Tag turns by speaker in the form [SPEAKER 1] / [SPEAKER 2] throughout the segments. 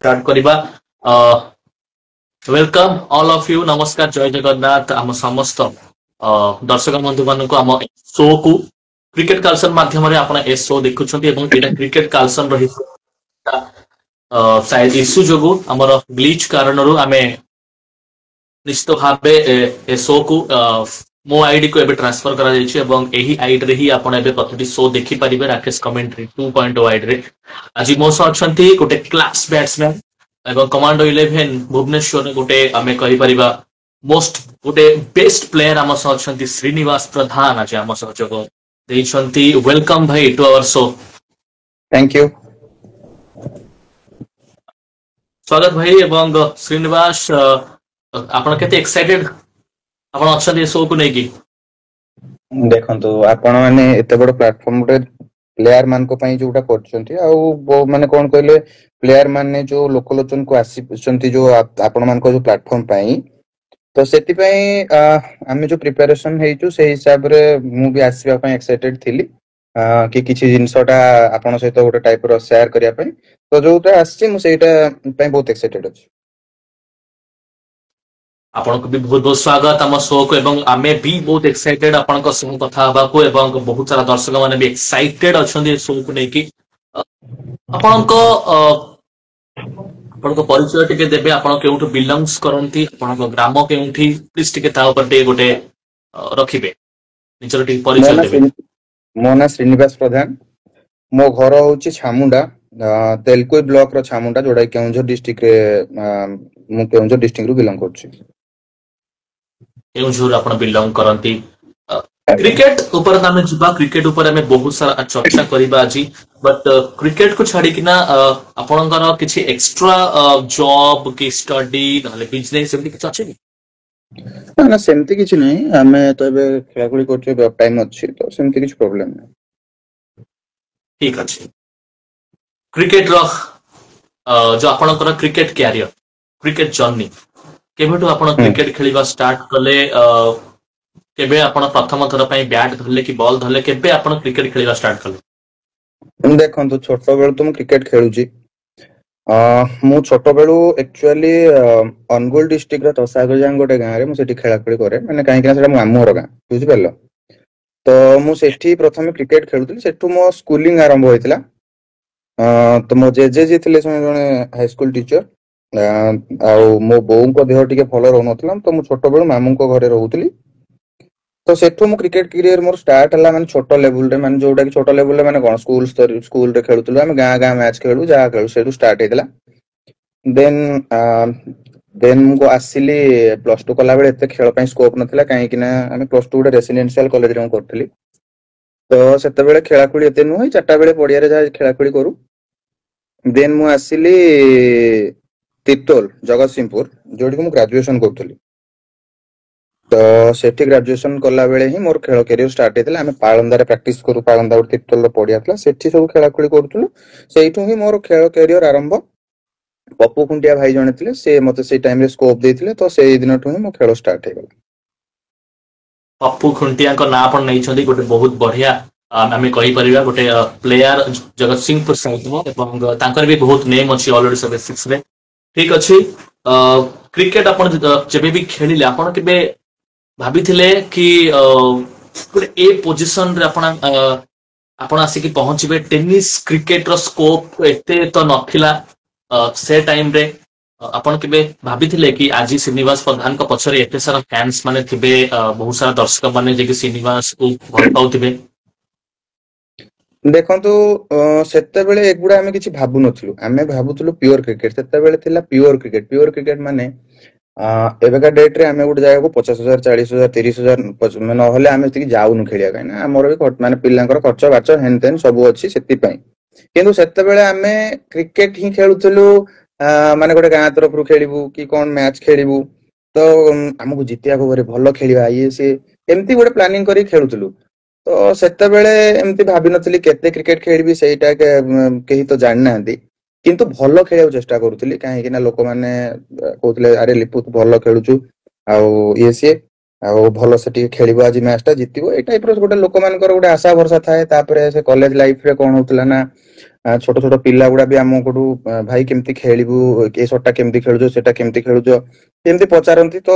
[SPEAKER 1] Start करिबा welcome all of you नमस्कार जय जगन्नाथ आम समस्त दर्शक बंधु मान को आम शो को क्रिकेट कालसन माध्यम रे आपण ए शो देखुछंती एवं एटा क्रिकेट कालसन रही शायद इश्यू जोगु हमर ग्लिच कारणरू आमे निश्चित भाबे ए शो को मो आईडी को एबे ट्रांसफर करा जायछि एवं एही आईडी रे ही आपण एबे प्रतिटी शो देखि परिबे राकेश कमेंट्री 2.0 आईडी रे आज मो सह अछंती गोटे क्लास बैट्समैन एवं कमांडो 11 भुवनेश्वर गोटे आमे कहि परिबा मोस्ट गोटे बेस्ट प्लेयर आम सह अछंती श्रीनिवास प्रधान आज आम सह जोग देइछंती वेलकम भाई to our show
[SPEAKER 2] thank you
[SPEAKER 1] स्वागत भाई एवं श्रीनिवास आपण केते एक्साइटेड आपण अछंती शो को नेकी
[SPEAKER 2] देखंतु आपण माने एते बड़ प्लेटफार्म रे प्लेयर मान को पई जोटा करछंती आ माने कोन कहले प्लेयर माने जो लोकलोचन को आसीछंती जो आपण मान को जो प्लेटफार्म पई तो सेति पई आमे जो प्रिपरेशन हेइछु से हिसाब रे मु भी आसीबा पई एक्साइटेड थिली कि किछि जिंसटा आपण सहित गोटे टाइप रो शेयर करिया पई तो जोटा आसी मु सेटा पई बहुत एक्साइटेड अछि
[SPEAKER 1] आपण को भी बहुत बहुत स्वागत आम शो को एवं आमे भी बहुत एक्साइटेड आपण को संग कथा हबा को एवं बहुत सारा दर्शक माने भी एक्साइटेड अछंदी शो को नेकी आपण को परिचय टिके देबे आपण केउठो बिलोंग्स करंती आपण को ग्राम केउठी प्लीज टिके ता ऊपर टे गोटे रखिबे निचर टिके परिचय देबे
[SPEAKER 2] मो ना श्रीनिवास प्रधान मो घर होची छामुंडा तेलकोई ब्लॉक रो छामुंडा जोडा केउंझर डिस्ट्रिक्ट रे मु केउंझर डिस्ट्रिक्ट रू बिलोंग करछी
[SPEAKER 1] केउझर आपण बिलोंग करंती क्रिकेट ऊपर हमें जुबा क्रिकेट ऊपर हमें बहुत सारा चर्चा करिबा आजी बट क्रिकेट को छाड़ी किना आपनकर किछि एक्स्ट्रा जॉब की स्टडी नले बिजनेस सेमति किछ अछि
[SPEAKER 2] ना ना सेमति किछ नै हमें तो एबे खेलाखुली करछे जॉब टाइम अछि तो सेमति किछ प्रॉब्लम नै
[SPEAKER 1] ठीक अछि क्रिकेट रो जो आपनकर क्रिकेट कैरियर क्रिकेट जर्नी केबेटो आपण क्रिकेट खेलिबा स्टार्ट कले केबे आपण प्रथम थर पई बैट धरले कि बॉल धरले केबे आपण क्रिकेट खेलिबा स्टार्ट कले
[SPEAKER 2] देखंतु छोटो बेलु तो मु क्रिकेट खेलुची मु छोटो बेलु एक्चुअली अनगोल डिस्ट्रिक्ट रो तसागजांग गोटे गां रे मु सेठी खेला खेली करे माने काहे कि सेटा मु मामूर गां बुझि परलो तो मु सेठी प्रथम क्रिकेट खेलुतली सेठु मो स्कूलिंग आरंभ होइतिला तो मो जेजे जी थिले जने हाई स्कूल टीचर मो बोउ को देह टिके भलो रहनथला तो मु छोटो बेलु मामू को घरे रहउतली तो सेठु मो क्रिकेट करियर मोर स्टार्ट हला माने छोटो लेवल रे माने जोटा कि छोटो लेवल रे माने कोन स्कूल रे खेलुतलु हम गां गां मैच खेलु जा खेलु सेठु स्टार्ट हेतला देन मु को आसिली प्लस 2 कला बेले एते खेल पई स्कोप नथिला काहे कि ना हम प्लस 2 गोटे रेसिडेंशियल कॉलेज रे करथली तो सेते बेले खेलाखुली एते नुहै चारटा बेले पडिया रे जा खेलाखुली करू देन मु आसिली तितोल जगतसिंहपुर जोडी को मु ग्रेजुएशन करथली तो सेठी ग्रेजुएशन कला बेले ही मोर खेल करियर स्टार्ट हेतला हम पाळंदा रे प्रैक्टिस करू पाळंदा और तितोल पडिया थला सेठी सब खेलाखुली करथलु सेइठु ही मोर खेल करियर आरंभ पप्पू खुंटिया भाई जने थिले से मते से टाइम रे स्कोप देथिले तो से दिनठु ही मो खेल स्टार्ट हे गेला
[SPEAKER 1] पप्पू खुंटिया को ना पण नै छथि गोटे बहुत बढ़िया आमे कहि परिबा गोटे प्लेयर जगतसिंहपुर साइड में एवं तांकर भी बहुत नेम अछि ऑलरेडी सब 6 रे ठीक अछि क्रिकेट आपण जेबे भी खेलिले आपण केबे भाभी थिले कि गोटे ए पोजीशन रे आपण आसी कि पहुंचबे टेनिस क्रिकेट रो स्कोप एते तो नथिला से टाइम रे आपण केबे भाभी थिले कि आज श्रीनिवास प्रधान को पछरे एते सारा फैंस माने थिबे बहुत सारा दर्शक माने जे कि श्रीनिवास को भल पाउथिबे
[SPEAKER 2] देखंतु सेते बेले एकगुडा हमें किछि भाबु नथिलु हमें भाबुतलु प्योर क्रिकेट सेते बेले थिला प्योर क्रिकेट माने एबेका डेट रे हमें गोटे जाय को 50,000 40,000 30,000 न होले हमें तिकी जाउनु खेलिया काई ना हमर भी माने पिल्लांकर खर्च बाच हेन तेन सब अछि सेति पई किंतु सेते बेले हमें क्रिकेट ही खेलुतलु माने गोटे गां तरफ रु खेलिबु कि कोन मैच खेलिबु तो हमकु जितिया को घरे भलो खेलिबा ये से एम्ति गोटे प्लानिंग करी खेलुतलु तो सेते बेले एम्ति भाबी नथली केते क्रिकेट खेलिबी सेटा केही तो जानि नांदी किंतु भलो खेलिया चेष्टा करूतली काहे कि ना लोक माने कहतले अरे लिपु तू भलो खेलुचु आ ये से ଆଉ ଭଲ ସେ ଟିକେ ଖେଳିବ ଆଜି ମ୍ୟାଚ୍ ଟା ଜିତିବ ଏଇ ଟାଇପ ର ଗୋଟେ ଲୋକମାନଙ୍କର ଗୋଟେ ଆଶା ଭରସା ଥାଏ। ତାପରେ ସେ କଲେଜ ଲାଇଫ ରେ କଣ ହଉଥିଲା ନା ଛୋଟ ଛୋଟ ପିଲା ଗୁଡା ବି ଆମକୁ ଭାଇ କେମିତି ଖେଳିବୁ ଏ ସଟ ଟା କେମିତି ଖେଳୁଛ ସେଟା କେମିତି ଖେଳୁଛ ଏମିତି ପଚାରନ୍ତି। ତ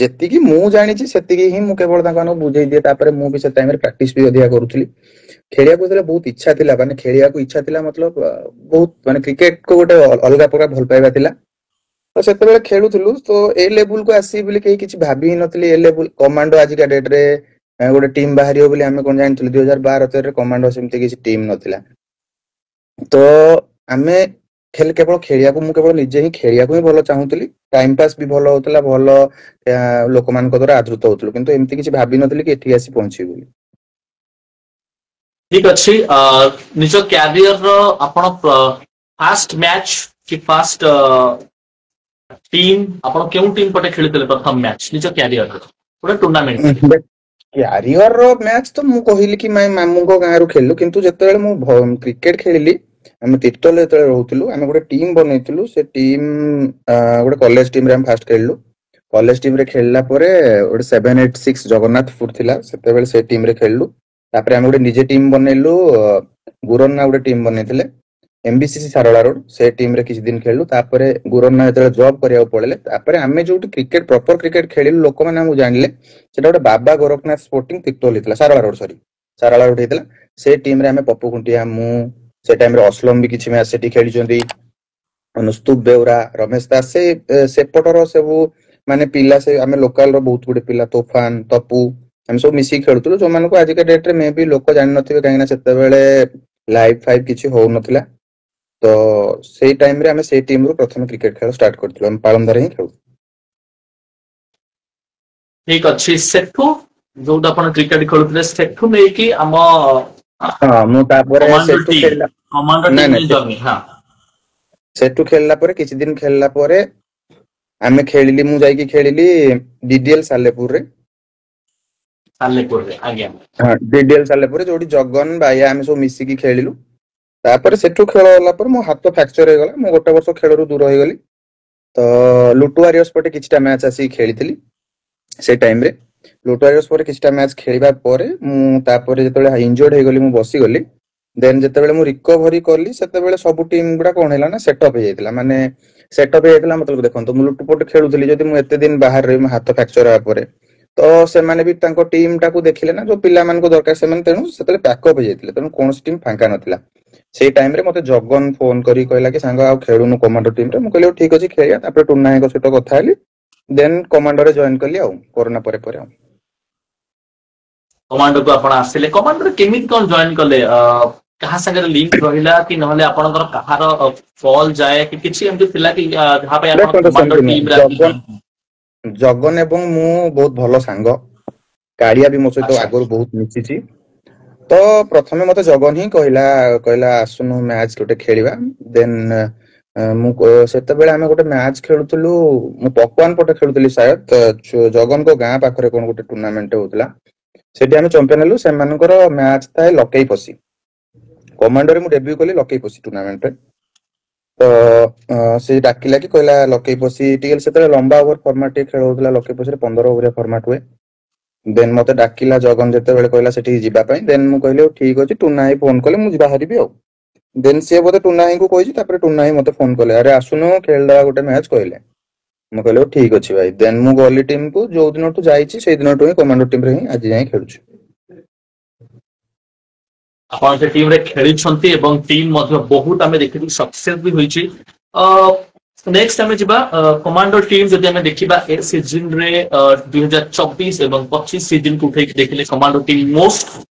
[SPEAKER 2] ଯେତିକି ମୁଁ ଜାଣିଛି ସେତିକି ହିଁ ମୁଁ କେବଳ ତାଙ୍କୁ ବୁଝେଇ ଦିଏ। ତାପରେ ମୁଁ ବି ସେ ଟାଇମରେ ପ୍ରାକ୍ଟିସ ବି ଅଧିକା କରୁଥିଲି। ଖେଳିବାକୁ ଯେତେବେଳେ ବହୁତ ଇଚ୍ଛା ଥିଲା ମାନେ ଖେଳିବାକୁ ଇଚ୍ଛା ଥିଲା ମତଲବ ବହୁତ ମାନେ କ୍ରିକେଟ କୁ ଗୋଟେ ଅଲଗା ପ୍ରକାର ଭଲ ପାଇବା ଥିଲା। ତ ସେତେବେଳେ ଖେଳୁଥିଲୁ ତ ଏ ଲେବୁଲ କୁ ଆସିବି ବୋଲି କେହି କିଛି ଭାବି ହିଁ ନଥିଲି। ଏ ଲେବୁଲ କମାଣ୍ଡୋ ଆଜିକା ଡେଟ ରେ ଗୋଟେ ଟିମ୍ ବାହାରିବ ବୋଲି ଆମେ କଣ ଜାଣିଥିଲୁ 2012-13 ରେ କମାଣ୍ଡୋ ସେମିତି କିଛି ଟିମ୍ ନଥିଲା। ତ ଆମେ କେବଳ ଖେଳିବାକୁ ମୁଁ କେବଳ ନିଜେ ହିଁ ଖେଳିବାକୁ ହିଁ ଭଲ ଚାହୁଁଥିଲି। ଟାଇମ ପାସ୍ ବି ଭଲ ହଉଥିଲା ଭଲ ଲୋକମାନଙ୍କ ଦ୍ୱାରା ଆଦୃତ ହଉଥିଲୁ କିନ୍ତୁ ଏମିତି କିଛି ଭାବିନଥିଲି କି ଏଠିକି ଆସି ପହଞ୍ଚିବି ବୋଲି।
[SPEAKER 1] ଠିକ ଅଛି ନିଜ କ୍ୟାରିୟର ର ଆପଣ ଫାଷ୍ଟ ମ୍ୟାଚ କି ଫାଷ୍ଟ ଟିମ୍ ଆପଣ କେଉଁ ଟିମ୍ ପଟେ ଖେଳିଥିଲେ ପ୍ରଥମ ମ୍ୟାଚ ନିଜ କ୍ୟାରିୟର ଗୋଟେ ଟୁର୍ଣ୍ଣାମେଣ୍ଟ?
[SPEAKER 2] କ୍ୟାରିୟର ର ମ୍ୟାଚ ତ ମୁଁ କହିଲି କି ମାମୁଙ୍କ ଗାଁରୁ ଖେଳିଲୁ କିନ୍ତୁ ଯେତେବେଳେ ମୁଁ କ୍ରିକେଟ ଖେଳିଲି ଆମେ ତିର୍ତ୍ତୋଲ ଯେତେବେଳେ ରହୁଥିଲୁ ଆମେ ଗୋଟେ ଟିମ୍ ବନେଇଥିଲୁ। ସେ ଟିମ୍ ଗୋଟେ କଲେଜ ଟିମରେ ଆମେ ଫାଷ୍ଟ ଖେଳିଲୁ। କଲେଜ ଟିମ ରେ ଖେଳିଲା ପରେ ଗୋଟେ 786 ଜଗନ୍ନାଥପୁର ଥିଲା ସେତେବେଳେ ସେ ଟିମ ରେ ଖେଳିଲୁ। ତାପରେ ଆମେ ଗୋଟେ ନିଜେ ଟିମ୍ ବନେଇଲୁ। ଗୁରନ୍ନା ଗୋଟେ ଟିମ୍ ବନେଇଥିଲେ MBCC ସାରଳା ରୋଡ ସେ ଟିମ ରେ କିଛି ଦିନ ଖେଳିଲୁ। ତାପରେ ଗୁରନ୍ନା ଯେତେବେଳେ ଜବ୍ କରିବାକୁ ପଳେଇଲେ ତାପରେ ଆମେ ଯୋଉଠି କ୍ରିକେଟ ପ୍ରପର କ୍ରିକେଟ ଖେଳିଲୁ ଲୋକମାନେ ଆମକୁ ଜାଣିଲେ ସେଟା ଗୋଟେ ବାବା ଗୋରଖନାଥ ସ୍ପୋର୍ଟିଂ ତିର୍ତ୍ତୋଲ ହେଇଥିଲା ସାରଳା ରୋଡ ସାରଳା ରୋଡ ହେଇଥିଲା। ସେ ଟିମ ରେ ଆମେ ପପୁ ଖୁଣ୍ଟିଆ ମୁଁ ସେ ଟାଇମରେ ଅସଲମ ବି କିଛି ମ୍ୟାଚ ସେଠି ଖେଳିଛନ୍ତି। ଅନୁସ୍ତୁପ ବେଉରା ରମେଶ ଦାସ ସେପଟର ସବୁ ମାନେ ପିଲା ସେ ଆମେ ଲୋକାଲ ର ବହୁତ ଗୁଡେ ପିଲା ତୋଫାନ ତପୁ ଆମେ ସବୁ ମିଶିକି ଖେଳୁଥିଲୁ। ଯୋଉମାନଙ୍କୁ ଆଜିକା ଡେଟ ରେ ମେ ବି ଲୋକ ଜାଣିନଥିବେ କାହିଁକିନା ସେତେବେଳେ ଲାଇଭ ଫାଇଭ କିଛି ହଉନଥିଲା। ତ ସେଇ ଟାଇମରେ ଆମେ ସେଇ ଟିମ ରୁ ପ୍ରଥମେ କ୍ରିକେଟ ଖେଳ ଷ୍ଟାର୍ଟ କରିଥିଲୁ। ଆମେ ପାଳନ୍ଦାରେ ହିଁ ଖେଳୁ।
[SPEAKER 1] ଠିକ ଅଛି ସେଠୁ ଯୋଉଟା ଆପଣ କ୍ରିକେଟ ଖେଳୁଥିଲେ ସେଠୁ ନେଇକି ଆମ
[SPEAKER 2] ହଁ ମୁଁ ତାପରେ
[SPEAKER 1] କମାଣ୍ଡୋ
[SPEAKER 2] ସେଠୁ
[SPEAKER 1] ଟିମ୍
[SPEAKER 2] ଖେଳିଲା
[SPEAKER 1] କମାଣ୍ଡୋ
[SPEAKER 2] ନାଇଁ
[SPEAKER 1] ଟିମ୍
[SPEAKER 2] ନାଇଁ
[SPEAKER 1] ଜର୍ନି ହଁ
[SPEAKER 2] ସେଠୁ ଖେଳିଲା ପରେ କିଛି ଦିନ ଖେଳିଲା ପରେ ଆମେ ଖେଳିଲି ମୁଁ ଯାଇକି ଖେଳିଲି DDL ସାଲେପୁରରେ।
[SPEAKER 1] ସାଲେପୁରରେ ଆଜ୍ଞା।
[SPEAKER 2] ହଁ DDL ସାଲେପୁରରେ ଯୋଉଠି ଜଗନ ବାଇଆ ଆମେ ସବୁ ମିଶିକି ଖେଳିଲୁ। ତାପରେ ସେଠୁ ଖେଳ ହେଲା ପରେ ମୋ ହାତ ଫ୍ରାକ୍ଚର ହେଇଗଲା। ମୁଁ ଗୋଟେ ବର୍ଷ ଖେଳରୁ ଦୂର ହେଇଗଲି। ତ ଲୁଟୁ ୱାରିୟର୍ସ ପଟେ କିଛିଟା ମ୍ୟାଚ ଆସିକି ଖେଳିଥିଲି ସେଇ ଟାଇମରେ। ଲୁଟୁ ୱାରିୟର୍ସ ପରେ କିଛିଟା ମ୍ୟାଚ ଖେଳିବା ପରେ ମୁଁ ତାପରେ ଯେତେବେଳେ ଇଞ୍ଜୋର୍ଡ ହେଇଗଲି ମୁଁ ବସିଗଲି। ଦେନ୍ ଯେତେବେଳେ ମୁଁ ରିକଭରି କଲି ସେତେବେଳେ ସବୁ ଟିମ୍ ଗୁଡା କଣ ହେଲା ନା ସେଟଅପ୍ ହେଇଯାଇଥିଲା। ମାନେ ସେଟଅପ୍ ହେଇଯାଇଥିଲା ମତଲବ ଦେଖନ୍ତୁ ମୁଁ ଲୁଟୁ ପଟେ ଖେଳୁଥିଲି ଯଦି ମୁଁ ଏତେ ଦିନ ବାହାରେ ରହିବି ମୋ ହାତ ଫ୍ରାକ୍ଚର ହେବା ପରେ ତ ସେମାନେ ବି ତାଙ୍କ ଟିମ୍ ଟାକୁ ଦେଖିଲେ ନା ଯୋଉ ପିଲାମାନଙ୍କୁ ଦରକାର ସେମାନେ ତେଣୁ ସେତେବେଳେ ପ୍ୟାକଅପ୍ ହେଇଯାଇଥିଲେ। ତେଣୁ କୌଣସି ଟିମ୍ ଫାଙ୍କା ନଥିଲା। ସେଇ ଟାଇମରେ ମତେ ଜଗନ ଫୋନ କରିକି କହିଲା କି ସାଙ୍ଗ ଆଉ ଖେଳୁନୁ କମାଣ୍ଡୋ ଟିମରେ। ମୁଁ କହିଲି ଠିକ ଅଛି ଖେଳିବା। ତାପରେ ଟୁନା ଭାଇଙ୍କ ସହିତ କଥା ହେଲି ଦେନ୍ କମାଣ୍ଡୋରେ ଜଏନ କଲି ଆଉ କରୋନା ପରେ ପରେ ଆଉ।
[SPEAKER 1] କମାଣ୍ଡୋକୁ ଆପଣ ଆସିଲେ କମାଣ୍ଡୋରେ କେମିତି କଣ ଜଏନ କଲେ କାହା ସାଙ୍ଗରେ ଲିଙ୍କ ରହିଲା କି ନହେଲେ ଆପଣଙ୍କର କାହାର କଲ ଯାଏ କି କିଛି ଏମିତି ଥିଲା କି ଯାହା ପାଇଁ ଆପଣ
[SPEAKER 2] ଦେଖନ୍ତୁ
[SPEAKER 1] କମାଣ୍ଡୋ
[SPEAKER 2] ସେମିତି ନୁହେଁ
[SPEAKER 1] ଟିମରେ ଆସିଲେ ଜଏନ କଲେ?
[SPEAKER 2] ଜଗନ ଏବଂ ମୁଁ ବହୁତ ଭଲ ସାଙ୍ଗ। କାଳିଆ ବି ମୋ ସହିତ
[SPEAKER 1] ଆଚ୍ଛା
[SPEAKER 2] ଆଗରୁ ବହୁତ ମିଶିଛି। ତ ପ୍ରଥମେ ମତେ ଜଗନ ହିଁ କହିଲା ଆସୁନୁ ମ୍ୟାଚ ଗୋଟେ ଖେଳିବା। ଦେନ୍ ମୁଁ ସେତେବେଳେ ଆମେ ଗୋଟେ ମ୍ୟାଚ ଖେଳୁଥିଲୁ ମୁଁ ପକୱାନ ପଟେ ଖେଳୁଥିଲି ସାୟଦ ଜଗନଙ୍କ ଗାଁ ପାଖରେ କଣ ଗୋଟେ ଟୁର୍ଣ୍ଣାମେଣ୍ଟ ହଉଥିଲା। ସେଠି ଆମେ ଚମ୍ପିୟନ ହେଲୁ। ସେମାନଙ୍କର ମ୍ୟାଚ ଥାଏ ଲକେଇ ପଶି କମାଣ୍ଡୋରେ ମୁଁ ଡେବ୍ୟୁ କଲି ଲକେଇ ପଶି ଟୁର୍ଣ୍ଣାମେଣ୍ଟରେ। ତ ସେ ଡାକିଲା କି କହିଲା ଲକେଇ ପଶି ଟିକେ ସେତେବେଳେ ଲମ୍ବା ଓଭର ଫର୍ମାଟ ଟିକେ ଖେଳ ହଉଥିଲା। ଲକେଇ ପଶିରେ 15 ଓଭରିଆ ଫର୍ମାଟ ହୁଏ। ଦେନ୍ ମତେ ଡାକିଲା ଜଗନ ଯେତେବେଳେ କହିଲା ସେଠିକି ଯିବା ପାଇଁ ଦେନ୍ ମୁଁ କହିଲି ଠିକ ଅଛି ଟୁନା ଭାଇ ଫୋନ କଲେ ମୁଁ ବାହାରିବି ଆଉ। ଦେନ୍ ସିଏ ବୋଧେ ଟୁନା ଭାଇଙ୍କୁ କହିଛି ତାପରେ ଟୁନା ଭାଇ ମତେ ଫୋନ କଲେ ଆରେ ଆସୁନୁ ଖେଳିଦବା ଗୋଟେ ମ୍ୟାଚ କହିଲେ। ମୁଁ କହିଲି ଠିକ ଅଛି ଭାଇ। ଦେନ୍ ମୁଁ ଗଲି ଟିମକୁ ଯୋଉ ଦିନଠୁ ଯାଇଛି ସେଇ ଦିନଠୁ ହିଁ କମାଣ୍ଡୋ ଟିମରେ ହିଁ ଆଜି ଯାଏଁ ଖେଳୁଛି।
[SPEAKER 1] ଆପଣ ସେ ଟିମରେ ଖେଳିଛନ୍ତି ଏବଂ ଟିମ୍ ମଧ୍ୟ ବହୁତ ଆମେ ଦେଖିଛୁ ସକ୍ସେସ ବି ହୋଇଛି। ନେକ୍ସଟ ଆମେ ଯିବା କମାଣ୍ଡୋ ଟିମ୍ ଯଦି ଆମେ ଦେଖିବା ଏ ସିଜନରେ 2024 ଏବଂ 25 ସିଜନକୁ ଉଠେଇକି ଦେଖିଲେ commando team most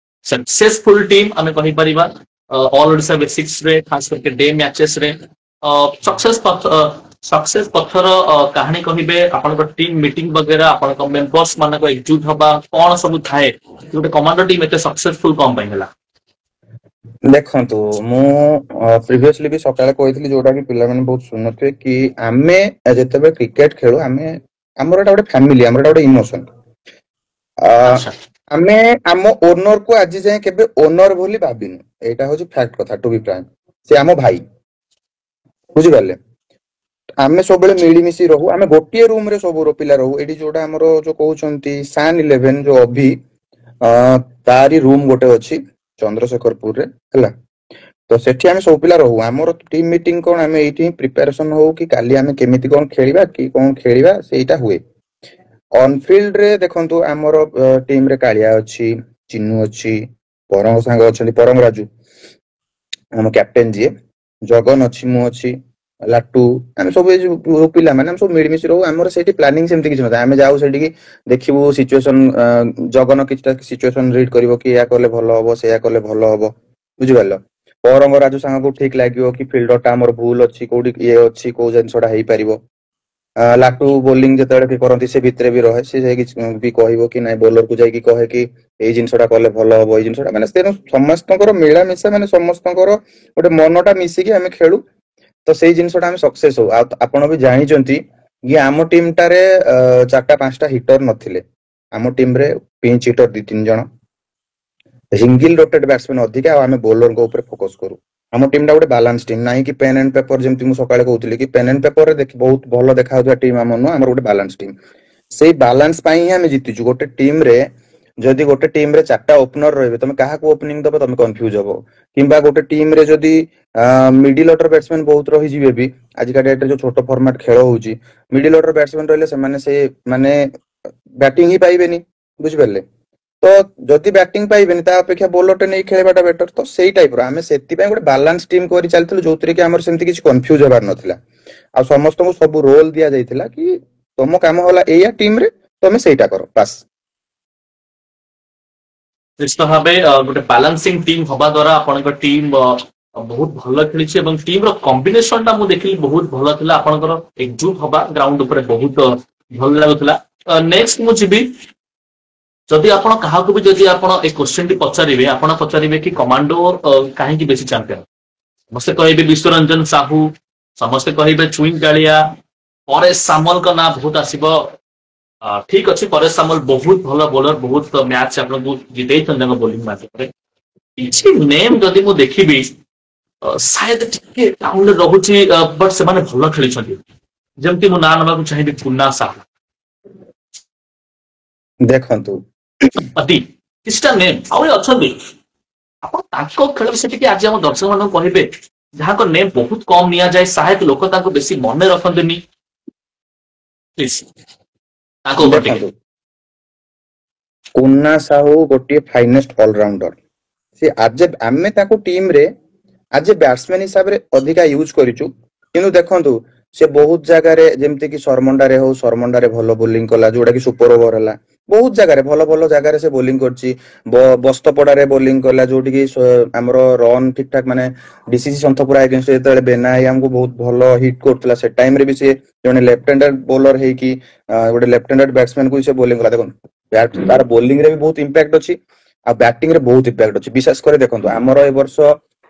[SPEAKER 1] successful team ଆମେ କହିପାରିବା ଅଲ୍ ଓଡ଼ିଶା ବେସିକ୍ସରେ ଖାସ କରିକି ଡେ ମ୍ୟାଚେସରେ ସକ୍ସେସ ପଥର କାହାଣୀ କହିବେ ଆପଣଙ୍କ ଟିମ୍ ମିଟିଂ ବଗେରା ଆପଣଙ୍କ ମେମ୍ବର୍ସ ମାନଙ୍କ ଏକଜୁଟ ହବା କଣ ସବୁ ଥାଏ ଗୋଟେ କମାଣ୍ଡୋ ଟିମ୍ ଏତେ ସକ୍ସେସଫୁଲ କଣ ପାଇଁ ହେଲା?
[SPEAKER 2] ଦେଖନ୍ତୁ ମୁଁ ପ୍ରିଭିୟସଲି ବି ସକାଳେ କହିଥିଲି ଯୋଉଟା କି ପିଲାମାନେ ବହୁତ ଶୁଣୁନଥିବେ କି ଆମେ ଯେତେବେଳେ କ୍ରିକେଟ ଖେଳୁ ଆମର ଏଟା ଗୋଟେ ଫ୍ୟାମିଲି ଆମର ଏଟା ଗୋଟେ ଇମୋସନ।
[SPEAKER 1] ଆଚ୍ଛା
[SPEAKER 2] ଆମେ ଆମ ଓନର କୁ ଆଜି ଯାଏଁ କେବେ ଓନର ବୋଲି ଭାବିନୁ। ଏଇଟା ହଉଛି ଫ୍ୟାକ୍ଟ କଥା ଟୁ ବି ଫ୍ରାଙ୍କ। ସେ ଆମ ଭାଇ ବୁଝିପାରିଲେ। ଆମେ ସବୁବେଳେ ମିଳିମିଶି ରହୁ, ଆମେ ଗୋଟିଏ ରୁମ ରେ ସବୁ ପିଲା ରହୁ। ଏଠି ଯୋଉଟା ଆମର ଯୋଉ କହୁଛନ୍ତି ସାନ୍ 11 ଯୋଉ ଅଭି, ତାରି ରୁମ ଗୋଟେ ଅଛି ଚନ୍ଦ୍ରଶେଖରପୁରରେ ହେଲା। ତ ସେଠି ଆମେ ସବୁ ପିଲା ରହୁ। ଆମର ଟିମ ମିଟିଂ କଣ, ଆମେ ଏଇଠି ହିଁ ପ୍ରିପାରେସନ ହଉ କି କାଲି ଆମେ କେମିତି କଣ ଖେଳିବା କି କଣ ଖେଳିବା, ସେଇଟା ହୁଏ। ଅନଫିଲ୍ଡ ରେ ଦେଖନ୍ତୁ ଆମର ଟିମ ରେ କାଳିଆ ଅଛି, ଚିନୁ ଅଛି, ପରଙ୍ଗ ସାଙ୍ଗ ଅଛନ୍ତି, ପରଙ୍ଗ ରାଜୁ ଆମ କ୍ୟାପ୍ଟେନ ଯିଏ, ଜଗନ ଅଛି, ମୁଁ ଅଛି, ଲାଟୁ, ଆମେ ସବୁ ଏଇ ଯୋଉ ପିଲାମାନେ ଆମେ ସବୁ ମିଳିମିଶି ରହୁ। ଆମର ସେଇଠି ପ୍ଲାନିଂ ସେମିତି କିଛି ନଥାଏ। ଆମେ ଯାଉ ସେଠିକି ଦେଖିବୁ ସିଚୁଏସନ, ଜଗନ କିଛିଟା ସିଚୁଏସନ ରିଡ କରିବ କି ଏୟା କଲେ ଭଲ ହବ, ସେଇୟା କଲେ ଭଲ ହବ, ବୁଝିପାରିଲ। ପରଙ୍ଗ ରାଜୁ ସାଙ୍ଗକୁ ଠିକ ଲାଗିବ କି ଫିଲ୍ଡର ଟା ଆମର ଭୁଲ ଅଛି, କୋଉଠି ଇଏ ଅଛି, କୋଉ ଜିନିଷଟା ହେଇପାରିବ। ଲାଟୁ ବୋଲିଂ ଯେତେବେଳେ ବି କରନ୍ତି ସେ ଭିତରେ ବି ରହେ, ସେ ଯାଇକି ବି କହିବ କି ନାଇଁ, ବୋଲର କୁ ଯାଇକି କହେ କି ଏଇ ଜିନିଷଟା କଲେ ଭଲ ହବ, ଏଇ ଜିନିଷଟା, ମାନେ ତେଣୁ ସମସ୍ତଙ୍କର ମିଳାମିଶା, ମାନେ ସମସ୍ତଙ୍କର ଗୋଟେ ମନଟା ମିଶିକି ଆମେ ଖେଳୁ। ତ ସେଇ ଜିନିଷଟା ଆମେ ସକ୍ସେସ ହଉ। ଆଉ ଆପଣ ବି ଜାଣିଛନ୍ତି କି ଆମ ଟିମଟାରେ 4ଟା 5ଟା ହିଟର ନଥିଲେ। ଆମ ଟିମରେ ପିଞ୍ଚ ହିଟର 2 3 ଜଣ, ସିଙ୍ଗଲ ରୋଟେଡ ବ୍ୟାଟ୍ସମ୍ୟାନ ଅଧିକା, ଆଉ ଆମେ ବୋଲରଙ୍କ ଉପରେ ଫୋକସ କରୁ। ଆମ ଟିମଟା ଗୋଟେ ବାଲାନ୍ସ ଟିମ୍, ନାହିଁ କି ପେନ୍ ଆଣ୍ଡ ପେପର, ଯେମିତି ମୁଁ ସକାଳେ କହୁଥିଲି କି ପେନ୍ ଆଣ୍ଡ ପେପରରେ ବହୁତ ଭଲ ଦେଖାଯାଉଥିବା ଟିମ୍ ଆମର ନୁହଁ, ଆମର ଗୋଟେ ବାଲାନ୍ସ ଟିମ୍। ସେଇ ବାଲାନ୍ସ ପାଇଁ ହିଁ ଆମେ ଜିତିଛୁ। ଗୋଟେ ଟିମରେ ଯଦି ଗୋଟେ ଟିମରେ 4ଟା ଓପନର ରହିବେ, ତମେ କାହାକୁ ଓପନିଂ ଦବ ତମେ କନଫ୍ୟୁଜ ହବ। କିମ୍ବା ଗୋଟେ ଟିମରେ ଯଦି ମିଡିଲ ଅର୍ଡର ବ୍ୟାଟ୍ସମ୍ୟାନ ବହୁତ ରହିଯିବେ ବି, ଆଜିକା ଡେଟରେ ଯୋଉ ଛୋଟ ଫର୍ମାଟ ଖେଳ ହଉଛି, ମିଡିଲ ଅର୍ଡର ବ୍ୟାଟ୍ସମ୍ୟାନ ରହିଲେ ସେମାନେ ସେ ମାନେ ବ୍ୟାଟିଂ ହିଁ ପାଇବେନି, ବୁଝିପାରିଲେ। ତ ଯଦି ବ୍ୟାଟିଂ ପାଇବେନି, ତା ଅପେକ୍ଷା ବୋଲରଟେ ନେଇ ଖେଳିବାଟା ବେଟର। ତ ସେଇ ଟାଇପର ଆମେ ସେଥିପାଇଁ ଗୋଟେ ବାଲାନ୍ସ ଟିମ୍ କରି ଚାଲିଥିଲୁ, ଯୋଉଥିରେ କି ଆମର ସେମିତି କିଛି କନଫ୍ୟୁଜ ହବାର ନଥିଲା। ଆଉ ସମସ୍ତଙ୍କୁ ସବୁ ରୋଲ ଦିଆଯାଇଥିଲା କି ତମ କାମ ହେଲା ଏଇଆ ଟିମରେ, ତମେ ସେଇଟା କର ବାସ୍।
[SPEAKER 1] ନିଶ୍ଚିତ ଭାବେ ଗୋଟେ ବାଲାନ୍ସିଂ ଟିମ୍ ହବା ଦ୍ୱାରା ଆପଣଙ୍କ ଟିମ୍ ବହୁତ ଭଲ ଖେଳିଛି ଏବଂ ଟିମ୍ ର କମ୍ବିନେସନ ଟା ମୁଁ ଦେଖିଲି ବହୁତ ଭଲ ଥିଲା। ଆପଣଙ୍କର ଏକଜୁଟ ହବା ଗ୍ରାଉଣ୍ଡ ଉପରେ ବହୁତ ଭଲ ଲାଗୁଥିଲା। ନେକ୍ସଟ ମୁଁ ଯିବି, ଯଦି ଆପଣ କାହାକୁ ବି ଯଦି ଆପଣ ଏ କ୍ୱେଶ୍ଚନ ଟି ପଚାରିବେ, ଆପଣ ପଚାରିବେ କି କମାଣ୍ଡୋ କାହିଁକି ବେଶୀ ଚାମ୍ପିୟନ, ସମସ୍ତେ କହିବେ ବିଶ୍ୱରଞ୍ଜନ ସାହୁ, ସମସ୍ତେ କହିବେ ଚୁଇଁ କାଳିଆ, ପରେଶ ସାମଲଙ୍କ ନାଁ ବହୁତ ଆସିବ। ଠିକ ଅଛି, ପରେଶ ସାମଲ ବହୁତ ଭଲ ବୋଲର, ବହୁତ ମ୍ୟାଚ୍ ଆପଣଙ୍କୁ ଜିତେଇଛନ୍ତି ତାଙ୍କ ବୋଲିଂ ମାଧ୍ୟମରେ। କିଛି ନେମ୍ ଯଦି ମୁଁ ଦେଖିବି ସାୟଦ ଟିକେ ଡାଉନରେ ରହୁଛି, ବଟ୍ ସେମାନେ ଭଲ ଖେଳିଛନ୍ତି। ଯେମିତି ମୁଁ ନାଁ ନେବାକୁ ଚାହିଁବି କୁନା ସାହୁ,
[SPEAKER 2] ଦେଖନ୍ତୁ
[SPEAKER 1] ଅତି କିଛିଟା ନେମ୍ ଆହୁରି ଅଛନ୍ତି। ଆପଣ ତାଙ୍କ ଖେଳ ବିଷୟ ଟିକେ ଆଜି ଆମ ଦର୍ଶକ ମାନଙ୍କୁ କହିବେ, ଯାହାଙ୍କ ନେମ୍ ବହୁତ କମ ନିଆଯାଏ, ସାୟଦ ଲୋକ ତାଙ୍କୁ ବେଶୀ ମନେ ରଖନ୍ତିନି, ପ୍ଲିଜ ତାଙ୍କ ଉପରେ ଟିକେ।
[SPEAKER 2] ଦେଖନ୍ତୁ କୁନା ସାହୁ ଗୋଟିଏ ଫାଇନେଷ୍ଟ ଅଲରାଉଣ୍ଡର। ସେ ଆମେ ତାକୁ ଟିମରେ ଆଜ ଏ ବ୍ୟାଟ୍ସମ୍ୟାନ ହିସାବରେ ଅଧିକା ୟୁଜ କରିଛୁ। କିନ୍ତୁ ଦେଖନ୍ତୁ ସେ ବହୁତ ଜାଗାରେ, ଯେମିତି କି ସରମଣ୍ଡାରେ ହଉ, ସରମଣ୍ଡାରେ ଭଲ ବୋଲିଂ କଲା, ଯୋଉଟା କି ସୁପର ଓଭର ହେଲା। ବହୁତ ଜାଗାରେ ଭଲ ଭଲ ଜାଗାରେ ସେ ବୋଲିଂ କରିଛି। ବସ୍ତପଡାରେ ବୋଲିଂ କଲା, ଯୋଉଠିକି ଆମର ରନ୍ ଠିକ ଠାକ, ମାନେ ଡିସିସି ସନ୍ଥପୁରା ଏଗେନଷ୍ଟ ଯେତେବେଳେ ବେନା ଆମକୁ ବହୁତ ଭଲ ହିଟ୍ କରୁଥିଲା, ସେ ଟାଇମରେ ବି ସେ ଜଣେ ଲେଫ୍ଟ ହ୍ୟାଣ୍ଡେଡ ବୋଲର ହେଇକି ଗୋଟେ ଲେଫ୍ଟ ହ୍ୟାଣ୍ଡେଡ ବ୍ୟାଟ୍ସମ୍ୟାନ କୁ ସେ ବୋଲିଂ କଲା। ଦେଖନ୍ତୁ ତାର ବୋଲିଂ ରେ ବି ବହୁତ ଇମ୍ପାକ୍ଟ ଅଛି, ଆଉ ବ୍ୟାଟିଂ ରେ ବହୁତ ଇମ୍ପାକ୍ଟ ଅଛି। ବିଶେଷ କରି ଦେଖନ୍ତୁ ଆମର ଏ ବର୍ଷ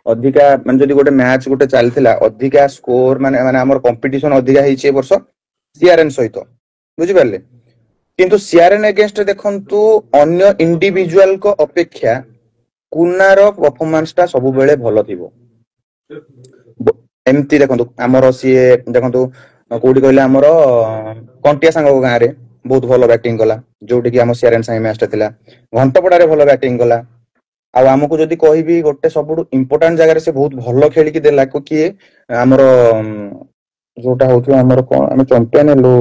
[SPEAKER 2] ଅଧିକା, ମାନେ ଯଦି ଗୋଟେ ମ୍ୟାଚ ଗୋଟେ ଚାଲିଥିଲା, ଅଧିକା ସ୍କୋର ମାନେ ମାନେ ଆମର କମ୍ପିଟିସନ ଅଧିକା ହେଇଛି ଏ ବର୍ଷ ସିଆରଏନ୍ ସହିତ, ବୁଝିପାରିଲେ। କିନ୍ତୁ ସିଆରଏନ୍ ଏଗେନଷ୍ଟରେ ଦେଖନ୍ତୁ ଅନ୍ୟ ଇଣ୍ଡିଭିଜୁଆଲଙ୍କ ଅପେକ୍ଷା କୁନାର ପରଫରମାନ୍ସ ଟା ସବୁବେଳେ ଭଲ ଥିବ। ଏମିତି ଦେଖନ୍ତୁ ଆମର ସିଏ ଦେଖନ୍ତୁ କୋଉଠି କହିଲେ, ଆମର କଣ୍ଟିଆ ସାଙ୍ଗ ଗାଁରେ ବହୁତ ଭଲ ବ୍ୟାଟିଂ କଲା, ଯୋଉଠି କି ଆମ ସିଆରଏନ୍ ସାଙ୍ଗେ ମ୍ୟାଚ ଟା ଥିଲା। ଘଣ୍ଟପଡାରେ ଭଲ ବ୍ୟାଟିଂ କଲା। ଆଉ ଆମକୁ ଯଦି କହିବି ଗୋଟେ ସବୁଠୁ ଇମ୍ପୋର୍ଟାଣ୍ଟ ଜାଗାରେ ସେ ବହୁତ ଭଲ ଖେଳିକି ଦେଲା, କିଏ ଆମର ଯୋଉଟା ହଉଥିଲା ଆମର କଣ, ଆମେ ଚମ୍ପିୟନ ହେଲୁ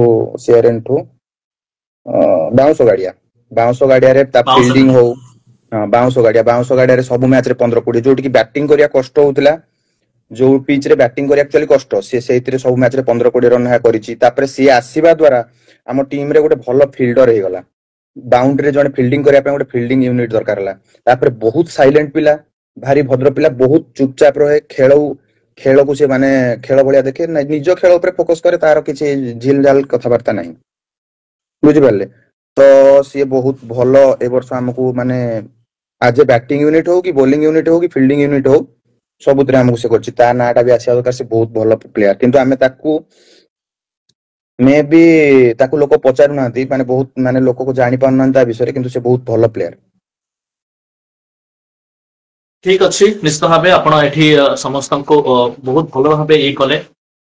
[SPEAKER 2] ସିଆରଏନ୍ ଠୁ, ବାଉଁଶ ଗାଡିଆ। ବାଉଁଶ ଗାଡିଆରେ ତା
[SPEAKER 1] ବାଉଁଶ
[SPEAKER 2] ଫିଲ୍ଡିଂ ହଉ, ବାଉଁଶ ଗାଡିଆରେ ସବୁ ମ୍ୟାଚରେ 15 20, ଯୋଉଠି କି ବ୍ୟାଟିଂ କରିବା କଷ୍ଟ ହଉଥିଲା, ଯୋଉ ପିଚ୍ ରେ ବ୍ୟାଟିଂ କରିବା ଆକ୍ଚୁଆଲି କଷ୍ଟ, ସେ ସେଇଥିରେ ସବୁ ମ୍ୟାଚରେ 15 20 ରନ୍ କରିଛି। ତାପରେ ସିଏ ଆସିବା ଦ୍ଵାରା ଆମ ଟିମ ରେ ଗୋଟେ ଭଲ ଫିଲ୍ଡର ହେଇଗଲା। ବାଉଣ୍ଡ୍ରିରେ ଜଣେ ଫିଲ୍ଡିଂ କରିବା ପାଇଁ ଗୋଟେ ଫିଲ୍ଡିଂ ୟୁନିଟ ଦରକାର ହେଲା। ତାପରେ ବହୁତ ସାଇଲେଣ୍ଟ ପିଲା, ଭାରି ଭଦ୍ର ପିଲା, ବହୁତ ଚୁପଚାପ ରହେ। ଖେଳକୁ ସେ ମାନେ ଖେଳ ଭଳିଆ ଦେଖେ, ନିଜ ଖେଳ ଉପରେ ଫୋକସ କରେ, ତାର କିଛି ଝିଲ ଝାଲ କଥାବାର୍ତ୍ତା ନାହିଁ, ବୁଝିପାରିଲେ। ତ ସିଏ ବହୁତ ଭଲ ଏ ବର୍ଷ ଆମକୁ, ମାନେ ଆଜ ଏ ବ୍ୟାଟିଂ ୟୁନିଟ ହଉ କି ବୋଲିଂ ୟୁନିଟ ହଉ କି ଫିଲ୍ଡିଂ ୟୁନିଟ ହଉ, ସବୁଥିରେ ଆମକୁ ସେ କରିଛି। ତା ନାଁ ଟା ବି ଆସିବା ଦରକାର, ସେ ବହୁତ ଭଲ ପ୍ଲେୟାର। କିନ୍ତୁ ଆମେ ତାକୁ ମେ ବି ତାକୁ ଲୋକ ପଚାରୁନାହାନ୍ତି, ମାନେ ବହୁତ, ମାନେ ଲୋକକୁ ଜାଣି ପାରୁନାହାନ୍ତି ତା ବିଷୟରେ, କିନ୍ତୁ ସେ ବହୁତ ଭଲ ପ୍ଲେୟାର।
[SPEAKER 1] ଠିକ ଅଛି, ନିଶ୍ଚିତ ଭାବେ ଆପଣ ଏଠି ସମସ୍ତଙ୍କୁ ବହୁତ ଭଲ ଭାବେ ଇଏ କଲେ।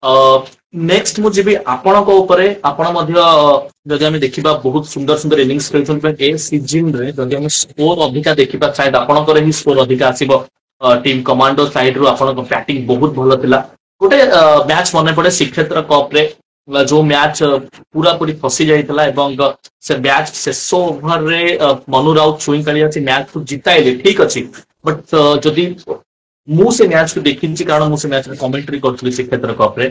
[SPEAKER 1] नेक्स्ट मु जीवी आपणक उपरे आपण मध्य जदि आमे देखिबा बहुत सुंदर सुंदर इनिंग्स खेलुछन ए सीजन रे जदि आमे स्कोर अधिका देखिबा शायद आपणकर ही स्कोर अधिका आसीबो टीम कमांडो साइड रु आपणक बैटिंग बहुत भलो थिला गोटे मैच मने पड़े श्रीक्षेत्र कप रे जो मैच पूरा पूरी फसी जाइतला एवं से मैच शेष ओवर रे मनु राउत चुई कालिया से मैच को जिताइले ठीक अछि बट जदि मु से मैच को देखिछि कारण मु से मैच रे कमेंटरी करथि श्रीक्षेत्र कप रे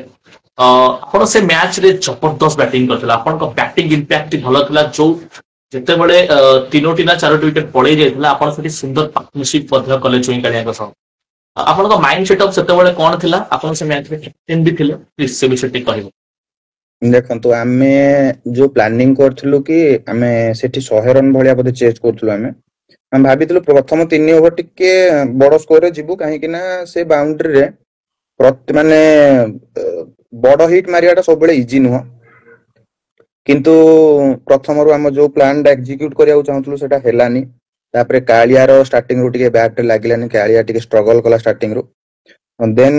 [SPEAKER 1] आपण से मैच रे जबरदस्त बैटिंग करथिला आपण को बैटिंग इंपैक्ट भलो थिला जो जेते बळे तीनोटी ना चारोटी विकेट पळै जाइतला आपण सेठी सुंदर पार्टनरशिप मध्य कले चुई कालिया को संग आपण को माइंड सेटअप सेते बळे कोन थिला आपण से मैच रे कैप्टन भी थिले प्लीज से विषय टे कहबो
[SPEAKER 2] देखो आमे जो प्लानिंग करथिलु कि आमे सेठी 100 रन भलिया बदे चेज करथिलु हम भाबिथिलु प्रथम 3 ओवर टिके बड़ स्कोर रे जिबु काहे कि ना से बाउंड्री रे प्रति माने बड़ हिट मारियाटा सब बेले इजी नुह किंतु प्रथम रु हम जो प्लान एग्जीक्यूट करिया चाहथलु सेटा हेलानी तापरे कालिया रो स्टार्टिंग रु टिके बैट लागिलानी कालिया टिके स्ट्रगल कला स्टार्टिंग रु देन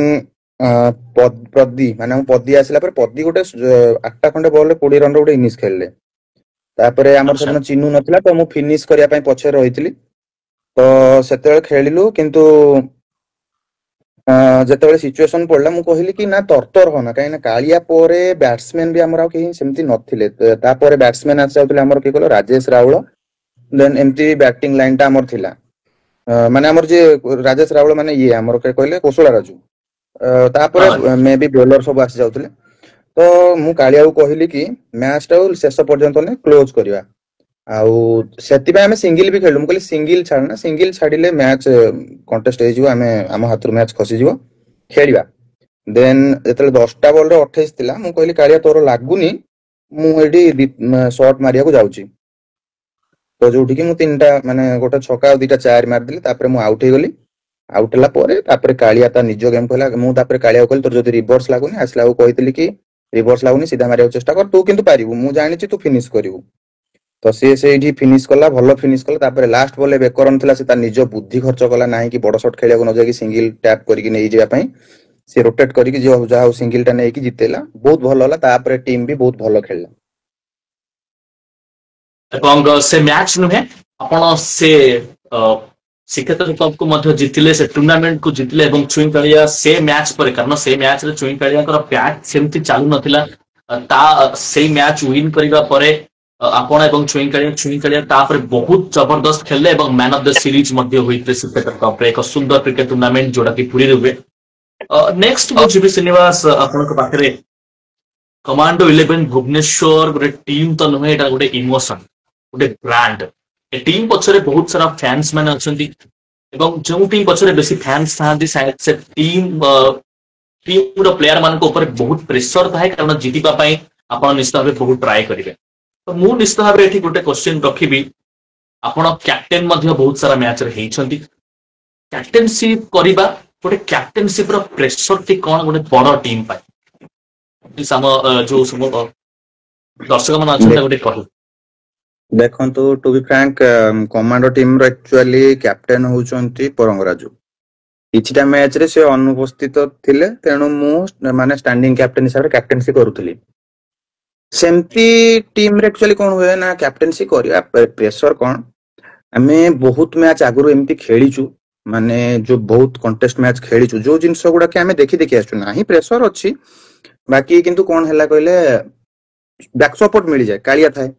[SPEAKER 2] पद्दी माने पद्दी आसिला पर पद्दी गोटे 8टा खंडे बॉल रे 20 रन रो गोटे इनिंग्स खेलले तापरे हमर सेदिन चिन्नू नथिला तो मु फिनिश करिया पई पछे रहितली तो सेतेबेले खेलिलु किंतु जेतेबेले सिचुएशन पड़ला मु कहली कि ना तरतर होना काहे ना कालिया पोरे बैट्समैन भी हमर केही सेमती नथिले तापरे बैट्समैन आसी जाउतले हमर के कहलो राजेश राहुल देन एमती बैटिंग लाइन टा हमर थिला माने हमर जे राजेश राहुल माने ये हमर के कहले कोसला राजू तापरे मे बी बॉलर सब आसी जाउतले तो मु कालिया को कहली कि मैच टा शेष पर्यंत ने क्लोज करिवा आउ सेति पे हमें सिंगल भी खेलु मु कहली सिंगल छाड़ना सिंगल छाडिले मैच कंटेस्ट हे जिवो हमें हम हाथ मैच खसी जिवो खेलिवा देन जेतले 10टा बॉल रे 28 थिला मु कहली कालिया तोर लागुनी मु एडी शॉट मारिया को जाउची तो जोठी कि मु तीनटा माने गोटे छक्का और दुटा चार मार दिले तापरे मु आउट हे गली आउट हला परे तापरे कालिया ता निजो गेम कहला मु तापरे कालिया को कहली तोर जदी रिवर्स लागुनी आसला को कहितली कि रिवर्स लागुनी सीधा मारिया चेष्टा कर तू किंतु पारिबु मु जानि छि तू फिनिश करिवु तो से फिनिश कला भलो फिनिश कला तापरे लास्ट बॉल बेकरन थिला से ता निजो बुद्धि खर्च कला नाही कि बड़ शॉट खेलिया को न जाय कि सिंगल टैप करके नै जेबा पई से रोटेट करके जो जाओ सिंगल टा नै कि जितेला बहुत भलो होला तापरे टीम भी बहुत भलो खेलला
[SPEAKER 1] एवं से मैच नुहे आपण से श्रीक्षेत्र कप को मध्य जितिले से टूर्नामेंट को जितिले एवं चुई कालिया से मैच पर कारण से मैच रे चुई कालिया कर बैट सेमती चालू नथिला ता से मैच विन करिवा परे आपण एवं चुई कालिया तापर बहुत जबरदस्त खेलले एवं मैन ऑफ द सीरीज मध्य होइते श्रीक्षेत्र कप रे एक सुंदर क्रिकेट टूर्नामेंट जोड़ा कि पुरी रुवे नेक्स्ट वो जीवी श्रीनिवास आपण को पाखरे कमांडो 11 भुवनेश्वर गोटे टीम तो नुहे एटा गोटे इमोशन गोटे ब्रांड ए टीम पछरे बहुत सारा फैंस माने अछंती एवं जो टीम पछरे बेसी फैंस थांती शायद से टीम रो प्लेयर मान को ऊपर बहुत प्रेशर थाए कारण जीतिबा पई आपण निश्चित भाबे बहुत ट्राई करिवे तो मु निश्चित भाबे एठी गोटे क्वेश्चन रखिबी आपण कैप्टन मध्य बहुत सारा मैच रे हेइछंती कैप्टनशिप करिबा गोटे कैप्टनशिप रो प्रेशर टी कोन गोटे बड़ टीम पाई सम जो सम दर्शक मान अछंती गोटे कहू
[SPEAKER 2] देखो to be frank commando team रो एक्चुअली कैप्टन होउचंती परंगराजू किछटा मैच रे से अनुपस्थित थिले तेनु मु माने स्टैंडिंग कैप्टन हिसाब रे कैप्टनसी करूथली सेमती टीम रे एक्चुअली कोन होय ना कैप्टनसी करिया प्रेशर कोन हमें बहुत मैच आगुरो एमती खेलीचू माने जो बहुत कंटेस्ट मैच खेलीचू जो जिंस गुडा के हमें देखि देखि आछू नाही प्रेशर अछि बाकी किंतु कोन हैला कहले बैक सपोर्ट मिल जाय कालिया थाए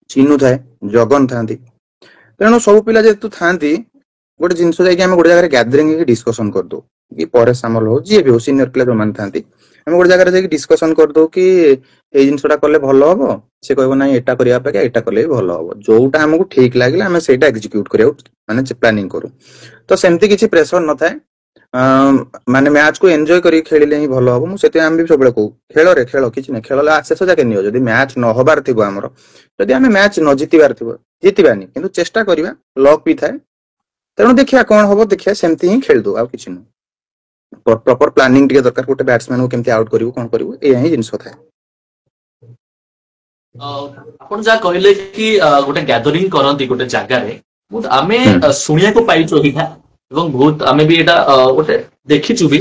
[SPEAKER 2] चिन्नू थाए जगन थांती तेणु सब पिला जेतु थांती गोटे जिनस जाई हम गोटे जगह गैदरिंग की डिस्कशन कर दो कि परे सामल हो जी भी हो सीनियर पिला जो मान थांती हम गोटे जगह जाई डिस्कशन कर दो कि ए जिनसटा कले भलो हबो से कहबो नाही एटा करिया अपेक्षा एटा कले भलो हबो जोटा हमकु ठीक लागिला हम सेटा एग्जीक्यूट करियो माने प्लानिंग करू तो सेमती किछि प्रेशर न थाए माने मैच को एंजॉय करी खेलिले ही भलो हबो मु सेते हम भी सबले को खेलो रे खेलो किछि नै खेलो ला शेष जाके नियो जदी मैच न होबार थिबो हमरो जदी हम मैच न जितिबार थिबो जितिबानी किंतु चेष्टा करिवा लक भी थाए तेणु देखिया कोन हबो देखिया सेमती ही खेल दो आ किछि नै प्रॉपर प्लानिंग टिके दरकार गोटे बैट्समैन को केमती आउट करिवो कोन करिवो ए ही जिंस थाए
[SPEAKER 1] आपण जा कहले कि गोटे गैदरिंग करंती गोटे जागा रे बहुत आमे सुनिया को पाइचो हिथा एवं बहुत आमे भी एटा गोटे देखिचु भी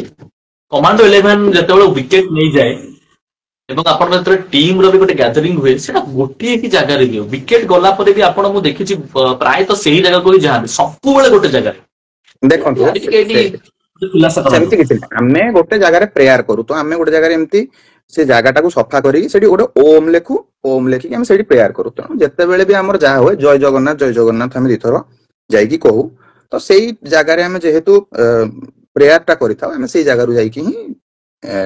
[SPEAKER 1] କମାଣ୍ଡୋ 11 ଯେତେବେଳେ ୱିକେଟ ନେଇଯାଏ ଏବଂ ଆପଣଙ୍କ ଯେତେବେଳେ ଟିମ ର ବି ଗୋଟେ ଗ୍ୟାଦରିଂ ହୁଏ ସେଟା ଗୋଟିଏ ହିଁ ଜାଗାରେ ଦିଅ ୱିକେଟ ଗଲା ପରେ ବି ଆପଣ ମୁଁ ଦେଖିଛି ପ୍ରାୟତଃ ସେଇ ଜାଗାକୁ ହିଁ ଯାଆନ୍ତି ସବୁବେଳେ ଗୋଟେ ଜାଗାରେ
[SPEAKER 2] ଦେଖନ୍ତୁ
[SPEAKER 1] ଟିକେ ଏଠି ଖୁଲାସା କରନ୍ତୁ।
[SPEAKER 2] ସେମିତି କିଛି ନାହିଁ, ଆମେ ଗୋଟେ ଜାଗାରେ ପ୍ରେୟାର କରୁ ତ ଆମେ ଗୋଟେ ଜାଗାରେ ଏମିତି ସେ ଜାଗାଟାକୁ ସଫା କରିକି ସେଠି ଗୋଟେ ଓମ୍ ଲେଖୁ, ଓମ୍ ଲେଖିକି ଆମେ ସେଠି ପ୍ରେୟାର କରୁ। ତେଣୁ ଯେତେବେଳେ ବି ଆମର ଯାହା ହୁଏ ଜୟ ଜଗନ୍ନାଥ ଆମେ ଦିଥର ଯାଇକି କହୁ। ତ ସେଇ ଜାଗାରେ ଆମେ ଯେହେତୁ ପ୍ରେୟାର ଟା କରିଥାଉ ଆମେ ସେଇ ଜାଗାରୁ ଯାଇକି ହିଁ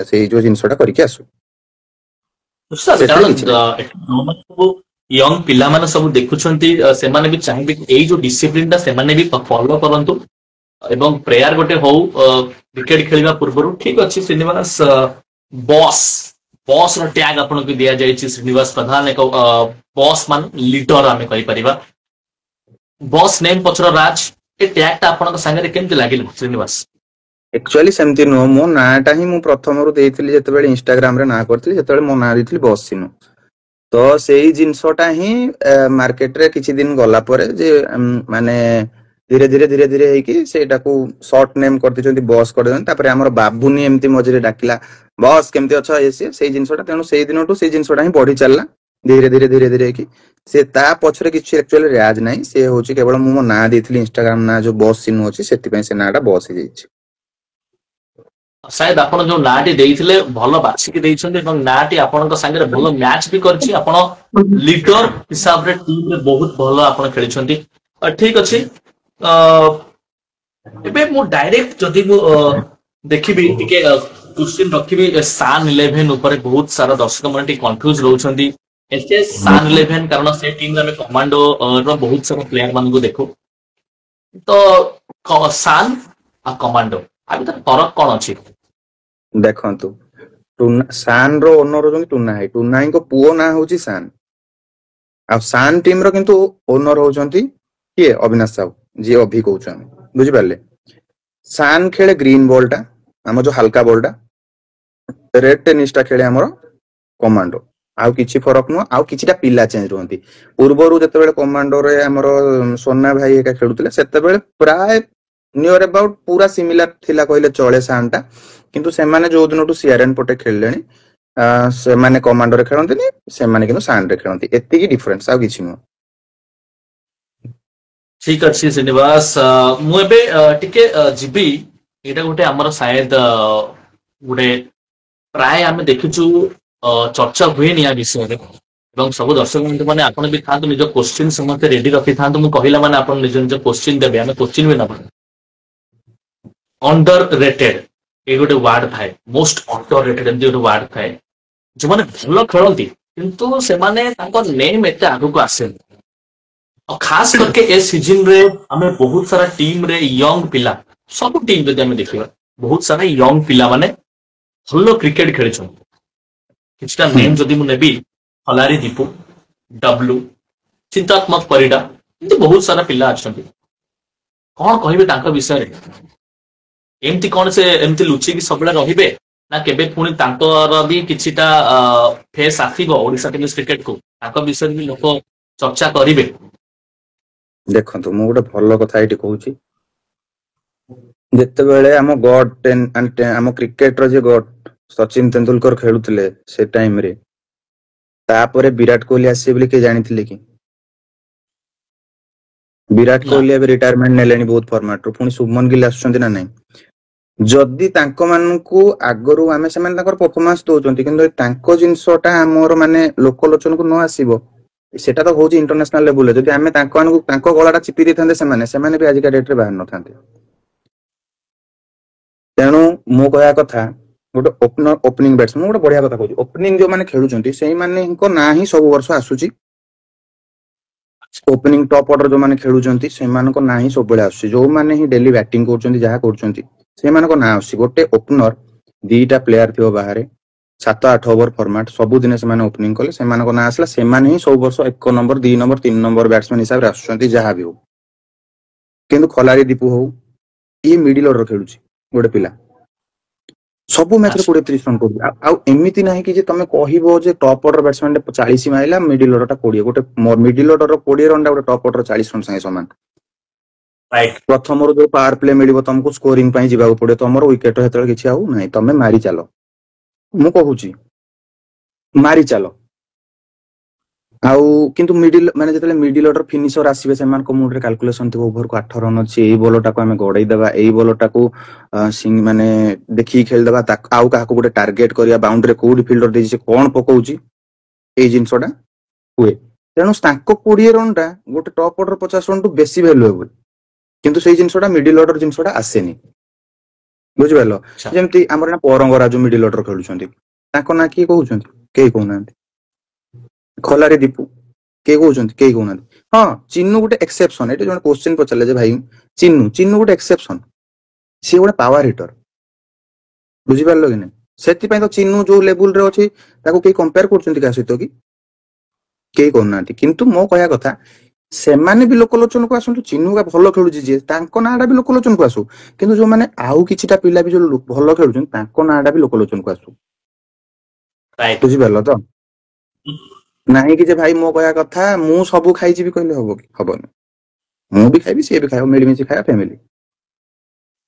[SPEAKER 2] ସେଇ ଯୋଉ ଜିନିଷଟା କରିକି ଆସୁ। ସେଥିରେ କିଛି ନାହିଁ।
[SPEAKER 1] କାରଣ ସବୁ ୟଙ୍ଗ ପିଲାମାନେ ସବୁ ଦେଖୁଛନ୍ତି ସେମାନେ ବି ଚାହିଁବେ ଏଇ ଯୋଉ ଡିସିପ୍ଲିନ ଟା ସେମାନେ ବି ଫଲୋ କରନ୍ତୁ ଏବଂ ପ୍ରେୟାର ଗୋଟେ ହଉ କ୍ରିକେଟ ଖେଳିବା ପୂର୍ବରୁ। ଠିକ ଅଛି ଶ୍ରୀନିବାସ, ବସ୍ ବସ୍ ର ଟ୍ୟାଗ ଆପଣଙ୍କୁ ଦିଆଯାଇଛି। ଶ୍ରୀନିବାସ ପ୍ରଧାନ ଏକ ବସ୍ ମାନ ଲିଡର ଆମେ କହିପାରିବା। ବସ୍ ନେମ୍ ପଛର ରାଜ, ଏ ଟ୍ୟାଗ ଟା ଆପଣଙ୍କ ସାଙ୍ଗରେ କେମିତି ଲାଗିଲା ଶ୍ରୀନିବାସ?
[SPEAKER 2] ଆକ୍ଚୁଆଲି ସେମିତି ନୁହଁ, ମୋ ନାଁଟା ହିଁ ମୁଁ ପ୍ରଥମରୁ ଦେଇଥିଲି ଯେତେବେଳେ ଇନଷ୍ଟାଗ୍ରାମ ରେ ନାଁ କରିଥିଲି ସେତେବେଳେ ମୋ ନାଁ ଦେଇଥିଲି ବସ୍ ସିନୁ। ତ ସେଇ ଜିନିଷଟା ହିଁ ମାର୍କେଟରେ କିଛି ଦିନ ଗଲା ପରେ ଯେ ମାନେ ଧୀରେ ଧୀରେ ହେଇକି ସେଇଟାକୁ ସର୍ଟ ନେମ୍ କରିଦେଇଛନ୍ତି, ବସ୍ କରିଦେଇଛନ୍ତି। ତାପରେ ଆମର ବାବୁନି ଏମିତି ମଝିରେ ଡାକିଲା ବସ୍ କେମିତି ଅଛ ଇଏ ସିଏ, ସେଇ ଜିନିଷଟା। ତେଣୁ ସେଇ ଦିନଠୁ ସେଇ ଜିନିଷଟା ହିଁ ବଢି ଚାଲିଲା ଧୀରେ ଧୀରେ ହେଇକି। ସେ ତା ପଛରେ କିଛି ଆକ୍ଚୁଆଲି ରାଜ ନାହିଁ, ସେ ହଉଛି କେବଳ ମୁଁ ମୋ ନାଁ ଦେଇଥିଲି ଇନଷ୍ଟାଗ୍ରାମ ନାଁ ଯୋଉ ବସ୍ ସିନୁ ଅଛି ସେଥିପାଇଁ ସେ ନାଁଟା ବସ୍ ହେଇଯାଇଛି।
[SPEAKER 1] ସାୟଦ ଆପଣ ଯୋଉ ନାଁଟି ଦେଇଥିଲେ ଭଲ ବାଛିକି ଦେଇଛନ୍ତି ଏବଂ ନାଁଟି ଆପଣଙ୍କ ସାଙ୍ଗରେ ଭଲ ମ୍ୟାଚ୍ ବି କରିଛି। ଆପଣ ଲିଡର ହିସାବରେ ଟିମରେ ବହୁତ ଭଲ ଆପଣ ଖେଳିଛନ୍ତି। ଠିକ ଅଛି, ଏବେ ମୁଁ ଡାଇରେକ୍ଟ ଯଦି ମୁଁ ଦେଖିବି ଟିକେ କ୍ୱେଶ୍ଚିନ୍ ରଖିବି ସାନ୍ 11 ଉପରେ। ବହୁତ ସାରା ଦର୍ଶକ ମାନେ ଟିକେ କନଫ୍ୟୁଜ ରହୁଛନ୍ତି ସାନ୍ 11 କାରଣ ସେ ଟିମରେ ଆମେ କମାଣ୍ଡୋ ର ବହୁତ ସାରା ପ୍ଲେୟାର ମାନଙ୍କୁ ଦେଖୁ। ତ ସାନ୍ ଆଉ କମାଣ୍ଡୋ ଆ ଭିତରେ ଫରକ କଣ ଅଛି?
[SPEAKER 2] ଦେଖନ୍ତୁ, ସାନ୍ ର ଓନର ହଉଛନ୍ତି ଟୁନା ଭାଇ। ଟୁନା ଭାଇଙ୍କ ପୁଅ ନାଁ ହଉଛି ସାନ୍। ଆଉ ସାନ୍ ଟିମ ର କିନ୍ତୁ ଓନର ହଉଛନ୍ତି କିଏ? ଅବିନାଶ ସାହୁ, ଯିଏ ଅଭି କହୁଛନ୍ତି, ବୁଝିପାରିଲେ? ସାନ୍ ଖେଳେ ଗ୍ରୀନ ବଲ୍ ଟା, ଆମର ଯୋଉ ହାଲକା ବଲ୍ ଟା। ରେଡ ଟେନିସ ଟା ଖେଳେ ଆମର କମାଣ୍ଡୋ। ଆଉ କିଛି ଫରକ ନୁହଁ। ଆଉ କିଛିଟା ପିଲା ଚେଞ୍ଜ ରୁହନ୍ତି। ପୂର୍ବରୁ ଯେତେବେଳେ କମାଣ୍ଡୋରେ ଆମର ସୋନା ଭାଇ ଏକା ଖେଳୁଥିଲେ ସେତେବେଳେ ପ୍ରାୟ ନିୟର ଆବାଉଟ ପୁରା ସିମିଲାର ଥିଲା କହିଲେ ଚଳେ ସାନ୍ ଟା। କିନ୍ତୁ ସେମାନେ ଯୋଉ ଦିନଠୁ ସିଆରଏନ୍ ପଟେ ଖେଳିଲେଣି ସେମାନେ କମାଣ୍ଡୋରେ ଖେଳନ୍ତିନି, ସେମାନେ କିନ୍ତୁ ସାନ୍ ରେ ଖେଳନ୍ତି। ଏତିକି ଡିଫରେନ୍ସ, ଆଉ କିଛି ନୁହଁ।
[SPEAKER 1] ଠିକ ଅଛି ଶ୍ରୀନିବାସ, ମୁଁ ଏବେ ଟିକେ ଯିବି। ଏଇଟା ଗୋଟେ ଆମର ସାୟଦ ଗୋଟେ ପ୍ରାୟ ଆମେ ଦେଖିଛୁ ଚର୍ଚ୍ଚା ହୁଏନି ଆ ବିଷୟରେ ଏବଂ ସବୁ ଦର୍ଶକ ମାନେ ଆପଣ ବି ଥାଆନ୍ତୁ ନିଜ କୋଶ୍ଚିନ୍ ସମସ୍ତେ ରେଡି ରଖିଥାନ୍ତୁ। ମୁଁ କହିଲା ମାନେ ଆପଣ ନିଜ ନିଜ କୋଶ୍ଚିନ୍ ଦେବେ, ଆମେ କୋଶ୍ଚିନ୍ ବି ନବା। ଅଣ୍ଡର ରେଟେଡ ଏଇ ଗୋଟେ ୱାର୍ଡ ଥାଏ, ମୋଷ୍ଟ ଅଣ୍ଡର ରେଟେଡ ଏମିତି ଗୋଟେ ୱାର୍ଡ ଥାଏ। ଯୋଉମାନେ ଭଲ ଖେଳନ୍ତି କିନ୍ତୁ ସେମାନେ ତାଙ୍କ ନେମ୍ ଏତେ ଆଗକୁ ଆସେନି। और खास करके ए सीजन रे हमें बहुत सारा टीम रे यंग पिला, सब टीम जदि हमें देखिबा बहुत सारा यंग पिला माने भलो क्रिकेट खेलिछन। किछटा नेम जदि मु नेबी हलारी दीपू, डब्लू, चिंतात्मक परिडा, एमती बहुत सारा पिला अछंती। कौन कहिबे तांका विषय रे? एमती कौन से एमती लुचि की सबले रहिबे ना केबे पुणी तांकर भी किछिटा फेस आसीबो ओडिशा टेनिस क्रिकेट को तांका विषय भी लोक चर्चा करिवे?
[SPEAKER 2] ଦେଖନ୍ତୁ, ମୁଁ ଗୋଟେ ଭଲ କଥା ଏଇଠି କହୁଛି। ଯେତେବେଳେ ଆମ ଗଡ ଆମ କ୍ରିକେଟର ଯେ ଗଡ ସଚିନ ତେନ୍ଦୁଲକର ଖେଳୁଥିଲେ ସେ ଟାଇମରେ, ତାପରେ ବିରାଟ କୋହଲି ଆସିବେ ବୋଲି କିଏ ଜାଣିଥିଲେ କି? ବିରାଟ କୋହଲି ଏବେ ରିଟାୟାରମେଣ୍ଟ ନେଲେଣି ବହୁତ ଫର୍ମାଟରୁ, ପୁଣି ଶୁଭମନ ଗିଲ୍ ଆସୁଛନ୍ତି ନା ନାଇଁ? ଯଦି ତାଙ୍କ ମାନଙ୍କୁ ଆଗରୁ ଆମେ ସେମାନେ ତାଙ୍କର ପରଫର୍ମାନ୍ସ ଦଉଛନ୍ତି କିନ୍ତୁ ତାଙ୍କ ଜିନିଷଟା ଆମର ମାନେ ଲୋକଲୋଚନକୁ ନ ଆସିବ, ସେଟା ତ ହଉଛି ଇଣ୍ଟରନ୍ୟାସନାଲ ଲେଭେଲରେ। ଯଦି ଆମେ ତାଙ୍କ ମାନଙ୍କୁ ତାଙ୍କ ଗଳାଟା ଚିପି ଦେଇଥାନ୍ତେ ସେମାନେ ବି ଆଜିକା ଡେଟରେ ବାହାରି ନଥାନ୍ତେ। ତେଣୁ ମୁଁ କହିବା କଥା, ଗୋଟେ ଓପନିଂ ବ୍ୟାଟ୍ସମ୍ୟାନ, ଗୋଟେ ବଢିଆ କଥା କହୁଛି, ଓପନିଂ ଯୋଉମାନେ ଖେଳୁଛନ୍ତି ସେଇମାନଙ୍କ ନାଁ ହିଁ ସବୁ ବର୍ଷ ଆସୁଛି। ଓପନିଂ ଟପ୍ ଅର୍ଡର ଯୋଉମାନେ ଖେଳୁଛନ୍ତି ସେମାନଙ୍କ ନାଁ ହିଁ ସବୁବେଳେ ଆସୁଛି। ଯୋଉମାନେ ହିଁ ଡେଲି ବ୍ୟାଟିଂ କରୁଛନ୍ତି ଯାହା କରୁଛନ୍ତି ସେମାନଙ୍କ ନାଁ ଆସୁଛି। ଗୋଟେ ଓପନର ଦିଟା ପ୍ଲେୟାର ଥିବ ବାହାରେ, 7-8 ଓଭର ଫର୍ମାଟ, ସବୁଦିନେ ସେମାନେ ଓପନିଂ କଲେ ସେମାନଙ୍କ ନାଁ ଆସିଲା। ସେମାନେ ହିଁ ସବୁ ବର୍ଷ 1 ନମ୍ବର 2 ନମ୍ବର 3 ନମ୍ବର ବ୍ୟାଟ୍ସମ୍ୟାନ ହିସାବରେ ଆସୁଛନ୍ତି ଯାହା ବି ହଉ। କିନ୍ତୁ ଖଲାରି ଦୀପୁ ହଉ, ଇଏ ମିଡିଲ ଅର୍ଡର ଖେଳୁଛି ଗୋଟେ ପିଲା, ସବୁ ମ୍ୟାଚରେ 20-30 ରନ୍ କରୁଛି। ଆଉ ଏମିତି ନାହିଁ କି ଯେ ତମେ କହିବ ଯେ ଟପ୍ ଅର୍ଡର ବ୍ୟାଟ୍ସମ୍ୟାନ 40 ମାଇଲା, ମିଡିଲ ଅର୍ଡରଟା 20। ଗୋଟେ ମିଡିଲ ଅର୍ଡର 20 ରନ୍ ଟା ଗୋଟେ ଟପ୍ ଅର୍ଡର 40 ରନ୍ ସାଙ୍ଗେ ସମାନ।
[SPEAKER 1] राइट
[SPEAKER 2] प्रथम जो पावर प्ले मिल तुमको स्कोरिंग जावाक पड़े तुम विकेट जो किसी आउ ना तुम मारी चल मु कहूची मारी चल आउ किंतु मिडिल माने जतले मिडिल ऑर्डर फिनिशर आसीबे सेमान को मुंड रे कैलकुलेशन थिबो ओवर को 8 रन अछि एई बॉल टाको हमें गड़ाई देबा एई बॉल टाको सिंग माने देखि खेल देबा आउ का को गोटे टारगेट करिया बाउंड्री कोडी फील्डर देछि से कोन पकोउची एई जिंसोडा हुए तेणु तांको 20 रन टा गोटे टॉप ऑर्डर 50 रन टू बेसी वैल्यूएबल किंतु सेई जिंसोडा मिडिल ऑर्डर जिंसोडा आसेनी बुझि पालो जेमति हमर ना परंग राजू मिडिल ऑर्डर खेलुछंती तांको ना की कहउछंती केई कहउनांती खलारे दीपू के कहउछंती केई कहउनांती हां चिन्नू गोटे एक्सेप्शन एटे जण क्वेश्चन पचले जे भाई चिन्नू चिन्नू गोटे एक्सेप्शन से गोटे पावर हिटर बुझि पालो कि नै सेति पय तो चिन्नू जो लेवल रे अछि ताको केई कंपेयर करछंती का सहित की केई कहउनांती किंतु मो कहया कथा सेमाने भी लोकलोचन को आसु चिन्नू का भल खेलुची जे तांको नाडा भी लोकलोचन को आसु किंतु जो माने आउ किछिटा पिला भी जो भल खेलुछन तांको नाडा भी लोकलोचन को आसु
[SPEAKER 1] राइट
[SPEAKER 2] बुझि पालो तो नहीं कि जे भाई मो कहया कथा मु सबु खाई छी भी कहले हबो कि हबोनी मु भी खाइबी से भी खाइबो मिल मिसी खाया फैमिली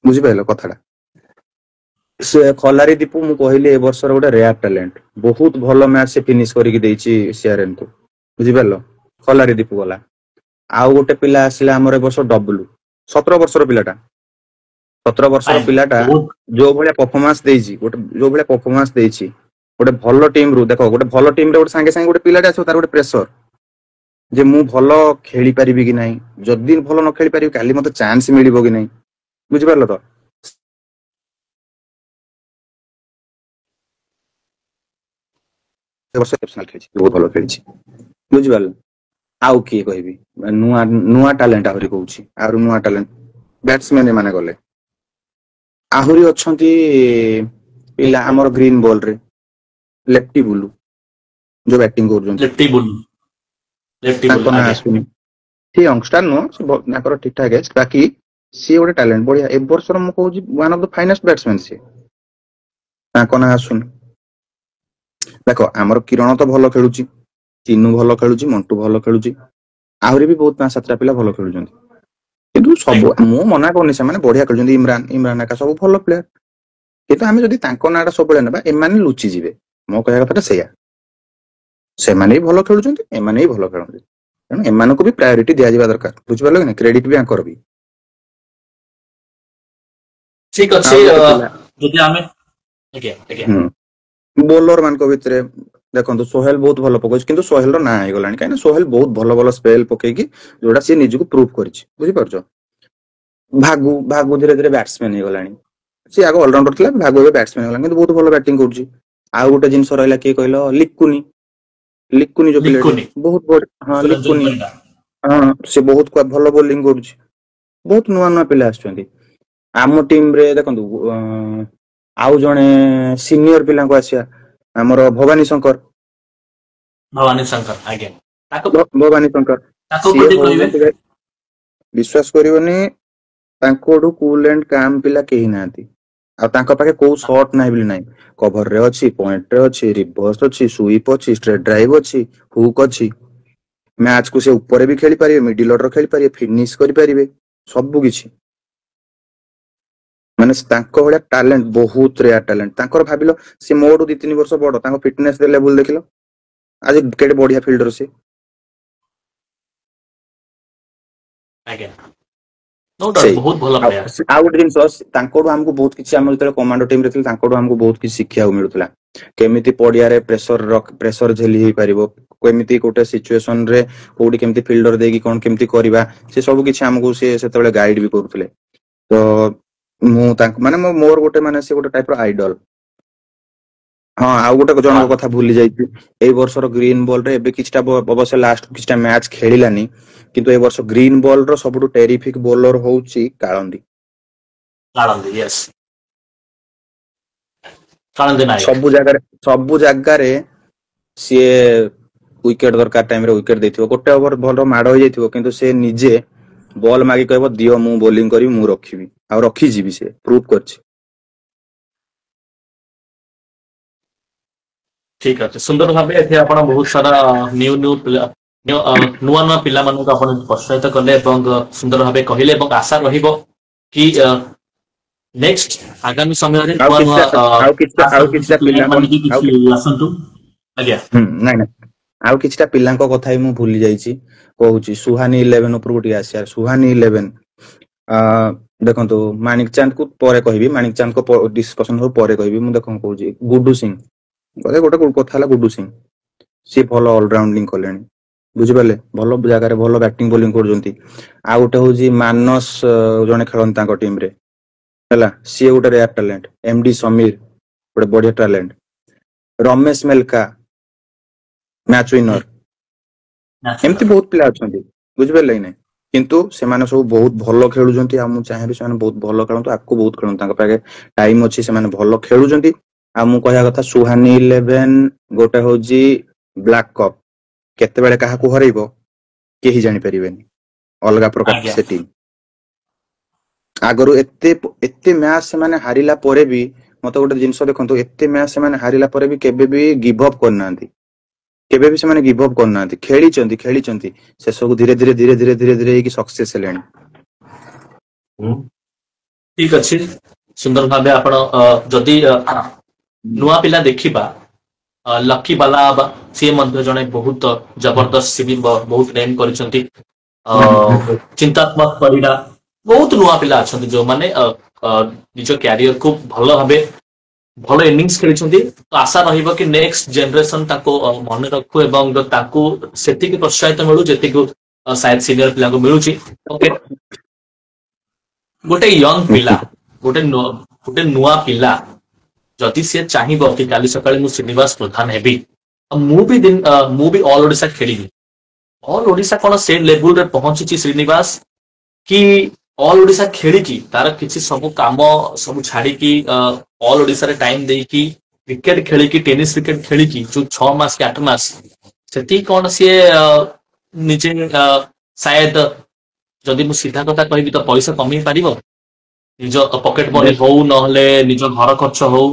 [SPEAKER 2] बुझि पाइलो कथाडा से खलारी दीपू मु कहले ए वर्ष रो गोटे रेयर टैलेंट बहुत भलो मैच से फिनिश करिक देइची सीआरएन को बुझि पाइलो खलारी दीपू वाला आउ गोटे पिला आसिला हमर ए वर्ष डब्लू 17 वर्षर पिलाटा 17 वर्षर पिलाटा जो भलिया परफॉर्मेंस देइची गोटे जो भलिया परफॉर्मेंस देइची गोटे भलो टीम रु देखो गोटे भलो टीम रे गोटे संगे संगे गोटे पिलाटा आछो तार गोटे प्रेशर जे मु भलो खेली परिबी कि नाही जदी भलो न खेली परिबी काली मते चांस मिलिबो कि नाही बुझि पारलो तो ए वर्ष एक्सेप्शनल खेली बहुत भलो खेली बुझि पारलो आउ की कहबी नुआ नुआ टैलेंट आहुरी कहूची आरो नुआ टैलेंट बैट्समैन माने गले आहुरी अछंती पिला हमर ग्रीन बॉल रे लेफ्टी बुलू जो बैटिंग कर लेफ्टी बुलू आसुनी सी यंगस्टर नो नाकर ठीक ठाक है बाकी सी गोटे टैलेंट बढ़िया ए वर्ष मु कहूची one of the finest batsman सी ताको ना आसुनी देखो हमर किरण तो भलो खेलुची चिन्नू भलो खेलुची मंटू भलो खेलुची आहुरी भी बहुत 5-7 पिला भलो खेलुचंती किंतु सब मु मना करनी से माने बढ़िया खेलुचंती इमरान का सब भलो प्लेयर किंतु हमें जदी ताको नाडा सब बेले नेबा एमाने लुचि जिवे मो कहया कथा सेया सेमाने भी भलो खेलुचंती एमाने भी भलो खेलुचंती तेणु एमान को भी प्रायोरिटी दिया जिबा दरकार बुझ पालो कि क्रेडिट भी आंकर भी
[SPEAKER 1] ठीक अछि जदी हमें
[SPEAKER 2] बोलर मान को भितरे देखो तो सोहेल बहुत भलो पकोछ किंतु सोहेल रो ना आइ गलानी काहे ना सोहेल बहुत भलो भलो स्पेल पके की जोडा से निज को प्रूव करछि बुझि परछो भागु भागु धीरे धीरे बैट्समैन हे गलानी से आगो ऑलराउंडर थिला भागु बैट्समैन गलानी किंतु बहुत भलो बैटिंग करछि आ गोटे जिंस रहला के कहलो लिकुनी लिकुनी जो प्लेयर बहुत बड़ हां लिकुनी हां से बहुत को भलो बॉलिंग करछि बहुत नुवा नुवा पिला आछंती आम टीम रे देखंतु आउ जणे सीनियर पिला को आसिया हमर भवानी शंकर
[SPEAKER 1] आगे
[SPEAKER 2] भवानी शंकर
[SPEAKER 1] ताको कोडी कहिबे
[SPEAKER 2] विश्वास करिवनी तांकोडू कूल एंड काम पिला केही नांती आ तांको पाके को शॉट नाही बिल नाही कवर रे अछि पॉइंट रे अछि रिवर्स अछि स्वीप अछि स्ट्रेट ड्राइव अछि हुक अछि मैच को से ऊपर भी खेली पारिबे मिडिल ऑर्डर खेली पारिबे फिनिश करि पारिबे सब किछि माने तांको बडा टैलेंट बहुत रेयर टैलेंट तांकर भाबिलो से मोडू 2-3 वर्ष बडो तांको फिटनेस दे लेवल देखिलो आज केडे बढ़िया फील्डर से
[SPEAKER 1] आगे नो डाउट बहुत भलो प्लेयर
[SPEAKER 2] आ गुड जिंस तांकोडू हमको बहुत किछि हम जतले कमांडो टीम रे थिल तांकोडू हमको बहुत किछि शिक्षा मिलुतला केमिति पडिया रे प्रेशर झेली हे परिबो केमिति कोटे सिचुएशन रे कोडी केमिति फील्डर देगी कोन केमिति करबा से सब किछि हमको से सेतबेले गाइड भी करूतले तो मु तांक माने मोर गोटे माने से गोटे टाइप रो आइडल हां आ गोटे जन कथा भूली जाईती ए वर्ष रो ग्रीन बॉल रे एबे किछटा अवश्य लास्ट किछटा मैच खेलिलानी किंतु ए वर्ष ग्रीन बॉल रो सबटु टेरिफिक बॉलर होउची काळंदी
[SPEAKER 1] यस काळंदी नायक
[SPEAKER 2] सब जगह रे से विकेट दरकार टाइम रे विकेट देथिबो गोटे ओवर भलो माड हो जाइथिबो किंतु से निजे बॉल मागी कहबो दियो मु बॉलिंग करी मु रखिबी आ रखी जीबी से प्रूव करछि
[SPEAKER 1] ठीक है सुंदर भाबे एथे आपण बहुत सारा न्यू ନୂଆ ନୂଆ ପିଲାମାନଙ୍କୁ ଆପଣ ପ୍ରୋତ୍ସାହିତ କଲେ ଏବଂ ସୁନ୍ଦର ଭାବେ କହିଲେ ଏବଂ ଆଶା ରହିବ କି ନେକ୍ସଟ ଆଗାମୀ ସମୟରେ
[SPEAKER 2] ଆଉ
[SPEAKER 1] ନୂଆ ନୂଆ
[SPEAKER 2] କିଛିଟା ଆଉ
[SPEAKER 1] କିଛି
[SPEAKER 2] କିଛିଟା
[SPEAKER 1] ପ୍ଲେୟାର
[SPEAKER 2] ପିଲାଙ୍କ
[SPEAKER 1] ମାନେ ବି କିଛି ଆସନ୍ତୁ। ଆଜ୍ଞା
[SPEAKER 2] ନାଇଁ ନାଇଁ, ଆଉ କିଛିଟା ପିଲାଙ୍କ କଥା ବି ମୁଁ ଭୁଲି ଯାଇଛି, କହୁଛି। ସୁହାନି 11 ଉପରକୁ ଟିକେ ଆସିବା। ସୁହାନି 11 ଦେଖନ୍ତୁ, ମାଣିକ ଚାନ୍ଦ କୁ ପରେ କହିବି, ମାଣିକ ଚାନ୍ଦଙ୍କ ଡିସ୍କସନ ସବୁ ପରେ କହିବି। ମୁଁ ଦେଖନ୍ତୁ କହୁଛି ଗୁଡୁ ସିଂ, ଗୋଟେ କଥା ହେଲା ଗୁଡୁ ସିଂ, ସିଏ ଭଲ ଅଲରାଉଣ୍ଡିଂ କଲେଣି, ବୁଝିପାରିଲେ, ଭଲ ଜାଗାରେ ଭଲ ବ୍ୟାଟିଂ ବୋଲିଂ କରୁଛନ୍ତି। ଆଉ ଗୋଟେ ହଉଛି ମାନସ, ଜଣେ ଖେଳନ୍ତି ତାଙ୍କ ଟିମ ରେ, ହେଲା, ସିଏ ଗୋଟେ ରେୟାର ଟ୍ୟାଲେଣ୍ଟ। ଏମଡି ସମୀର ଗୋଟେ ବଢିଆ talent. Ramesh Melka match winner, ଏମିତି ବହୁତ ପିଲା ଅଛନ୍ତି, ବୁଝିପାରିଲେ କି ନାଇଁ। କିନ୍ତୁ ସେମାନେ ସବୁ ବହୁତ ଭଲ ଖେଳୁଛନ୍ତି, ଆଉ ମୁଁ ଚାହିଁବି ସେମାନେ ବହୁତ ଭଲ ଖେଳନ୍ତୁ, ଆଗକୁ ବହୁତ ଖେଳନ୍ତୁ, ତାଙ୍କ ପାଖେ ଟାଇମ ଅଛି, ସେମାନେ ଭଲ ଖେଳୁଛନ୍ତି। ଆଉ ମୁଁ କହିବା କଥା ସୁହାନି 11 ଗୋଟେ ହଉଛି ବ୍ଲାକ୍ କପ୍, କେତେବେଳେ କାହାକୁ ହରେଇବ କେହି ଜାଣିପାରିବେନି, ଅଲଗା ପ୍ରକାର
[SPEAKER 1] ଆଜ୍ଞା
[SPEAKER 2] ସେ ଟିମ୍। ଆଗରୁ ଏତେ ଏତେ ମ୍ୟାଚ ସେମାନେ ହାରିଲା ପରେ ବି, ମତେ ଗୋଟେ ଜିନିଷ ଦେଖନ୍ତୁ, ଏତେ ମ୍ୟାଚ ସେମାନେ ହାରିଲା ପରେ ବି କେବେ ବି ଗିଭ୍ ଅପ୍ କରିନାହାନ୍ତି, କେବେ ବି ସେମାନେ ଗିଭ୍ ଅପ୍ କରିନାହାନ୍ତି, ଖେଳିଛନ୍ତି ଶେଷକୁ ଧୀରେ ଧୀରେ ଧୀରେ ଧୀରେ ଧୀରେ ଧୀରେ ହେଇକି ସକ୍ସେସ୍ ହେଲେଣି।
[SPEAKER 1] ଠିକ ଅଛି, ସୁନ୍ଦର ଭାବେ ଆପଣ ଯଦି ନୂଆ ପିଲା ଦେଖିବା, ଲକି ବାଲା ସିଏ ମଧ୍ୟ ଜଣେ ବହୁତ ଜବରଦସ୍ତ, ସିଏ ବି ବହୁତ ନେମ୍ କରିଛନ୍ତି। ଚିନ୍ତାତ୍ମକ ପରିଡ଼ା, ବହୁତ ନୂଆ ପିଲା ଅଛନ୍ତି ଯୋଉମାନେ ନିଜ କ୍ୟାରିୟରକୁ ଭଲ ଭାବେ ଭଲ ଇନିଂସ ଖେଳିଛନ୍ତି। ତ ଆଶା ରହିବ କି ନେକ୍ସଟ ଜେନେରେସନ ତାକୁ ମନେ ରଖୁ ଏବଂ ତାଙ୍କୁ ସେତିକି ପ୍ରୋତ୍ସାହିତ ମିଳୁ ଯେତିକି ସାୟଦ ସିନିୟର ପିଲାଙ୍କୁ ମିଳୁଛି। ଓକେ, ଗୋଟେ ୟଙ୍ଗ ପିଲା,
[SPEAKER 2] ନିଶ୍ଚିତ।
[SPEAKER 1] ଗୋଟେ ନୂଆ ପିଲା ଯଦି ସିଏ ଚାହିଁବ କି କାଲି ସକାଳେ ମୁଁ ଶ୍ରୀନିବାସ ପ୍ରଧାନ ହେବି, ମୁଁ ବି ଅଲ ଓଡିଶା ଖେଳିବି। ଅଲ ଓଡିଶା କଣ ସେ ଲେବୁଲରେ ପହଞ୍ଚିଛି ଶ୍ରୀନିବାସ କି ଅଲ ଓଡିଶା ଖେଳିକି ତାର କିଛି ସବୁ କାମ ସବୁ ଛାଡିକି ଅଲ ଓଡିଶାରେ ଟାଇମ ଦେଇକି କ୍ରିକେଟ ଖେଳିକି, ଟେନିସ କ୍ରିକେଟ ଖେଳିକି ଯୋଉ 6 ମାସ କି 8 ମାସ, ସେତିକି କଣ ସିଏ ନିଜେ ସାୟଦ, ଯଦି ମୁଁ ସିଧା କଥା କହିବି ତ ପଇସା କମେଇ ପାରିବ, ନିଜ ପକେଟ ମନି ହଉ ନହେଲେ ନିଜ ଘର ଖର୍ଚ୍ଚ ହଉ,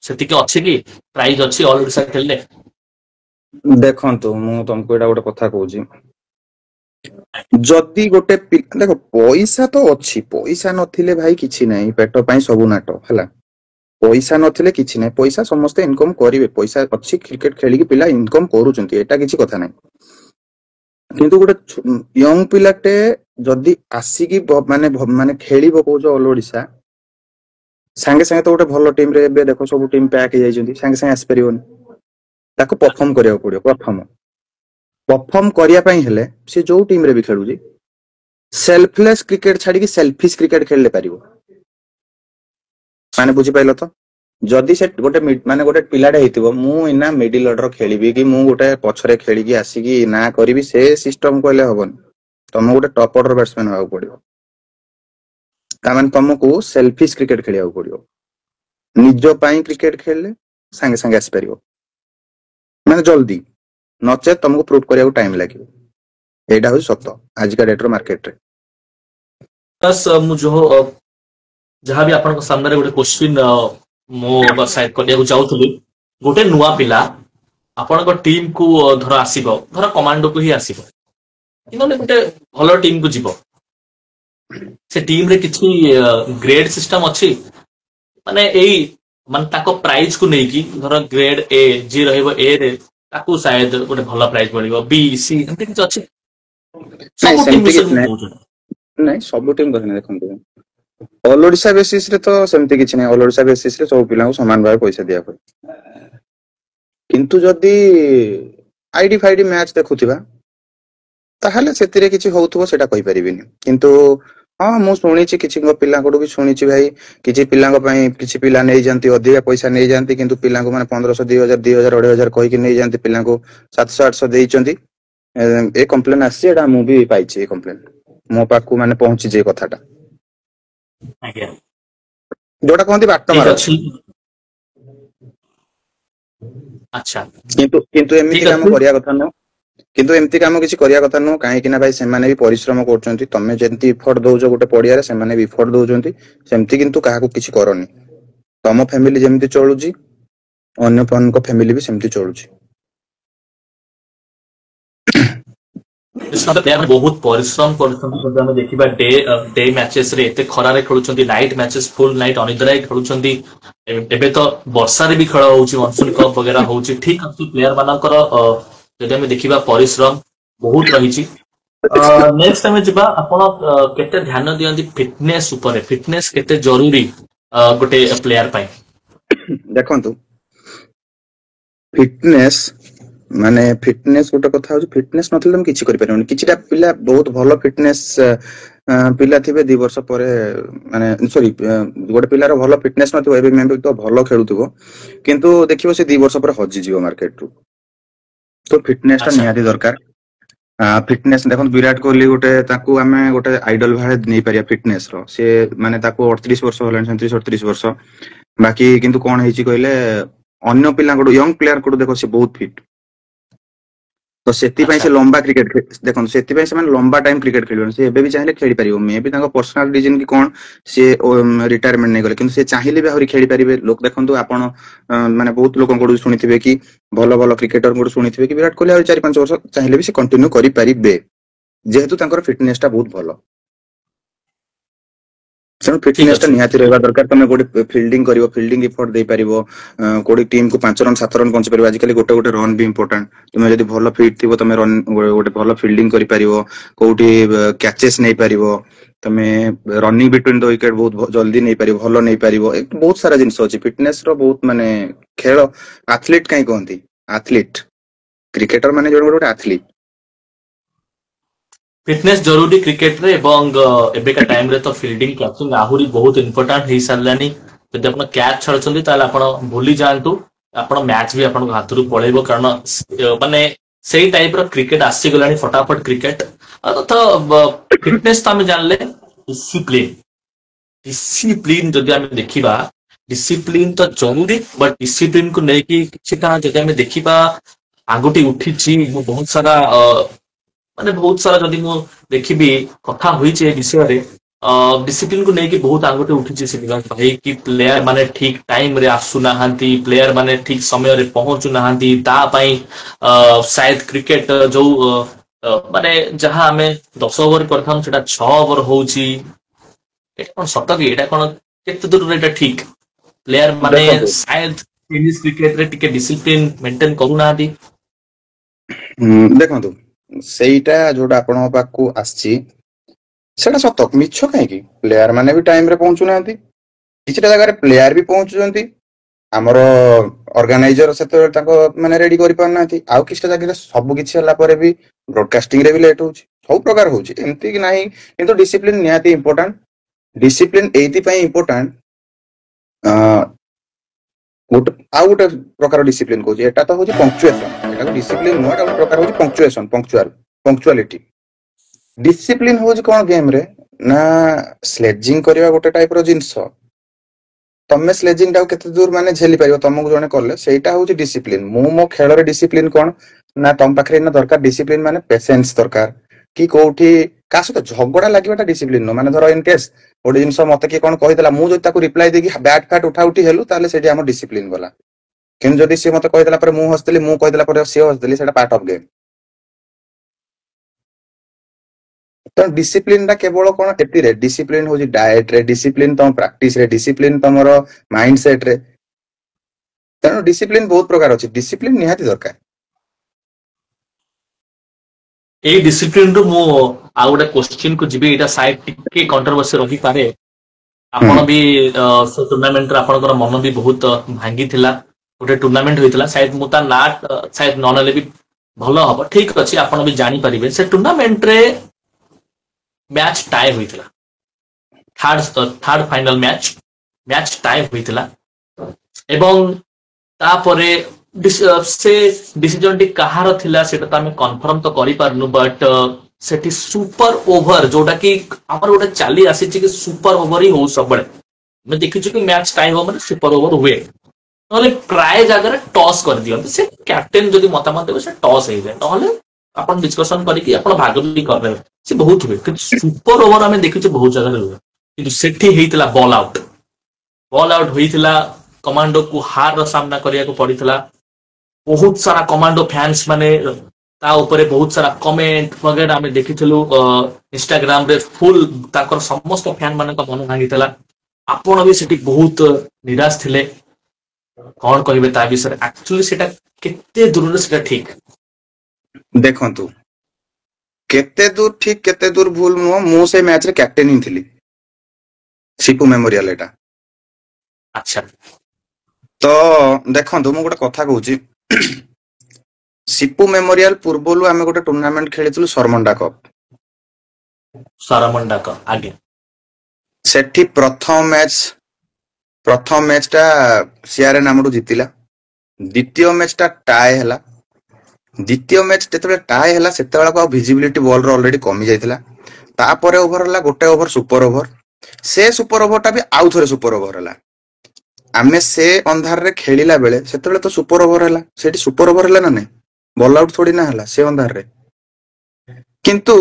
[SPEAKER 1] ସେତିକି ଅଛି କି ପ୍ରାଇଜ ଅଛି ଅଲ ଓଡିଶା ଖେଳିଲେ?
[SPEAKER 2] ଦେଖନ୍ତୁ, ମୁଁ ତମକୁ ଏଇଟା ଗୋଟେ କଥା କହୁଛି, ଯଦି ଗୋଟେ ଦେଖ, ପଇସା ତ ଅଛି, ପଇସା ନଥିଲେ ଭାଇ କିଛି ନାହିଁ, ପେଟ ପାଇଁ ସବୁ ନାଟ, ହେଲା। ପଇସା ନଥିଲେ କିଛି ନାହିଁ, ପଇସା ସମସ୍ତେ ଇନକମ କରିବେ, ପଇସା ଅଛି, କ୍ରିକେଟ ଖେଳିକି ପିଲା ଇନକମ କରୁଛନ୍ତି, ଏଇଟା କିଛି କଥା ନାହିଁ। କିନ୍ତୁ ଗୋଟେ ୟଙ୍ଗ ପିଲାଟେ ଯଦି ଆସିକି ମାନେ ଖେଳିବ, କହୁଛ ଅଲ ଓଡିଶା, ସାଙ୍ଗେ ସାଙ୍ଗେ ତ ଗୋଟେ ଭଲ ଟିମରେ, ଏବେ ଦେଖ ସବୁ ଟିମ ପ୍ୟାକ୍ ହେଇଯାଇଛନ୍ତି, ସାଙ୍ଗେ ସାଙ୍ଗେ ଆସିପାରିବନି, ତାକୁ ପରଫର୍ମ କରିବାକୁ ପଡିବ। ପରଫର୍ମ କରିବା ପାଇଁ ହେଲେ ସେ ଯୋଉ ଟିମରେ ବି ଖେଳୁଛି, ସେଲଫଲେସ୍ କ୍ରିକେଟ ଛାଡିକି ସେଲଫିଶ କ୍ରିକେଟ ଖେଳିଲେ ପାରିବ। ମାନେ ବୁଝିପାରିଲ ତ? ଯଦି ସେ ଗୋଟେ ପିଲାଟେ ହେଇଥିବ, ମୁଁ ଏଇନା ମିଡିଲ ଅର୍ଡର ଖେଳିବି କି ମୁଁ ଗୋଟେ ପଛରେ ଖେଳିକି ଆସିକି ନା କରିବି, ସେ ସିଷ୍ଟମ କହିଲେ ହବନି। ତମକୁ ଗୋଟେ ଟପ ଅର୍ଡର ବ୍ୟାଟ୍ସମ୍ୟାନ ହବାକୁ ପଡିବ। ତାମାନେ ତମକୁ ସେଲଫିଶ କ୍ରିକେଟ ଖେଳିବାକୁ ପଡିବ। ନିଜ ପାଇଁ କ୍ରିକେଟ ଖେଳିଲେ ସାଙ୍ଗେ ସାଙ୍ଗେ ଆସିପାରିବ, ମାନେ ଜଲ୍ଦି, ନଚେତ ତମକୁ ପ୍ରୁଭ୍ କରିବାକୁ ଟାଇମ ଲାଗିବ। ଏଇଟା ହଉଛି ସତ ଆଜିକା ଡେଟର ମାର୍କେଟରେ।
[SPEAKER 1] ମୁଁ ଯାହାବି ଆପଣଙ୍କ ସାମ୍ନାରେ ଗୋଟେ କୋଶ୍ଚିନ୍ ମୁଁ କରିବାକୁ ଚାହୁଁଥିଲି, ଗୋଟେ ନୂଆ ପିଲା ଆପଣଙ୍କ ଟିମ କୁ ଧର ଆସିବ, ଧର କମାଣ୍ଡୋକୁ ହିଁ ଆସିବ, କିନ୍ତୁ ଗୋଟେ ଭଲ ଟିମ କୁ ଯିବ, ସେ ଟିମରେ କିଛି ଗ୍ରେଡ ସିଷ୍ଟମ ଅଛି? ମାନେ ମାନେ ତାଙ୍କ ପ୍ରାଇଜ କୁ ନେଇକି, ଧର ଗ୍ରେଡ ଏ, ଯିଏ ରହିବ ଏ ରେ, ତାକୁ ସାୟଦ ଗୋଟେ ଭଲ ପ୍ରାଇଜ ମିଳିବ, ବି ସି, ଏମିତି କିଛି ଅଛି?
[SPEAKER 2] ନାଇଁ,
[SPEAKER 1] ସବୁ ଟିମ୍
[SPEAKER 2] ସେମିତି
[SPEAKER 1] ବିଷୟରେ
[SPEAKER 2] କିଛି
[SPEAKER 1] ମୁଁ
[SPEAKER 2] ନାହିଁ।
[SPEAKER 1] କହୁଛି।
[SPEAKER 2] ନାଇଁ, ସବୁ ଟିମ୍ କଥା ନାହିଁ। ଦେଖନ୍ତୁ, ଅଲ ଓଡିଶା ବେସିସ ରେ ତ ସେମିତି କିଛି ନାହିଁ। ଅଲ ଓଡିଶା ବେସିସ ରେ ସବୁ ପିଲାଙ୍କୁ ସମାନ ଭାବେ ପଇସା ଦିଆ ହୁଏ। କିନ୍ତୁ ଯଦି ଆଇଡି ଫାଇଡି ମ୍ୟାଚ ଦେଖୁଥିବା, ତାହେଲେ ସେଥିରେ କିଛି ହଉଥିବ, ସେଇଟା କହିପାରିବିନି। କିନ୍ତୁ ହଁ, ମୁଁ ଶୁଣିଛି, କିଛି ପିଲାଙ୍କଠୁ ବି ଶୁଣିଛି ଭାଇ, କିଛି ପିଲାଙ୍କ ପାଇଁ କିଛି ପିଲା ନେଇଯାନ୍ତି, ଅଧିକା ପଇସା ନେଇଯାନ୍ତି, କିନ୍ତୁ ପିଲାଙ୍କୁ ମାନେ 1500, 2000, 2500 କହିକି ନେଇଯାନ୍ତି, ପିଲାଙ୍କୁ 700, 800 ଦେଇଛନ୍ତି। ଏ କମ୍ପ୍ଲେନ ଆସିଛି, ଏଇଟା ମୁଁ ବି ପାଇଛି, ଏ କମ୍ପ୍ଲେନ ମୋ ପାଖକୁ ମାନେ ପହଞ୍ଚିଛି ଏ କଥାଟା,
[SPEAKER 1] ଆଜ୍ଞା,
[SPEAKER 2] ଯୋଉଟା କହନ୍ତି
[SPEAKER 1] ଠିକ
[SPEAKER 2] ବାଟମାର।
[SPEAKER 1] ଅଛି। ଆଚ୍ଛା,
[SPEAKER 2] କିନ୍ତୁ ଏମିତି
[SPEAKER 1] ଠିକ
[SPEAKER 2] କାମ
[SPEAKER 1] ଅଛି।
[SPEAKER 2] କରିବା କଥା ନୁହଁ। କିନ୍ତୁ ଏମିତି କାମ କିଛି କରିବା କଥା ନୁହଁ, କାହିଁକି ନା ଭାଇ ସେମାନେ ବି ପରିଶ୍ରମ କରୁଛନ୍ତି। ତମେ ଯେମିତି ଇଫର୍ଟ ଦଉଛ ଗୋଟେ ପଡିଆରେ, ସେମାନେ ବି ଇଫର୍ଟ ଦଉଛନ୍ତି ସେମିତି। କିନ୍ତୁ କାହାକୁ କିଛି କରନି। ତମ ଫ୍ୟାମିଲି ଯେମିତି ଚଳୁଛି, ଅନ୍ୟ ମାନଙ୍କ ଫ୍ୟାମିଲି ବି ସେମିତି ଚଳୁଛି।
[SPEAKER 1] प्लेयर बहुत परिश्रम कर देखा डे डे मैचेस रे एते खरारे खेलुछंती नाइट मैचेस फुल नाइट अनिद्राय खेलुछंती एबे तो वर्षा रे भी खेल होउची मानसून कप वगैरह होउची ठीक अछि प्लेयर मानकर जदि हम देखिबा परिश्रम बहुत रहिची नेक्स्ट टाइम जिबा आपण केते ध्यान दियंती फिटनेस ऊपर फिटनेस केते जरूरी गोटे प्लेयर पाई
[SPEAKER 2] देखंतु फिटनेस माने फिटनेस गोटे कथा हो फिटनेस नथिले हम किछि करि परिबोनी किछिटा पिला बहुत भलो फिटनेस पिला थिबे 2 वर्ष परे माने सॉरी गोटे पिलार भलो फिटनेस नथिबो एबे मेबे तो भलो खेलुथिबो किंतु देखिबो से 2 वर्ष परे हजि जिवो मार्केट रु तो फिटनेस ता
[SPEAKER 1] अच्छा
[SPEAKER 2] निहाती दरकार फिटनेस देखो विराट कोहली गोटे ताकू आमे गोटे आइडल भाले नै परिया फिटनेस रो से माने ताकू 38 वर्ष होलान 37 38 वर्ष बाकी किंतु कोन हेची कहले अन्य पिला को यंग प्लेयर को देखो से बहुत फिट तो सेति पई से लंबा क्रिकेट देखो सेति पई से माने लंबा टाइम क्रिकेट खेलबन से एबे भी चाहिले खेली परिबो मे भी ताको पर्सनल रीजन की कोन से रिटायरमेंट नै गले किंतु से चाहिले भी हरी खेली परिबे लोक देखंतु आपण माने बहुत लोक को सुनिथिबे कि भलो भलो क्रिकेटर को सुनिथिबे कि विराट कोहली और 4-5 वर्ष चाहिले भी से कंटिन्यू करि परिबे जेहेतु तांकर फिटनेस ता बहुत भलो सेनु फिटनेस ता निहाती रहबा दरकार तमे गोटे फील्डिंग करिवो फील्डिंग एफर्ट दे परिवो कोडी टीम को 5 रन 7 रन पहुंच परिवो आजकल गोटे गोटे रन भी इंपोर्टेंट तुमे जदी भलो फिट थिबो तमे रन गोटे भलो फील्डिंग करि परिवो कोठी कैचेस नै परिवो तमे रनिंग बिटवीन द विकेट बहुत जल्दी नै परिवो भलो नै परिवो बहुत सारा जिंस अछि फिटनेस रो बहुत माने खेल एथलीट काई कहंती एथलीट क्रिकेटर माने जोड गोटे एथलीट
[SPEAKER 1] फिटनेस जरूरी क्रिकेट रे एवं एबेका टाइम रे तो फील्डिंग कैचिंग आहुरी बहुत इंपोर्टेंट हे सारलानी जदि आपण कैच छळचंदी ताले आपण भूली जानतु आपण मैच भी आपण हाथरू पळेबो कारण माने सेही टाइप रो क्रिकेट आसी गलानी फटाफट क्रिकेट तो फिटनेस तो हम जानले डिसिप्लिन डिसिप्लिन जदि हम देखिबा डिसिप्लिन तो जरूरी बट डिसिप्लिन को नेकी किछटा जदि हम देखिबा आगुटी उठिची बहुत सारा माने बहुत सारा जदि मु देखिबी कथा होई छे विषय रे डिसिप्लिन को नेकी बहुत आगुटे उठिची से भाई कि प्लेयर माने ठीक टाइम रे आसु नाहंती प्लेयर माने ठीक समय रे पहुंचु नाहंती ता पई शायद क्रिकेट जो माने जहां हमें 10 ओवर करथाम सेटा 6 ओवर होउची एटा कोन सत कि एटा कोन केते दूर रे एटा ठीक प्लेयर माने शायद इंग्लिश क्रिकेट रे टिके डिसिप्लिन मेंटेन करू नाहंती
[SPEAKER 2] देखंतु सेटा जोडा आपण पाकू आछि सेटा सत मिछ काहे कि प्लेयर माने भी टाइम रे पहुंचु नाहंती किछटा जगह रे प्लेयर भी पहुंचुजंती हमर ऑर्गेनाइजर सेते ताको माने रेडी करि पार नाहंती आउ किछटा जगह रे सब किछि हला परे भी ब्रॉडकास्टिंग रे भी लेट होउची सब प्रकार होउची एमती कि नाही किंतु डिसिप्लिन निहाती इंपोर्टेंट डिसिप्लिन एथि पई इंपोर्टेंट गोटे प्रकार डिसिप्लिन को एटा तो होची पंक्चुएशन एटा डिसिप्लिन नो एटा प्रकार होची पंक्चुएशन पंक्चुअलिटी डिसिप्लिन होची कोन गेम रे ना स्लेजिंग करबा गोटे टाइप रो जिंस तमे स्लेजिंग टा केते दूर माने झेली परियो तमको जने करले सेटा होची डिसिप्लिन मो खेल रे डिसिप्लिन कोन ना तम पाखरे ना दरकार डिसिप्लिन माने पेशेंस दरकार कि कोठी का सहित झगड़ा लागिबाटा डिसिप्लिन नो माने धरो इन केस ओडी जिंस मते के कोन कहितला मु जति ताको रिप्लाई देकी बैट फैट उठा उठी हेलु ताले सेठी हम डिसिप्लिन गला किन जदी से मते कहितला पर मु हसतली मु कहितला पर से हसतली सेटा पार्ट ऑफ गेम तो डिसिप्लिन दा केवल कोन एति रे डिसिप्लिन होजी डाइट रे डिसिप्लिन तम प्रैक्टिस रे डिसिप्लिन तमरो माइंडसेट रे तनो डिसिप्लिन बहुत प्रकार अछि डिसिप्लिन निहाती दरकार
[SPEAKER 1] ए डिसिप्लिन रो मो आ गोटे क्वेश्चन को जिबे एटा साइड टिके कंट्रोवर्सी रही पारे आपण भी से टूर्नामेंट रे आपनकर मन भी बहुत भांगी थिला गोटे टूर्नामेंट होइतला शायद मुता नाट शायद ननले भी भलो हबो ठीक अछि आपण भी जानि परिबे से टूर्नामेंट रे मैच टाई होइतला थर्ड फाइनल मैच टाई होइतला एवं तापरे से डिसीजन टी कहार थिला सेटा त हम कंफर्म तो करि पारनु बट सेठी सुपर ओवर जोटा कि हमर गोटे चाली आसी कि सुपर ओवर ही हो सबले मैं देखि कि मैच टाई हो माने सुपर ओवर हुए नले प्राय जगह रे टॉस कर दियो से कैप्टन जदी मतामत देबे से टॉस हे जाय नले अपन डिस्कशन करी कि अपन भाग भी कर रहे से बहुत हुए कि सुपर ओवर हमें देखि बहुत जगह रे हुए कि सेठी हेइतला बॉल आउट होइतला कमांडो को हार रो सामना करिया को पड़ितला बहुत सारा कमांडो फैंस माने ता ऊपर बहुत सारा कमेंट वगैरह आम देखिलु इंस्टाग्राम रे फुल ताकर समस्त फैन मान मन भांगी आपण भी सेठी बहुत निराश थिले कौन कहिबे ता विषय एक्चुअली सेटा केते दूर रे सेटा ठीक
[SPEAKER 2] देखंतु केते दूर ठीक केते दूर भूल नुह मु से मैच रे कैप्टेन ही थिली सिपू मेमोरियल एटा
[SPEAKER 1] अच्छा
[SPEAKER 2] तो देखंतु मु गोटे कथा कहूची सिपू मेमोरियल पूर्वलु आमे गोटे टूर्नामेंट खेलिथिलु सरमंडा कप
[SPEAKER 1] सारामंडा का आगे
[SPEAKER 2] सेठी प्रथम मैच टा सीआरएन आमडू जितिला द्वितीय मैच टा टाई हैला द्वितीय मैच जेतेबेले टाई हैला सेतेबेला को विजिबिलिटी बॉल रो ऑलरेडी कमी जाइतिला तापरे ओवर हला गोटे ओवर सुपर ओवर से सुपर ओवर टा भी आउ थरे सुपर ओवर हला आमे से अंधार रे खेलिला बेले सेतेबेले तो सुपर ओवर हला सेठी सुपर ओवर हला ना नै बॉल आउट थोड़ी ना हला से अंधार रे किंतु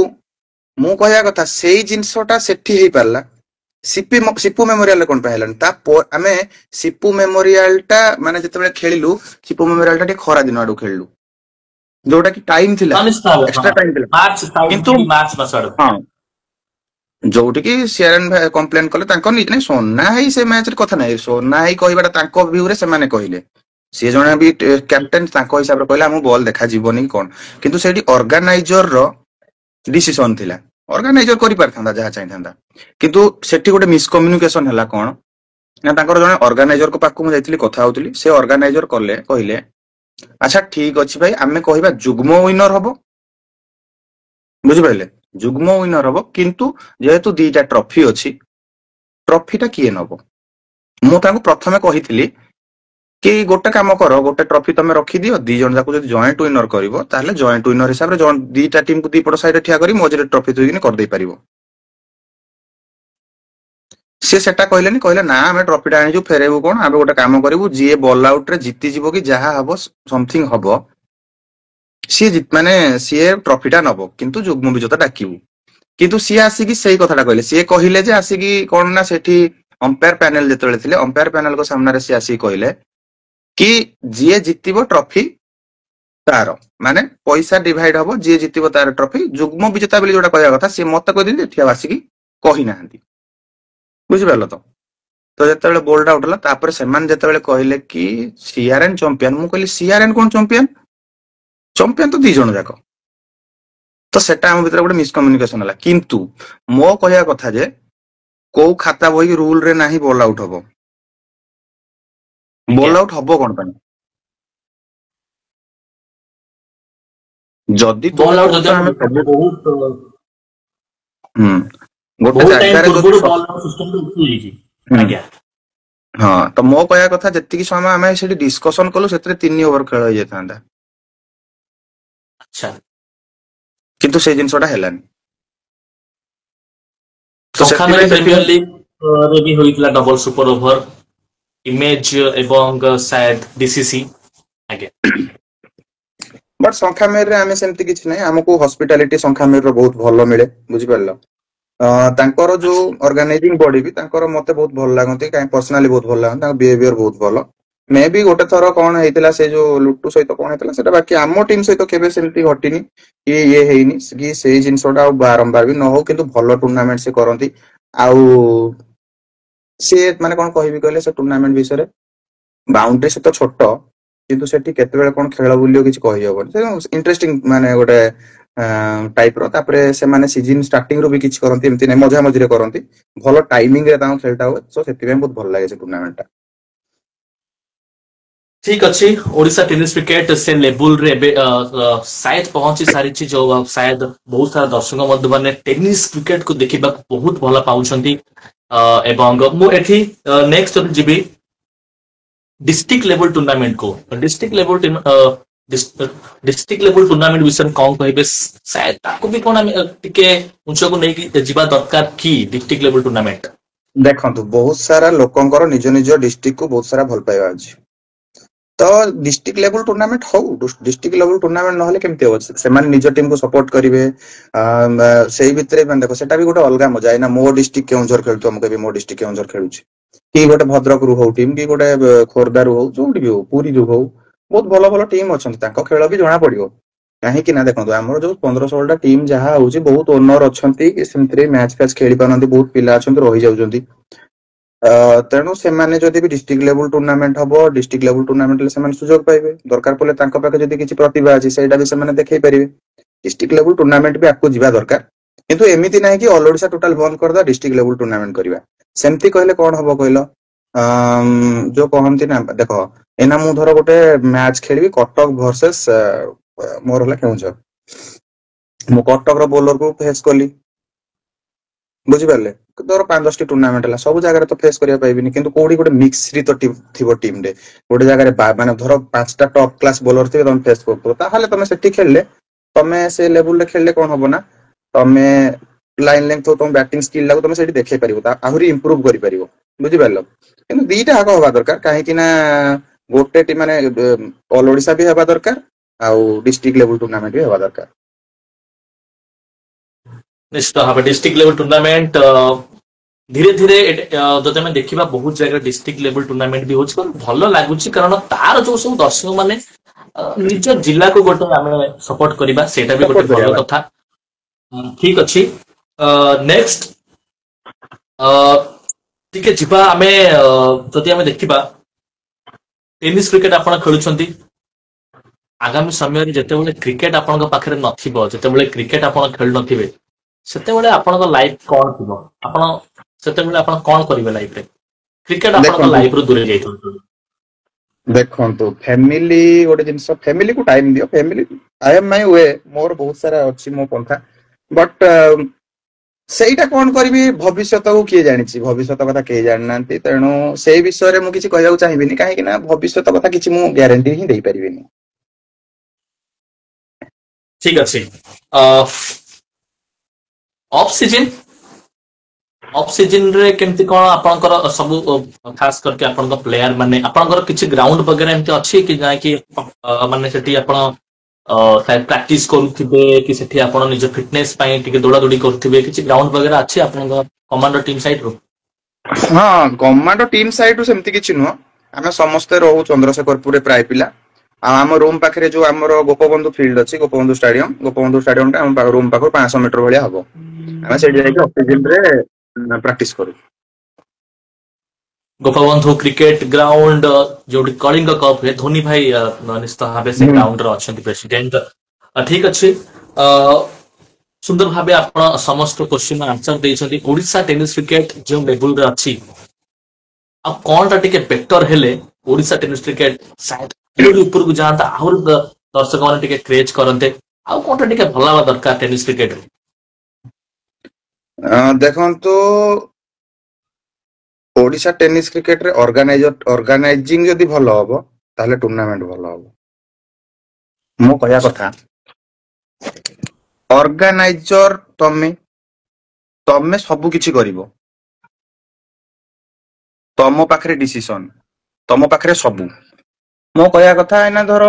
[SPEAKER 2] मु कहया कथा सेई जिंसटा सेठी हेई पारला सिपू मेमोरियल कोन पाइलान ता आमे सिपू मेमोरियल टा माने जेतेबेले खेलिलु सिपू मेमोरियल टा टे खरा दिन आडू खेलिलु जोटा की टाइम थिला एक्स्ट्रा टाइम थिला
[SPEAKER 1] मार्च
[SPEAKER 2] किंतु
[SPEAKER 1] मार्च मासड़
[SPEAKER 2] हां जोटी की सीआरएन कंप्लेन कले तांको नै सोना है से मैच रे कथा नै सोना है कहबाटा तांको व्यू रे से माने कहिले सी जने भी कैप्टेन तांको हिसाब रे कहला हम बॉल देखा जीवनी कोन किंतु सेठी ऑर्गेनाइजर रो डिसीजन थिला ऑर्गेनाइजर करि पारथांदा जहा चाहिथांदा किंतु सेठी गोटे मिसकम्युनिकेशन हला कोन ना तांकर जने ऑर्गेनाइजर को पाकु मु जाइतिली कथा होतिली से ऑर्गेनाइजर कले कहिले अच्छा ठीक अछि भाई आमे कहिबा जुग्म विनर हबो बुझि पाइले जुग्म विनर हबो किंतु जेहेतु दीटा ट्रॉफी अछि ट्रॉफीटा किए नबो मु तांको प्रथमे कहितिली कि गोटे काम करो गोटे ट्रॉफी तमे रखी दियो दी जन जाको जदि जॉइंट विनर करिवो ताले जॉइंट विनर हिसाब रे दीटा टीम को दी पट साइड ठिया करी मझे ट्रॉफी दुइनी कर दे परिवो से सेटा कहलेनी कहले ना हमें ट्रॉफीटा आनिजु फेरेबु कोन आबे गोटे काम करिवु जे बॉल आउट रे जीति जीवो कि जहा हबो समथिंग हबो सी जित माने सी ट्रॉफीटा नबो किंतु जुग्म विजेता डाकिबु किंतु सी आसी की सही कथाटा कहले सी कहले जे आसी की कोन ना सेठी अंपायर पैनल जेतले थिले अंपायर पैनल को सामने रे सी आसी कहले कि जी जितिबो ट्रॉफी तार माने पैसा डिवाइड हबो जी जितिबो तार ट्रॉफी जुग्म विजेता बोली जोटा कहया कथा से मत कह दिन ठिया बासी की कहि नाहंती बुझि पारलो तो जेतेबेले बोल्ड आउट हला तापर सेमान जेतेबेले कहले कि सीआरएन चैंपियन मु कहली सीआरएन कोन चैंपियन चैंपियन तो दी जण जाको तो सेटा हम भीतर गोटे मिसकम्युनिकेशन हला किंतु मो कहया कथा जे को खाता बही रूल रे नाही बॉल आउट हबो बॉल आउट हबो कोन पानी जदी तो
[SPEAKER 1] बॉल आउट जदि बहुत
[SPEAKER 2] गोटे जागा रे
[SPEAKER 1] पूर्व बॉल आउट सिस्टम तो उठी जी आज्ञा
[SPEAKER 2] हां तो मो कहया कथा जति की समय हमें सेठी डिस्कशन कलु सेतरे 3 ओवर खेल होय जेतांदा
[SPEAKER 1] अच्छा
[SPEAKER 2] किंतु से जिंसोटा हेलानी
[SPEAKER 1] तो सेठी प्रीमियर लीग रे भी होइतला डबल सुपर ओवर इमेज एवं शायद डीसीसी आगे
[SPEAKER 2] बट संख्यामेर रे आमे सेमति किछ नै हमको हॉस्पिटैलिटी संख्यामेर रो बहुत भलो मिले बुझि परलो तांकर जो ऑर्गेनाइजिंग बॉडी भी तांकर मते बहुत भल लागंती काई पर्सनली बहुत भल लागंती तांकर बिहेवियर बहुत भलो मे भी गोटे थरो कोन हेतिला से जो लुट्टू सहित कोन हेतिला सेटा बाकी आमो टीम सहित केबे सेमति घटिनी कि ये हेइनी कि से जिंसोटा बारंबार भी न हो किंतु भलो टूर्नामेंट से करंती आउ से माने कोन कहिबी कहले से टूर्नामेंट विषय रे बाउंड्री से तो छोट किंतु सेठी केते बेले कोन खेल बुलियो किछ कहि हबो इंटरेस्टिंग माने गोटे टाइप रो तापरे से माने सीजन स्टार्टिंग रो भी किछ करंती एमति नै मजा मजिरे करंती भलो टाइमिंग रे तांको खेलटा हो सो सेति बहुत भल लागे से टूर्नामेंट टा
[SPEAKER 1] ठीक अच्छी ओडिशा टेनिस क्रिकेट से लेवल रे शायद पहुंची सारी चीज जो शायद बहुत सारा दर्शक मध्य माने टेनिस क्रिकेट को देखिबा बहुत भला पाउछंती एवं मु एठी next GB district level tournament को डिस्ट्रिक्ट लेवल टूर्नामेंट विषय कौन कहबे शायद ताको भी कोन टिके उंचो को नै कि जीवा दरकार की डिस्ट्रिक्ट लेवल टूर्नामेंट
[SPEAKER 2] देखंतु बहुत सारा लोकंकर निज निज डिस्ट्रिक्ट को बहुत सारा भल पाइबा अछि तो डिस्ट्रिक्ट लेवल टूर्नामेंट हो डिस्ट्रिक्ट लेवल टूर्नामेंट नहले केमते हो से माने निज टीम को सपोर्ट करिवे सेही भितरे माने देखो सेटा भी गोटे अलगा मजा है ना मो डिस्ट्रिक्ट केउंझर खेलतो हम कभी मो डिस्ट्रिक्ट केउंझर खेलुछि कि गोटे भद्रक रु हो टीम कि गोटे खोरदा रु हो जोटी भी हो पुरी रु हो बहुत भलो भलो टीम अछंती ताको खेल भी जणा पड़ियो କାହିଁକି ନା ଦେଖନ୍ତୁ ଆମର ଯୋଉ 15-16ଟା ଟିମ୍ ଯାହା ହଉଛି ବହୁତ ଓନର ଅଛନ୍ତି ସେମିତିରେ ମ୍ୟାଚ୍ ଫ୍ୟାଚ୍ ଖେଳି ପାରୁନାହାନ୍ତି, ବହୁତ ପିଲା ଅଛନ୍ତି ରହିଯାଉଛନ୍ତି। ତେଣୁ ସେମାନେ ଯଦି ବି ଡିଷ୍ଟ୍ରିକ୍ଟ ଲେବୁଲ ଟୁର୍ଣ୍ଣାମେଣ୍ଟ ହବ, ଡିଷ୍ଟ୍ରିକ୍ଟ ଲେବୁଲ ଟୁର୍ଣ୍ଣାମେଣ୍ଟରେ ସେମାନେ ସୁଯୋଗ ପାଇବେ। ଦରକାର ପଡିଲେ ତାଙ୍କ ପାଖେ ଯଦି କିଛି ପ୍ରତିଭା ଅଛି ସେଇଟା ବି ସେମାନେ ଦେଖେଇ ପାରିବେ। ଡିଷ୍ଟ୍ରିକ୍ଟ ଲେବୁଲ ଟୁର୍ଣ୍ଣାମେଣ୍ଟ ବି ଆଗକୁ ଯିବା ଦରକାର, କିନ୍ତୁ ଏମିତି ନାହିଁ କି ଅଲ ଓଡିଶା ଟୋଟାଲ ବନ୍ଦ କରିଦବା ଡିଷ୍ଟ୍ରିକ୍ଟ ଲେବୁଲ ଟୁର୍ଣ୍ଣାମେଣ୍ଟ କରିବା। ସେମିତି କହିଲେ କଣ ହବ କହିଲ, ଯୋଉ କହନ୍ତି ନା, ଦେଖ ଏଇନା ମୁଁ ଧର ଗୋଟେ ମ୍ୟାଚ୍ ଖେଳିବି କଟକ ଭର୍ସେସ ମୋର ହେଲା କେଉଁଝର। ମୁଁ କଟକର ବୋଲରକୁ ଫେସ୍ କଲି, ବୁଝିପାରିଲେ? ଧର 5-10ଟି ଟୁର୍ଣ୍ଣାମେଣ୍ଟ ହେଲା, ସବୁ ଜାଗାରେ ତ ଫେସ୍ କରିବା ପାଇବିନି, କିନ୍ତୁ କୋଉଠି ଗୋଟେ ମିଶ୍ରିତ ଥିବ ଟିମ୍ ରେ, ଗୋଟେ ଜାଗାରେ ମାନେ ଧର 5ଟା ଟପ୍ କ୍ଲାସ ବୋଲର ଥିବେ ତମେ ଫେସ୍ କରୁଥିବ, ତାହେଲେ ତମେ ସେଠି ଖେଳିଲେ, ତମେ ସେ ଲେବୁଲରେ ଖେଳିଲେ କଣ ହବ ନା, ତମେ ଲାଇନ ଲେନ୍ଥ ତମ ବ୍ୟାଟିଂ ସ୍କିଲ୍ ଟାକୁ ତମେ ସେଠି ଦେଖେଇ ପାରିବ, ଆହୁରି ଇମ୍ପ୍ରୁଭ କରିପାରିବ, ବୁଝିପାରିଲ? କିନ୍ତୁ ଦିଟା ଆଗ ହବା ଦରକାର, କାହିଁକି ନା ଗୋଟେ ଟିମ୍ ମାନେ ଅଲ ଓଡିଶା ବି ହେବା ଦରକାର, ଆଉ ଡିଷ୍ଟ୍ରିକ୍ଟ ଲେବୁଲ ଟୁର୍ଣ୍ଣାମେଣ୍ଟ ବି ହେବା ଦରକାର।
[SPEAKER 1] ନିଶ୍ଚିତ ଭାବେ ଡିଷ୍ଟ୍ରିକ୍ଟ ଲେଭେଲ ଟୁର୍ଣ୍ଣାମେଣ୍ଟ ଧୀରେ ଧୀରେ ଯଦି ଆମେ ଦେଖିବା ବହୁତ ଜାଗାରେ ଡିଷ୍ଟ୍ରିକ୍ଟ ଲେଭେଲ ଟୁର୍ଣ୍ଣାମେଣ୍ଟ ବି ହଉଛି, ଭଲ ଲାଗୁଛି, କାରଣ ତାର ଯୋଉ ସବୁ ଦର୍ଶକ ମାନେ ନିଜ ଜିଲ୍ଲାକୁ ଗୋଟେ ଆମେ ସପୋର୍ଟ କରିବା, ସେଇଟା ବି ଗୋଟେ
[SPEAKER 2] ସପୋର୍ଟ
[SPEAKER 1] ଭଲ
[SPEAKER 2] କରିବା।
[SPEAKER 1] କଥା। ଠିକ ଅଛି, ନେକ୍ସଟ ଟିକେ ଯିବା ଆମେ, ଯଦି ଆମେ ଦେଖିବା ଟେନିସ୍ କ୍ରିକେଟ ଆପଣ ଖେଳୁଛନ୍ତି, ଆଗାମୀ ସମୟରେ ଯେତେବେଳେ କ୍ରିକେଟ ଆପଣଙ୍କ ପାଖରେ ନଥିବ, ଯେତେବେଳେ କ୍ରିକେଟ ଆପଣ ଖେଳୁ ନଥିବେ, ସେତେବେଳେ ଆପଣଙ୍କ ଲାଇଫ କଣ ଥିବ? ଆପଣ ସେତେବେଳେ ଆପଣ କଣ କରିବେ ଲାଇଫରେ? କ୍ରିକେଟ ଆପଣଙ୍କ
[SPEAKER 2] ଦେଖନ୍ତୁ
[SPEAKER 1] ଲାଇଫରୁ ଦୂରେଇ ଯାଇଥିବ।
[SPEAKER 2] ଦେଖନ୍ତୁ ଫ୍ୟାମିଲି ଗୋଟେ ଜିନିଷ, ଫ୍ୟାମିଲିକୁ ଟାଇମ ଦିଅ। Family I M my we, ମୋର ବହୁତ ସାରା ଅଛି ମୋ ପନ୍ଥା, ବଟ୍ ସେଇଟା କଣ କରିବି ଭବିଷ୍ୟତକୁ କିଏ ଜାଣିଛି, ଭବିଷ୍ୟତ କଥା କେହି ଜାଣିନାହାନ୍ତି। ତେଣୁ ସେଇ ବିଷୟରେ ମୁଁ କିଛି କହିବାକୁ ଚାହିଁବିନି, କାହିଁକି ନା ଭବିଷ୍ୟତ କଥା କିଛି ମୁଁ ଗ୍ୟାରେଣ୍ଟି ହିଁ ଦେଇପାରିବିନି।
[SPEAKER 1] ଠିକ ଅଛି, ଅଫ୍ ସିଜନରେ କେମିତି କଣ ଆପଣଙ୍କର ସବୁ, ଖାସ କରିକି ଆପଣଙ୍କ ପ୍ଲେୟାର ମାନେ, ଆପଣଙ୍କର କିଛି ଗ୍ରାଉଣ୍ଡ ବଗେରା ଏମିତି ଅଛି କି ଯାଇକି ମାନେ ସେଠି ଆପଣ ପ୍ରାକ୍ଟିସ କରୁଥିବେ, କି ସେଠି ଆପଣ ନିଜ ଫିଟନେସ ପାଇଁ ଟିକେ ଦୌଡା ଦୌଡି କରୁଥିବେ, କିଛି ଗ୍ରାଉଣ୍ଡ ବଗେରା ଅଛି ଆପଣଙ୍କ କମାଣ୍ଡର ଟିମ୍ ସାଇଡରୁ?
[SPEAKER 2] ହଁ, ଗଭର୍ଣ୍ଣମେଣ୍ଟ ଟିମ୍ ସାଇଡରୁ ସେମିତି କିଛି ନୁହଁ, ଆମେ ସମସ୍ତେ ରହୁ ଚନ୍ଦ୍ରଶେଖରପୁରରେ ପ୍ରାୟ ପିଲା। ଆଉ ଆମ ରୁମ୍ ପାଖରେ ଯୋଉ ଆମର ଗୋପବନ୍ଧୁ ଫିଲ୍ଡ ଅଛି, ଗୋପବନ୍ଧୁ ଷ୍ଟାଡିୟମ, ଗୋପବନ୍ଧୁ ଷ୍ଟାଡିୟମ ଟା ଆମ ରୁମ୍ ପାଖରୁ 500 ମିଟର ଭଳିଆ ହବ। ଆମେ ସେଇଠି ଯାଇକି ଅଫ୍ ସିଜନରେ ପ୍ରାକ୍ଟିସ କରୁ।
[SPEAKER 1] ଗୋପବନ୍ଧୁ କ୍ରିକେଟ ଗ୍ରାଉଣ୍ଡ ଯୋଉଠି କଳିଙ୍ଗ କପ୍ ହୁଏ, ଧୋନି ଭାଇ ନିଶ୍ଚିତ ଭାବେ ସେ
[SPEAKER 2] ହୁଁ।
[SPEAKER 1] ଗ୍ରାଉଣ୍ଡରେ ଅଛନ୍ତି ପ୍ରେସିଡେଣ୍ଟ। ଠିକ ଅଛି, ସୁନ୍ଦର ଭାବେ ଆପଣ ସମସ୍ତ କୋଶ୍ଚିନ୍ ଆନ୍ସର ଦେଇଛନ୍ତି। ଓଡ଼ିଶା ଟେନିସ କ୍ରିକେଟ ଯେଉଁ ଲେବୁଲରେ ଅଛି, ଆଉ କଣଟା ଟିକେ ବେଟର ହେଲେ ଓଡ଼ିଶା ଟେନିସ କ୍ରିକେଟ ଆହୁରି ଉପରକୁ ଯାଆନ୍ତା, ଆହୁରି ଦର୍ଶକ ମାନେ ଟିକେ କ୍ରେଜ କରନ୍ତେ, ଆଉ କଣଟା ଟିକେ ଭଲ ହବା ଦରକାର ଟେନିସ କ୍ରିକେଟରେ?
[SPEAKER 2] ଦେଖନ୍ତୁ ଓଡିଶା ଟେନିସ କ୍ରିକେଟରେ ଅର୍ଗାନାଇଜିଂ ଯଦି ଭଲ ହବ, ତାହେଲେ ଟୁର୍ଣ୍ଣାମେଣ୍ଟ ଭଲ ହବ। ମୁଁ କହିବା
[SPEAKER 1] ଆଚ୍ଛା,
[SPEAKER 2] କଥା, ଅର୍ଗାନାଇଜର ତମେ ସବୁ କିଛି କରିବ, ତମ ପାଖରେ ଡିସିସନ, ତମ ପାଖରେ ସବୁ। ମୋ କହିବା କଥା, ଏଇନା ଧର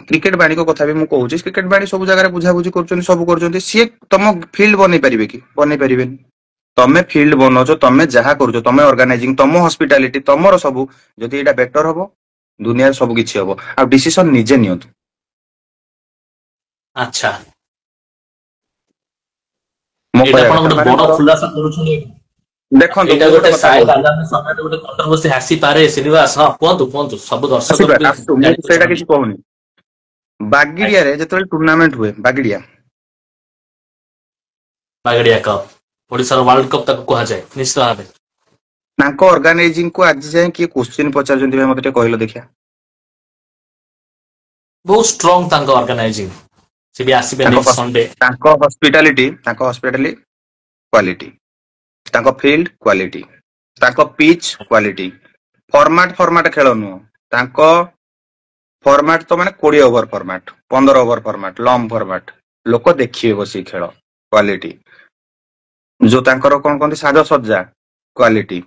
[SPEAKER 2] କ୍ରିକେଟ ବାଣୀଙ୍କ କଥା ବି ମୁଁ କହୁଛି, କ୍ରିକେଟ ବାଣୀ ସବୁ ଜାଗାରେ ବୁଝାବୁଝି କରୁଛନ୍ତି, ସବୁ କରୁଛନ୍ତି, ସିଏ ତମ ଫିଲ୍ଡ ବନେଇ ପାରିବେ କି? ବନେଇ ପାରିବେନି। ତମେ ଫିଲ୍ଡ ବନଉଛ, ତମେ ଯାହା କରୁଛ, ତମେ ଅର୍ଗାନାଇଜିଂ, ତମ ହସ୍ପିଟାଲିଟି, ତମର ସବୁ, ଯଦି ଏଇଟା ବେଟର ହବ, ଦୁନିଆରେ ସବୁ କିଛି ହବ। ଆଉ ଡିସିସନ ନିଜେ ନିଅନ୍ତୁ।
[SPEAKER 1] ଆଚ୍ଛା,
[SPEAKER 2] ମୋ
[SPEAKER 1] ଏଇଟା
[SPEAKER 2] କହିବା
[SPEAKER 1] ଆପଣ
[SPEAKER 2] କଥା
[SPEAKER 1] ଗୋଟେ
[SPEAKER 2] ମାନେ
[SPEAKER 1] ବଡ
[SPEAKER 2] ଧର
[SPEAKER 1] ଖୁଲାସା କରୁଛନ୍ତି।
[SPEAKER 2] ଦେଖନ୍ତୁ
[SPEAKER 1] ଏଇଟା
[SPEAKER 2] ମୁଁ
[SPEAKER 1] ଗୋଟେ
[SPEAKER 2] କଥା
[SPEAKER 1] ସାଇଡ
[SPEAKER 2] କହୁଛି,
[SPEAKER 1] ଆଗାମୀ ସମୟରେ ଗୋଟେ କଣ୍ଟ୍ରୋଭର୍ସି ଆସିପାରେ। ଶ୍ରୀନିବାସ, ହଁ କୁହନ୍ତୁ କୁହନ୍ତୁ, ସବୁ ଦର୍ଶକ
[SPEAKER 2] ଆସିପାରେ
[SPEAKER 1] ବି
[SPEAKER 2] ଆସୁ, ମୁଁ
[SPEAKER 1] ଜାଣିବାକୁ
[SPEAKER 2] ସେଇଟା
[SPEAKER 1] ଚାହାନ୍ତି।
[SPEAKER 2] କିଛି କହୁନି।
[SPEAKER 1] ଆଜ୍ଞା,
[SPEAKER 2] ବାଗିରିଆରେ ଯେତେବେଳେ ଟୁର୍ଣ୍ଣାମେଣ୍ଟ ହୁଏ, ବାଗିରିଆ
[SPEAKER 1] ବାଗଡିଆ କପ୍, ଓଡିଶାର ୱାର୍ଲଡ କପ୍ ତାକୁ କୁହାଯାଏ, ନିଶ୍ଚିତ ଭାବେ।
[SPEAKER 2] ତାଙ୍କ ଅର୍ଗାନାଇଜିଂକୁ ଆଜି ଯାଏଁ କିଏ କୋଶ୍ଚିନ୍ ପଚାରୁଛନ୍ତି ଭାଇ, ମତେ ଟିକେ କହିଲ ଦେଖିଆ।
[SPEAKER 1] ବହୁତ ଷ୍ଟ୍ରଙ୍ଗ ତାଙ୍କ ଅର୍ଗାନାଇଜିଂ, ସେ ବି ଆସିବେ
[SPEAKER 2] ତାଙ୍କ
[SPEAKER 1] ନେକ୍ସଟ ସଣ୍ଡେ।
[SPEAKER 2] ତାଙ୍କ ହସ୍ପିଟାଲିଟି କ୍ୱାଲିଟି, ତାଙ୍କ ଫିଲ୍ଡ କ୍ୱାଲିଟି, ତାଙ୍କ ପିଚ୍ କ୍ୱାଲିଟି, ଫର୍ମାଟ ଖେଳ ନୁହଁ ତାଙ୍କ ଫର୍ମାଟ, ତ ମାନେ 20 over format, 15 over format, long format, ଲୋକ ଦେଖିବେ ବସିକି ଖେଳ, କ୍ୱାଲିଟି। ଯୋଉ ତାଙ୍କର କଣ କହନ୍ତି ସାଜସଜ୍ଜା, କ୍ୱାଲିଟି,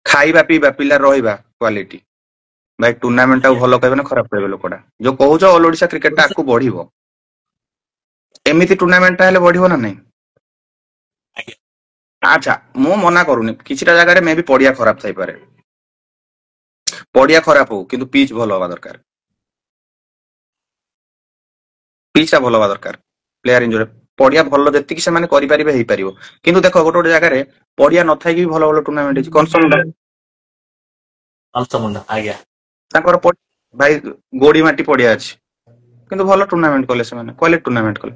[SPEAKER 2] ଖାଇବା ପିଇବା, ପିଲା ରହିବା, କ୍ୱାଲିଟି। ଭାଇ ଟୁର୍ଣ୍ଣାମେଣ୍ଟ ଟାକୁ
[SPEAKER 1] ଆଜ୍ଞା,
[SPEAKER 2] ଭଲ କହିବେ ନା ଖରାପ କହିବେ ଲୋକଟା? ଯୋଉ କହୁଛ ଅଲ ଓଡିଶା କ୍ରିକେଟ ଟା
[SPEAKER 1] ଓଡ଼ିଶା,
[SPEAKER 2] ଆଗକୁ ବଢିବ, ଏମିତି ଟୁର୍ଣ୍ଣାମେଣ୍ଟ ଟା ହେଲେ ବଢିବ ନା ନାଇଁ?
[SPEAKER 1] ଆଜ୍ଞା,
[SPEAKER 2] ଆଚ୍ଛା, ମୁଁ ମନା କରୁନି, କିଛିଟା ଜାଗାରେ ମେ ବି ପଡିଆ ଖରାପ ଥାଇପାରେ, ପଡିଆ ଖରାପ ହଉ, କିନ୍ତୁ ପିଚ୍ ଭଲ ହବା ଦରକାର। ପିଚ୍ ଟା ଭଲ ହବା ଦରକାର ପ୍ଲେୟାର ଇଞ୍ଜୁରି ପଡିଆ ଭଲ ଯେତିକି ସେମାନେ କରିପାରିବେ ହେଇପାରିବ କିନ୍ତୁ ଦେଖ ଗୋଟେ ଗୋଟେ ଜାଗାରେ ପଡିଆ ନଥାଇକି ବି ଭଲ ଭଲ ଟୁର୍ଣ୍ଣାମେଣ୍ଟ ହେଇଛି କନସମୁଣ୍ଡା
[SPEAKER 1] ଅଲସମୁଣ୍ଡା ଆଜ୍ଞା
[SPEAKER 2] ତାଙ୍କର ଭାଇ ଗୋଡି ମାଟି ପଡିଆ ଅଛି କିନ୍ତୁ ଭଲ ଟୁର୍ଣ୍ଣାମେଣ୍ଟ କଲେ ସେମାନେ କ୍ୱାଲିଟି ଟୁର୍ଣ୍ଣାମେଣ୍ଟ କଲେ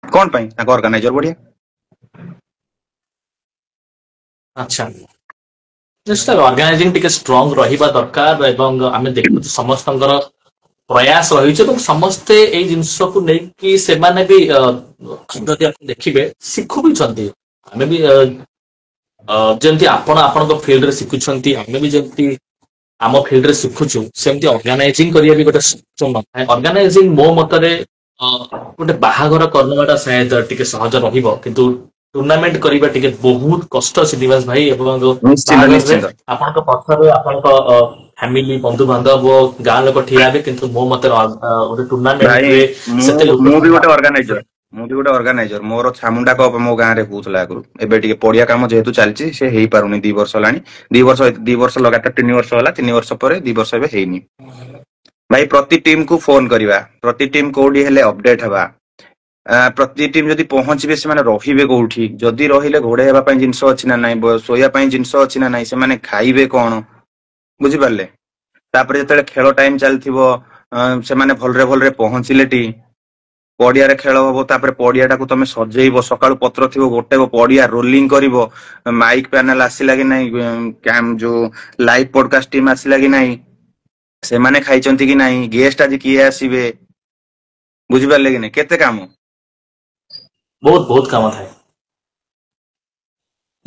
[SPEAKER 2] କଣ ପାଇଁ ତାଙ୍କ ଅର୍ଗାନାଇଜର ବଢିଆ
[SPEAKER 1] ଆଚ୍ଛା ନିଶ୍ଚୟ ଅର୍ଗାନାଇଜିଂ ଟିକେ ଷ୍ଟ୍ରଙ୍ଗ ରହିବା ଦରକାର ଏବଂ ଆମେ ଦେଖୁଛୁ ସମସ୍ତଙ୍କର ପ୍ରୟାସ ରହିଛି ଏବଂ ସମସ୍ତେ ଏଇ ଜିନିଷକୁ ନେଇକି ସେମାନେ ବି ଯଦି ଆପଣ ଦେଖିବେ ଶିଖୁବିଛନ୍ତି ଆମେ ବି ଯେମିତି ଆପଣ ଆପଣଙ୍କ ଫିଲ୍ଡରେ ଶିଖୁଛନ୍ତି ଆମେ ବି ଯେମିତି ଆମ ଫିଲ୍ଡରେ ଶିଖୁଛୁ ସେମିତି ଅର୍ଗାନାଇଜିଂ କରିବା ବି ଗୋଟେ ନଥାଏ ଅର୍ଗାନାଇଜିଂ ମୋ ମତରେ ଗୋଟେ ବାହାଘର କରିନେବାଟା ସାୟଦ ଟିକେ ସହଜ ରହିବ କିନ୍ତୁ ଟୁର୍ଣ୍ଣାମେଣ୍ଟ କରିବା ଟିକେ ବହୁତ କଷ୍ଟ ଶ୍ରୀନିବାସ ଭାଇ ଏବଂ
[SPEAKER 2] ନିଶ୍ଚିନ୍ତ
[SPEAKER 1] ବାହାଘରରେ
[SPEAKER 2] ନିଶ୍ଚିନ୍ତ
[SPEAKER 1] ଆପଣଙ୍କ ପଛରେ ଆପଣଙ୍କ ଫ୍ୟାମିଲି ବନ୍ଧୁବାନ୍ଧବ ଗାଁ ଲୋକ ଠିଆ ହେବେ କିନ୍ତୁ ମୋ ମତରେ ଗୋଟେ
[SPEAKER 2] ଭାଇ
[SPEAKER 1] ଟୁର୍ଣ୍ଣାମେଣ୍ଟରେ ସେତେ ଲୋକ
[SPEAKER 2] ମୁଁ ବି ଗୋଟେ ଅର୍ଗାନାଇଜର ମୋର ଛାମୁଣ୍ଡା କପ ମୋ ଗାଁରେ ହଉଥିଲା ଆଗରୁ ଏବେ ଟିକେ ପଡିଆ କାମ ଯେହେତୁ ଚାଲିଛି ସେ ହେଇପାରୁନି 2 ବର୍ଷ ହେଲାଣି 2 ବର୍ଷ ଲଗାତାର 3 ବର୍ଷ ହେଲା 3 ବର୍ଷ ପରେ 2 ବର୍ଷ ଏବେ ହେଇନି ଭାଇ ପ୍ରତି ଟିମ୍ କୁ ଫୋନ କରିବା ପ୍ରତି ଟିମ୍ କୋଉଠି ହେଲେ ଅପଡେଟ ହେବା ପ୍ରତି ଟିମ୍ ଯଦି ପହଞ୍ଚିବେ ସେମାନେ ରହିବେ କୋଉଠି ଯଦି ରହିଲେ ଘୋଡେଇ ହେବା ପାଇଁ ଜିନିଷ ଅଛି ନା ନାଇଁ ଶୋଇବା ପାଇଁ ଜିନିଷ ଅଛି ନା ନାଇଁ ସେମାନେ ଖାଇବେ କଣ ବୁଝିପାରିଲେ ତାପରେ ଯେତେବେଳେ ଖେଳ ଟାଇମ ଚାଲିଥିବ ସେମାନେ ଭଲରେ ଭଲରେ ପହଞ୍ଚିଲେଟି ପଡିଆରେ ଖେଳ ହବ ତାପରେ ପଡିଆଟାକୁ ତମେ ସଜେଇବ ସକାଳୁ ପତ୍ର ଥିବ ଗୋଟେବ ପଡିଆ ରୋଲିଂ କରିବ ମାଇକ ପ୍ୟାନେଲ ଆସିଲା କି ନାଇଁ ଯୋଉ ଲାଇଭ ପଡକାଷ୍ଟ ଟିମ୍ ଆସିଲା କି ନାଇଁ ସେମାନେ ଖାଇଛନ୍ତି କି ନାଇଁ ଗେଷ୍ଟ ଆଜି କିଏ ଆସିବେ ବୁଝିପାରିଲେ କି ନାଇଁ କେତେ କାମ
[SPEAKER 1] ବହୁତ ବହୁତ କାମ ଥାଏ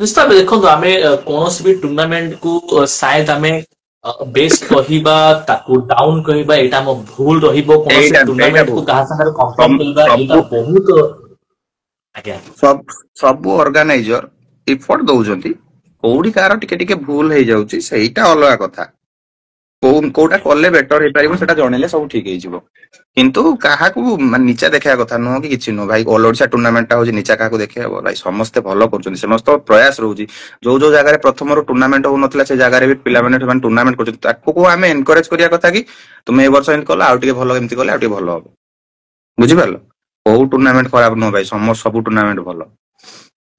[SPEAKER 1] ନିଶ୍ଚିତ ଭାବେ ଦେଖନ୍ତୁ ଆମେ କୌଣସି ବି ଟୁର୍ଣ୍ଣାମେଣ୍ଟକୁ ସାୟଦ ଆମେ ବେଷ୍ଟ କହିବା ତାକୁ ଡାଉନ କହିବା ଏଇଟା ଆମ ଭୁଲ ରହିବ କୌଣସି
[SPEAKER 2] ଏଇଟା
[SPEAKER 1] ଟୁର୍ଣ୍ଣାମେଣ୍ଟକୁ
[SPEAKER 2] ଭୁଲ
[SPEAKER 1] କାହା ସାଙ୍ଗରେ କମ୍ପେୟାର କରିବା ଏଇଟା
[SPEAKER 2] ସବୁ
[SPEAKER 1] ବହୁତ ଆଜ୍ଞା
[SPEAKER 2] ସବୁ ଅର୍ଗାନାଇଜର ଇଫର୍ଟ ଦଉଛନ୍ତି କୋଉଠି କାହାର ଟିକେ ଟିକେ ଭୁଲ ହେଇଯାଉଛି ସେଇଟା ଅଲଗା କଥା କୋଉଟା କଲେ ବେଟର ହେଇପାରିବ ସେଟା ଜଣେଇଲେ ସବୁ ଠିକ ହେଇଯିବ କିନ୍ତୁ କାହାକୁ ମାନେ ନିଚା ଦେଖେଇବା କଥା ନୁହଁ କି କିଛି ନୁହଁ ଭାଇ ଅଲ ଓଡିଶା ଟୁର୍ଣ୍ଣାମେଣ୍ଟଟା ହଉଛି ନିଚା କାହାକୁ ଦେଖେଇବ ଭାଇ ସମସ୍ତେ ଭଲ କରୁଛନ୍ତି ସମସ୍ତ ପ୍ରୟାସ ରହୁଛି ଯୋଉ ଯୋଉ ଜାଗାରେ ପ୍ରଥମରୁ ଟୁର୍ଣ୍ଣାମେଣ୍ଟ ହଉନଥିଲା ସେ ଜାଗାରେ ବି ପିଲାମାନେ ସେମାନେ ଟୁର୍ଣ୍ଣାମେଣ୍ଟ କରୁଛନ୍ତି ତାକୁ ଆମେ ଏନକରେଜ କରିବା କଥା କି ତୁମେ ଏ ବର୍ଷ ଏମିତି କଲ ଆଉ ଟିକେ ଭଲ ଏମିତି କଲେ ଆଉ ଟିକେ ଭଲ ହବ ବୁଝିପାରିଲ କୋଉ ଟୁର୍ଣ୍ଣାମେଣ୍ଟ ଖରାପ ନୁହଁ ଭାଇ ସବୁ ଟୁର୍ଣ୍ଣାମେଣ୍ଟ ଭଲ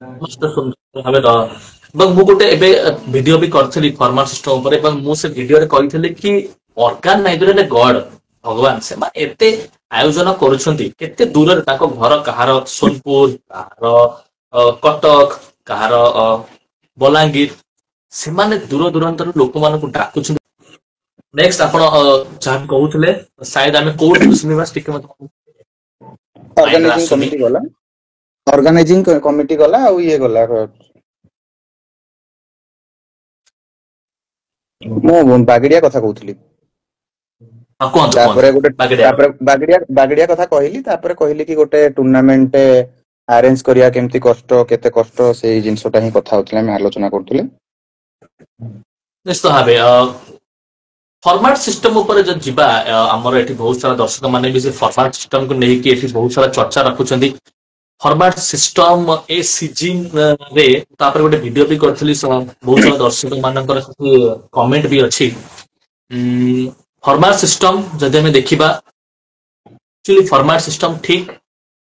[SPEAKER 1] ସମସ୍ତେ ସୁନ୍ଦର ଭାବେ ଏବଂ ମୁଁ ଗୋଟେ ଏବେ ଭିଡିଓ ବି କରିଥିଲି ଫର୍ମାଲ ସିଷ୍ଟମ ଉପରେ ଏବଂ ମୁଁ ସେ ଭିଡିଓରେ କହିଥିଲି କି ଅର୍ଗାନାଇଜର ଗଡ ଭଗବାନ ସେମାନେ ଏତେ ଆୟୋଜନ କରୁଛନ୍ତି କେତେ ଦୂରରେ ତାଙ୍କ ଘର କାହାର ସୋନପୁର କାହାର କଟକ କାହାର ବଲାଙ୍ଗୀର ସେମାନେ ଦୂର ଦୂରାନ୍ତର ଲୋକମାନଙ୍କୁ ଡାକୁଛନ୍ତି ନେକ୍ସଟ ଆପଣ ଯାହା କହୁଥିଲେ ସାୟଦ ଆମେ କୋଉଠି ଶ୍ରୀନିବାସ ଟିକେ ମତେ ମାଇଣ୍ଡରେ
[SPEAKER 2] ଅର୍ଗାନାଇଜିଂ
[SPEAKER 1] ଆସୁନି
[SPEAKER 2] କମିଟି ଗଲା ଆଉ ଇଏ ଗଲା ମୁଁ ବାଗିଡିଆ କଥା କହୁଥିଲି
[SPEAKER 1] ହଁ କୁହନ୍ତୁ
[SPEAKER 2] ତାପରେ
[SPEAKER 1] କୁହନ୍ତୁ
[SPEAKER 2] ଗୋଟେ
[SPEAKER 1] ବାଗେଡିଆ
[SPEAKER 2] ତାପରେ ବାଗିଡିଆ କଥା କହିଲି ତାପରେ କହିଲି କି ଗୋଟେ ଟୁର୍ଣ୍ଣାମେଣ୍ଟ ଆରେଞ୍ଜ କରିବା କେମିତି କଷ୍ଟ କେତେ କଷ୍ଟ ସେଇ ଜିନିଷଟା ହିଁ କଥା ହଉଥିଲେ ଆମେ ଆଲୋଚନା କରୁଥିଲେ
[SPEAKER 1] ନିଶ୍ଚିତ ଭାବେ ଫର୍ମାଟ ସିଷ୍ଟମ ଉପରେ ଯଦି ଯିବା ଆମର ଏଠି ବହୁତ ସାରା ଦର୍ଶକ ମାନେ ବି ସେ ଫର୍ମାଟ ସିଷ୍ଟମକୁ ନେଇକି ଏଠି ବହୁତ ସାରା ଚର୍ଚ୍ଚା ରଖୁଛନ୍ତି ଫର୍ମାଟ ସିଷ୍ଟମ ଏ ସିଜିନରେ ତାପରେ ଗୋଟେ ଭିଡିଓ ବି କରିଥିଲି ବହୁତ ସାରା ଦର୍ଶକ ମାନଙ୍କର କମେଣ୍ଟ ବି ଅଛି ଫର୍ମାଟ ସିଷ୍ଟମ ଯଦି ଆମେ ଦେଖିବା ଆକ୍ଚୁଆଲି ଫର୍ମାଟ ସିଷ୍ଟମ ଠିକ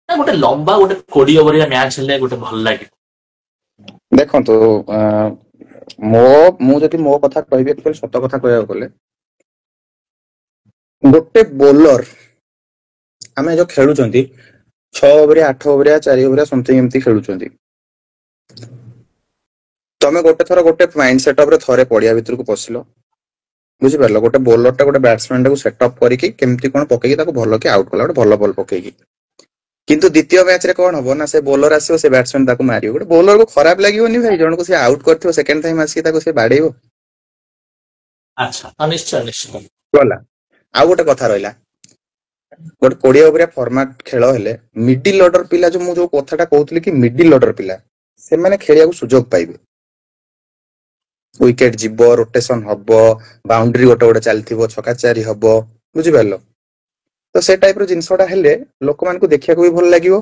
[SPEAKER 1] ନା ଗୋଟେ ଲମ୍ବା ଗୋଟେ 20 ଓଭରିଆ ମ୍ୟାଚ ହେଲେ ଗୋଟେ ଭଲ ଲାଗେ
[SPEAKER 2] ଦେଖନ୍ତୁ ମୁଁ ଯଦି ମୋ କଥା କହିବି ସତ କଥା କହିବାକୁ ଗଲେ ଗୋଟେ ବୋଲର ଆମେ ଯୋଉ ଖେଳୁଛନ୍ତି 6 ଓଭରିଆ 8 ଓଭରିଆ 4 ଓଭରିଆ ସମଥିଙ୍ଗ ଏମିତି ଖେଳୁଛନ୍ତି ତମେ ଗୋଟେ ଥର ଗୋଟେ ମାଇଣ୍ଡ ସେଟଅପ ରେ ଥରେ ପଡିଆ ଭିତରକୁ ପଶିଲ ବୁଝିପାରିଲ ଗୋଟେ ବୋଲର ଟା ଗୋଟେ ବ୍ୟାଟ୍ସମ୍ୟାନ ଟାକୁ ସେଟଅପ କରିକି କେମିତି କଣ ପକେଇକି ତାକୁ ଭଲ କି ଆଉଟ କଲା ଗୋଟେ ଭଲ ବଲ ପକେଇକି କିନ୍ତୁ ଦ୍ୱିତୀୟ ମ୍ୟାଚ ରେ କଣ ହବ ନା ସେ ବୋଲର ଆସିବ ସେ ବ୍ୟାଟ୍ସମ୍ୟାନ ତାକୁ ମାରିବ ଗୋଟେ ବୋଲରକୁ ଖରାପ ଲାଗିବନି ଭାଇ ଜଣକୁ ସେ ଆଉଟ କରିଥିବ ସେକେଣ୍ଡ ଟାଇମ ଆସିକି ତାକୁ ସେ ବାଡେଇବ
[SPEAKER 1] ଆଚ୍ଛା ନିଶ୍ଚୟ ନିଶ୍ଚୟ
[SPEAKER 2] ଗଲା ଆଉ ଗୋଟେ କଥା ରହିଲା ଗୋଟେ 20 ଓଭରିଆ ଫର୍ମାଟ ଖେଳ ହେଲେ ମିଡିଲ ଅର୍ଡର ପିଲା ମୁଁ ଯୋଉ କଥାଟା କହୁଥିଲି କି ମିଡିଲ ଅର୍ଡର ପିଲା ସେମାନେ ଖେଳିବାକୁ ସୁଯୋଗ ପାଇବେ ୱିକେଟ ଯିବ ରୋଟେସନ ହବ ବାଉଣ୍ଡ୍ରି ଗୋଟେ ଗୋଟେ ଚାଲିଥିବ ଛକା ଚାରି ହବ ବୁଝିପାରିଲ ତ ସେ ଟାଇପ ର ଜିନିଷଟା ହେଲେ ଲୋକମାନଙ୍କୁ ଦେଖିବାକୁ ବି ଭଲ ଲାଗିବ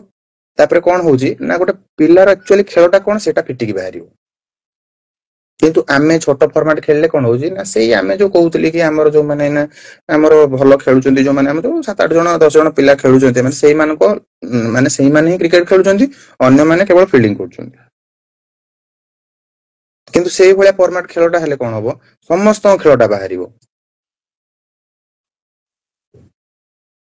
[SPEAKER 2] ତାପରେ କଣ ହଉଛି ନା ଗୋଟେ ପିଲାର ଆକ୍ଚୁଆଲି ଖେଳଟା କଣ ସେଟା ଫିଟିକି ବାହାରିବ କିନ୍ତୁ ଆମେ ଛୋଟ ଫର୍ମାଟ ଖେଳିଲେ କଣ ହଉଛି ନା ସେଇ ଆମେ ଯୋଉ କହୁଥିଲି କି ଆମର ଯୋଉମାନେ ନା ଆମର ଭଲ ଖେଳୁଛନ୍ତି ଯୋଉମାନେ ଆମର ଯୋଉ 7-8 ଜଣ 10 ଜଣ ପିଲା ଖେଳୁଛନ୍ତି ମାନେ ସେଇମାନଙ୍କ ମାନେ ସେଇମାନେ ହିଁ କ୍ରିକେଟ ଖେଳୁଛନ୍ତି ଅନ୍ୟମାନେ କେବଳ ଫିଲ୍ଡିଂ କରୁଛନ୍ତି କିନ୍ତୁ ସେଇଭଳିଆ ଫର୍ମାଟ ଖେଳଟା ହେଲେ କଣ ହବ ସମସ୍ତଙ୍କ ଖେଳଟା ବାହାରିବ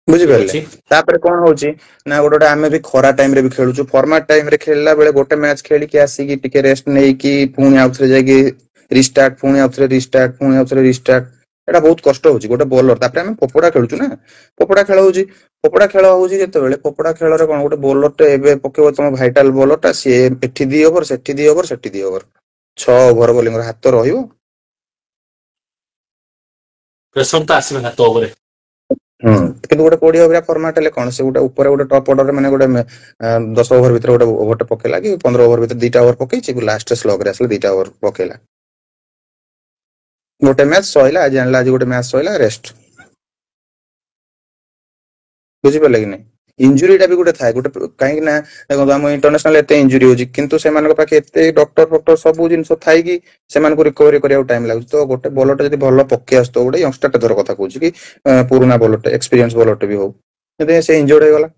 [SPEAKER 1] ଠିକ
[SPEAKER 2] ବୁଝିପାରିଲେ
[SPEAKER 1] ଅଛି
[SPEAKER 2] ତାପରେ କଣ ହଉଛି ନା ଗୋଟେ ଆମେ ବି ଖରା ଟାଇମ ରେ ବି ଖେଳୁଛୁ ଫର୍ମାଟ ଟାଇମ ରେ ଖେଳିଲା ବେଳେ ଗୋଟେ ମ୍ୟାଚ ଖେଳିକି ଆସିକି ଟିକେ ରେଷ୍ଟ ନେଇକି ପୁଣି ଆଉଥରେ ଯାଇକି ରିଷ୍ଟାର୍ଟ ପୁଣି ଆଉଥରେ ରିଷ୍ଟାର୍ଟ ପୁଣି ଆଉଥରେ ରିଷ୍ଟାର୍ଟ ଏଟା ବହୁତ କଷ୍ଟ ହଉଛି ଗୋଟେ ବୋଲର ତାପରେ ଆମେ ଫୋପଡା ଖେଳୁଛୁ ନା ଫୋପଡା ଖେଳ ହଉଛି ଫୋପଡା ଖେଳ ହଉଛି ଯେତେବେଳେ ଫୋପଡା ଖେଳରେ କଣ ଗୋଟେ ବୋଲର ଟେ ଏବେ ପକେଇବ ତମ ଭାଇଟାଲ ବୋଲର ଟା ସିଏ ଏଠି 2 ଓଭର ସେଠି 2 ଓଭର ସେଠି 2 ଓଭର 6 ଓଭର ବୋଲିଂର ହାତ ରହିବ
[SPEAKER 1] ପ୍ରେସର ତ ଆସିବ ହାତ ଉପରେ
[SPEAKER 2] ହୁଁ କିନ୍ତୁ ଗୋଟେ 20 ଓଭରିଆ ଫର୍ମାଟ ହେଲେ କଣ ସେ ଗୋଟେ ଉପରେ ଗୋଟେ ଟପ ଅର୍ଡର ମାନେ ଗୋଟେ 10 ଓଭର ଭିତରେ ଗୋଟେ ଓଭରଟେ ପକେଇଲା କି 15 ଓଭର ଭିତରେ 2ଟା ଓଭର ପକେଇଛି ଲାଷ୍ଟ ସ୍ଲଗରେ ଆସିଲା 2ଟା ଓଭର ପକେଇଲା ଗୋଟେ ମ୍ୟାଚ ସଇଲା ଆଜି ଆଣିଲା ଆଜି ଗୋଟେ ମ୍ୟାଚ ସଇଲା ରେଷ୍ଟ ବୁଝିପାରିଲେ କି ନାଇଁ ଇଞ୍ଜୁରୀ ଟା ବି ଗୋଟେ ଥାଏ ଗୋଟେ କାହିଁକି ନା ଦେଖନ୍ତୁ ଆମ ଇଣ୍ଟରନ୍ୟାସନାଲ ଏତେ ଇଞ୍ଜୁରୀ ହଉଛି କିନ୍ତୁ ସେମାନଙ୍କ ପାଖେ ଏତେ ଡକ୍ଟର ଫକ୍ଟର ସବୁ ଜିନିଷ ଥାଇକି ସେମାନଙ୍କୁ ରିକଭରି କରିବାକୁ ଟାଇମ ଲାଗୁଛି ତ ଗୋଟେ ବୋଲରଟା ଯଦି ଭଲ ପକେଇ ଆସୁଥିବ ଗୋଟେ ୟଙ୍ଗଷ୍ଟରଟା ଧର କଥା କହୁଛି କି ପୁରୁଣା ବୋଲରଟେ ଏକ୍ସପିରିଏନ୍ସ ବୋଲରଟେ ବି ହଉ ଯଦି ସେ ଇଞ୍ଜୁର୍ଡ ହେଇଗଲା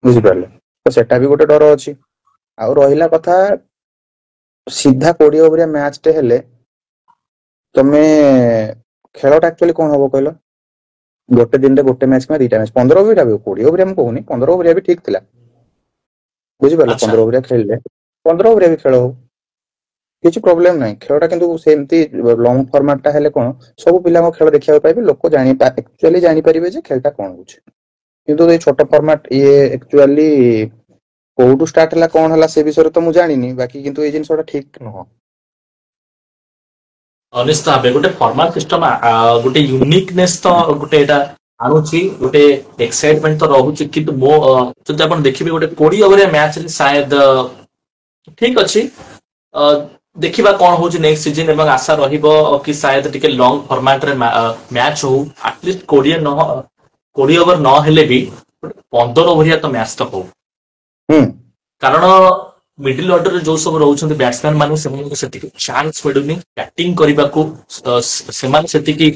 [SPEAKER 2] ବୁଝିପାରିଲେ ତ ସେଟା ବି ଗୋଟେ ଡର ଅଛି ଆଉ ରହିଲା କଥା ସିଧା 20 ଓଭରିଆ ମ୍ୟାଚ ଟେ ହେଲେ ତମେ ଖେଳଟା ଆକ୍ଚୁଆଲି କଣ ହବ କହିଲ ଗୋଟେ ଦିନରେ ଗୋଟେ ମ୍ୟାଚ କିମ୍ବା 2ଟା ମ୍ୟାଚ 15 ଓଭରିଆ ବି 20 ଓଭରିଆ ମୁଁ କହୁନି 15 ଓଭରିଆ ବି ଠିକ ଥିଲା ବୁଝିପାରିଲ
[SPEAKER 1] ଆଚ୍ଛା
[SPEAKER 2] 15 ଓଭରିଆ ଖେଳିଲେ 15 ଓଭରିଆ ବି ଖେଳ ହଉ କିଛି ପ୍ରୋବ୍ଲେମ ନାହିଁ ଖେଳଟା କିନ୍ତୁ ସେମିତି ଲଙ୍ଗ ଫର୍ମାଟ ଟା ହେଲେ କଣ ସବୁ ପିଲାଙ୍କ ଖେଳ ଦେଖିବାକୁ ପାଇବେ ଲୋକ ଆକ୍ଚୁଆଲି ଜାଣିପାରିବେ ଯେ ଖେଳଟା କଣ ହଉଛି କିନ୍ତୁ ଏଇ ଛୋଟ ଫର୍ମାଟ ଇଏ ଆକ୍ଚୁଆଲି କୋଉଠୁ ଷ୍ଟାର୍ଟ ହେଲା କଣ ହେଲା ସେ ବିଷୟରେ ତ ମୁଁ ଜାଣିନି ବାକି କିନ୍ତୁ ଏଇ ଜିନିଷଟା ଠିକ ନୁହଁ
[SPEAKER 1] ନିଶ୍ଚିତ ଭାବେ ଗୋଟେ ଫର୍ମାଲ ସିଷ୍ଟମ ଗୋଟେ ୟୁନିକନେସ ତ ଗୋଟେ ଏଇଟା ଆଣୁଛି ଗୋଟେ ଏକ୍ସାଇଟମେଣ୍ଟ ତ ରହୁଛି କିନ୍ତୁ ମୋ ଯଦି ଆପଣ ଦେଖିବେ ଗୋଟେ 20 ଓଭରିଆ ମ୍ୟାଚରେ ସାୟଦ ଠିକ ଅଛି ଅ, ଦେଖିବା କଣ ହଉଛି ନେକ୍ସଟ ସିଜନ ଏବଂ ଆଶା ରହିବ କି ସାୟଦ ଟିକେ ଲଙ୍ଗ ଫର୍ମାଟରେ ମ୍ୟାଚ ହଉ ଆଟଲିଷ୍ଟ 20 ଓଭର ନହେଲେ ବି 15 ଓଭରିଆ ତ ମ୍ୟାଚ ତ ହଉ
[SPEAKER 2] ହୁଁ
[SPEAKER 1] କାରଣ ମିଡିଲ ଅର୍ଡରରେ ଯୋଉ ସବୁ ରହୁଛନ୍ତି ବ୍ୟାଟ୍ସମ୍ୟାନ ମାନେ ସେମାନଙ୍କୁ ସେତିକି ଚାନ୍ସ ମିଳୁନି ବ୍ୟାଟିଂ କରିବାକୁ ସେମାନେ ସେତିକି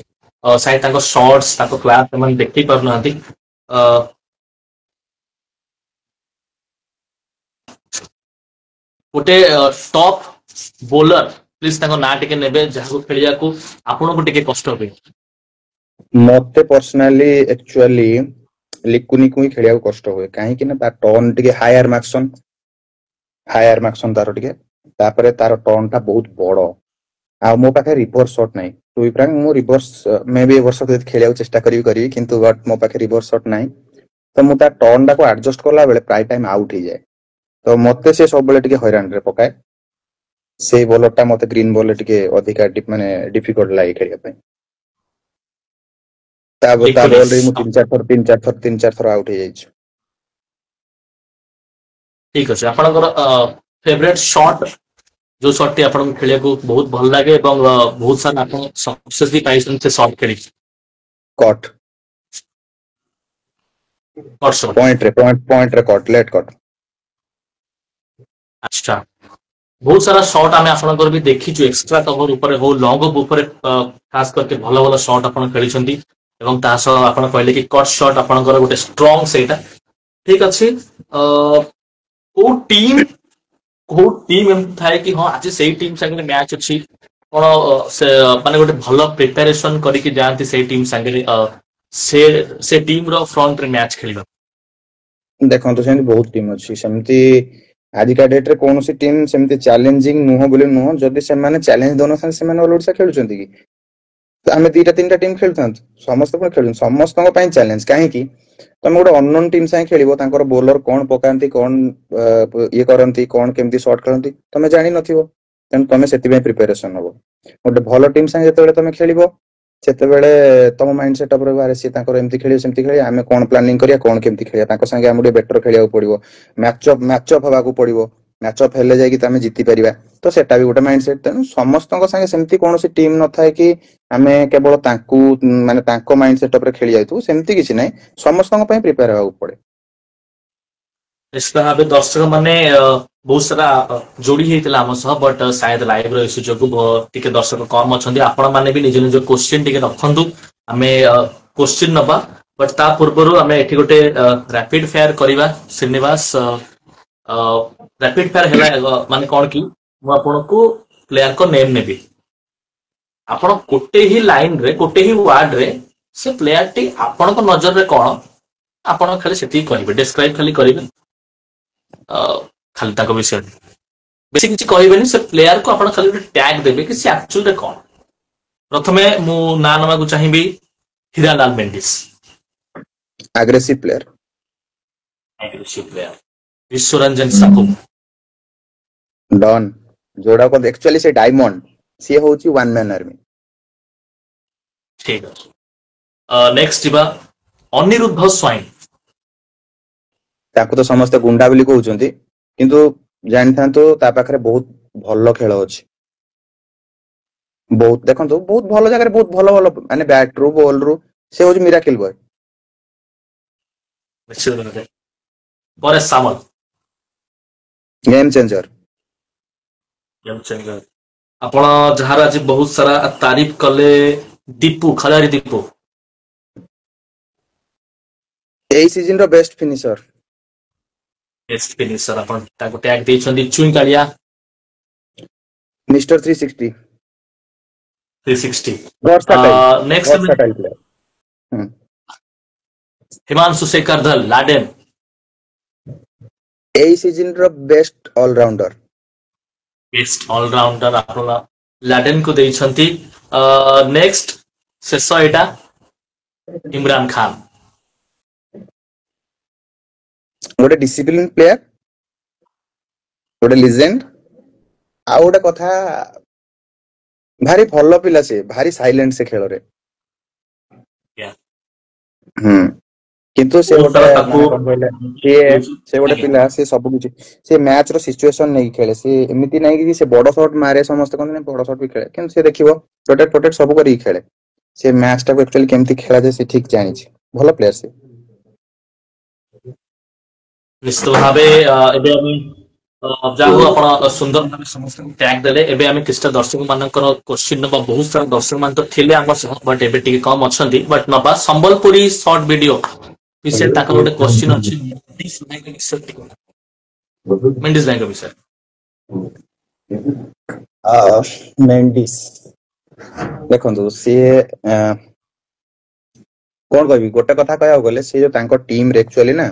[SPEAKER 1] ସାୟଦ ତାଙ୍କ ସର୍ଟସ ତାଙ୍କ କ୍ଲାସ ସେମାନେ ଦେଖେଇ ପାରୁନାହାନ୍ତି ଅ, ଗୋଟେ ଟପ୍ ବୋଲର ପ୍ଲିଜ ତାଙ୍କ ନାଁ ଟିକେ ନେବେ ଯାହାକୁ ଖେଳିବାକୁ ଆପଣଙ୍କୁ ଟିକେ କଷ୍ଟ ହୁଏ
[SPEAKER 2] ମତେ ପର୍ସନାଲି ଆକ୍ଚୁଆଲି ଲିକୁନିକୁ ହିଁ ଖେଳିବାକୁ କଷ୍ଟ ହୁଏ କାହିଁକି ନା ତା ଟର୍ନ ଟିକେ ହାୟାର ମାର୍କସନ ତାର ଟିକେ ତାପରେ ତାର ଟର୍ନ ଟା ବହୁତ ବଡ ଆଉ ମୋ ପାଖରେ ରିଭର୍ସ ସଟ୍ ନାହିଁ ଟୁ ବି ଫ୍ରାଙ୍କ ମୁଁ ରିଭର୍ସ ମେ ବି ଏ ବର୍ଷ ଯଦି ଖେଳିବାକୁ ଚେଷ୍ଟା କରିବି କିନ୍ତୁ ବଟ୍ ମୋ ପାଖରେ ରିଭର୍ସ ସଟ୍ ନାହିଁ ତ ମୁଁ ତା ଟର୍ନ ଟାକୁ ଆଡଜଷ୍ଟ କଲା ବେଳେ ପ୍ରାୟ ଟାଇମ ଆଉଟ ହେଇଯାଏ ତ ମତେ ସେ ସବୁବେଳେ ଟିକେ ହଇରାଣରେ ପକାଏ ସେଇ ବୋଲର ଟା ମତେ ଗ୍ରୀନ ବଲରେ ଟିକେ ଅଧିକା ମାନେ ଡିଫିକଲ୍ଟ ଲାଗେ ଖେଳିବା ପାଇଁ ତା ବଲ ରେ ମୁଁ
[SPEAKER 1] ଲିକୁନିସ୍
[SPEAKER 2] 3-4 ଥର ଆଉଟ ହେଇଯାଇଛି
[SPEAKER 1] ଠିକ ଅଛି ଆପଣଙ୍କର ଫେଭରେଟ ସଟ୍ ଯୋଉ ସଟ୍ ଟି ଆପଣଙ୍କୁ ଖେଳିବାକୁ ବହୁତ ଭଲ ଲାଗେ ଏବଂ ବହୁତ ସାରା ଆପଣ ସକ୍ସେସ ବି ପାଇଛନ୍ତି ସେ ସଟ୍ ଖେଳିକି
[SPEAKER 2] କଟ୍
[SPEAKER 1] କଟ୍ ସଟ୍
[SPEAKER 2] ପଏଣ୍ଟରେ କଟ୍ ଲେଟ୍ କଟ୍
[SPEAKER 1] ଆଚ୍ଛା ବହୁତ ସାରା ସଟ୍ ଆମେ ଆପଣଙ୍କର ବି ଦେଖିଛୁ ଏକ୍ସଟ୍ରା କଭର ଉପରେ ହଉ ଲଙ୍ଗ ଉପରେ ଖାସ କରିକି ଭଲ ଭଲ ସଟ୍ ଆପଣ ଖେଳିଛନ୍ତି ଏବଂ ତା ସହ ଆପଣ କହିଲେ କି କଟ୍ ସଟ୍ ଆପଣଙ୍କର ଗୋଟେ ଷ୍ଟ୍ରଙ୍ଗ ସେଇଟା ଠିକ ଅଛି କୋଉ ଟିମ୍ କୋଉ ଟିମ୍ ଏମିତି ଥାଏ କି ହଁ ଆଜି ସେଇ ଟିମ୍ ସାଙ୍ଗରେ ମ୍ୟାଚ୍ ଅଛି କଣ ସେ ମାନେ ଗୋଟେ ଭଲ ପ୍ରିପାରେସନ କରିକି ଯାଆନ୍ତି ସେଇ ଟିମ୍ ସାଙ୍ଗରେ ସେ ସେ ଟିମ ର ଫ୍ରଣ୍ଟରେ ମ୍ୟାଚ୍ ଖେଳିବାକୁ
[SPEAKER 2] ଦେଖନ୍ତୁ ସେମିତି ବହୁତ ଟିମ୍ ଅଛି ସେମିତି ଆଜିକା ଡେଟ ରେ କୌଣସି ଟିମ୍ ସେମିତି ଚ୍ୟାଲେଞ୍ଜିଂ ନୁହଁ ବୋଲି ନୁହଁ ଯଦି ସେମାନେ ଚ୍ୟାଲେଞ୍ଜ ଦଉନଥାନ୍ତି ସେମାନେ ଅଲ ଓଡିଶା ଖେଳୁଛନ୍ତି କି ଆମେ 2-3ଟା ଟିମ୍ ଖେଳୁଥାନ୍ତୁ ସମସ୍ତେ କଣ ଖେଳୁଛନ୍ତି ସମସ୍ତଙ୍କ ପାଇଁ ଚ୍ୟାଲେଞ୍ଜ କାହିଁକି ତମେ ଗୋଟେ ଅନନୋନ ଟିମ୍ ସାଙ୍ଗେ ଖେଳିବ ତାଙ୍କର ବୋଲର କଣ ପକାନ୍ତି କଣ ଇଏ କରନ୍ତି କଣ କେମିତି ସର୍ଟ ଖେଳନ୍ତି ତମେ ଜାଣିନଥିବ ତେଣୁ ତମେ ସେଥିପାଇଁ ପ୍ରିପାରେସନ ହବ ଗୋଟେ ଭଲ ଟିମ୍ ସାଙ୍ଗେ ଯେତେବେଳେ ତମେ ଖେଳିବ ସେତେବେଳେ ତମ ମାଇଣ୍ଡ ସେଟଅପ ରହିବ ଆରେ ସିଏ ତାଙ୍କର ଏମିତି ଖେଳିବେ ସେମିତି ଖେଳିବେ ଆମେ କଣ ପ୍ଲାନିଂ କରିବା କଣ କେମିତି ଖେଳିବା ତାଙ୍କ ସାଙ୍ଗେ ଆମକୁ ଟିକେ ବେଟର ଖେଳିବାକୁ ପଡିବ ମ୍ୟାଚଅପ୍ ହବାକୁ ପଡିବ ମ୍ୟାଚଅପ୍ ହେଲେ ଯାଇକି ତମେ ଜିତି ପାରିବା ତ ସେଟା ବି ଗୋଟେ ମାଇଣ୍ଡ ସେଟ ତେଣୁ ସମସ୍ତଙ୍କ ସାଙ୍ଗେ ସେମିତି କୌଣସି ଟିମ୍ ନଥାଏ କି ଆମେ କେବଳ ତାଙ୍କୁ ମାନେ ତାଙ୍କ ମାଇଣ୍ଡ ସେଟଅପ ରେ ଖେଳି ଯାଇଥିବୁ ସେମିତି କିଛି ନାହିଁ ସମସ୍ତଙ୍କ ପାଇଁ ପ୍ରିପେୟାର ହେବାକୁ ପଡେ
[SPEAKER 1] ନିଶ୍ଚିତ ଭାବେ ଦର୍ଶକ ମାନେ बहुत सारा जोड़ी होता आम सह बट शायद लाइव इश्यू जो टिके दर्शक कम अच्छा आपण मैंने भी निज निज क्वेश्चन टिके रखु आम क्वेश्चन नवा बट ता पूर्व आम एठी गोटे रैपिड फायर करवा श्रीनिवास रैपिड फायर है माने कौन कि आपको प्लेयर को नेम नेबी आपण गोटे ही लाइन रे गोटे ही वर्ड रे से प्लेयर टी आपण को नजर रे कौन आपण खाली सेठी करिवे डिस्क्राइब खाली करिवे खाली ताको विषय बेसी किछि कहबेनी से प्लेयर को आपण खाली टैग देबे कि से एक्चुअल रे कौन प्रथमे मु ना नमा को चाहिबी Hiralal Mendis
[SPEAKER 2] aggressive player
[SPEAKER 1] Biswaranjan Sahu
[SPEAKER 2] don जोड़ा को एक्चुअली से डायमंड सी होची वन मैन आर्मी
[SPEAKER 1] ठीक है नेक्स्ट दिबा अनिरुद्ध स्वाइन
[SPEAKER 2] ताको तो समस्त गुंडा बोली कहउचंती किंतु जानथांतो ता पाखरे बहुत भलो खेल अछि बहुत देखंतो बहुत भलो जगह बहुत भलो भलो माने बैट रू बॉल रू से होची मिराकिल बॉय
[SPEAKER 1] निश्चित भाबे परेश सामल
[SPEAKER 2] गेम चेंजर
[SPEAKER 1] आपण जहार आज बहुत सारा तारीफ कले दीपू खलारी दीपू
[SPEAKER 2] ए सीजन रो बेस्ट फिनिशर
[SPEAKER 1] आपण ताको टैग देछंदी चुई कालिया
[SPEAKER 2] मिस्टर 360
[SPEAKER 1] नेक्स्ट हिमांशु शेखर धल लाडेन
[SPEAKER 2] ए सीजन रो बेस्ट ऑलराउंडर
[SPEAKER 1] आपण लाडेन को देछंती नेक्स्ट शेष एटा इमरान खान
[SPEAKER 2] गोटे डिसिप्लिन प्लेयर गोटे लिजेंड आ गोटे कथा भारी भलो पिला से भारी साइलेंट से खेल रे किंतु से गोटे पिला से सब किछि से मैच रो सिचुएशन नै खेले से एमिति नै कि से बड़ शॉट मारे समस्त कोन नै बड़ शॉट भी खेले किंतु से देखिबो प्रोटेक्ट सब करी खेले से मैच टा को एक्चुअली केमति खेला जे से ठीक जानि छी भलो प्लेयर से
[SPEAKER 1] निश्चित भावे एबे हम जाहो आपण सुंदर भावे समस्त टैग देले एबे हम किछटा दर्शक मानकर क्वेश्चन नबा बहुत सारा दर्शक मान तो थिले हमर सह बट एबे टिके कम अछंती बट नबा संबलपुरी शॉर्ट वीडियो विषय ताकर गोटे क्वेश्चन अछि मेंडिस बैंक विषय
[SPEAKER 2] मेंडिस देखंतु से कोन कहबी गोटे कथा कहया गले से जो तांको टीम रे एक्चुअली ना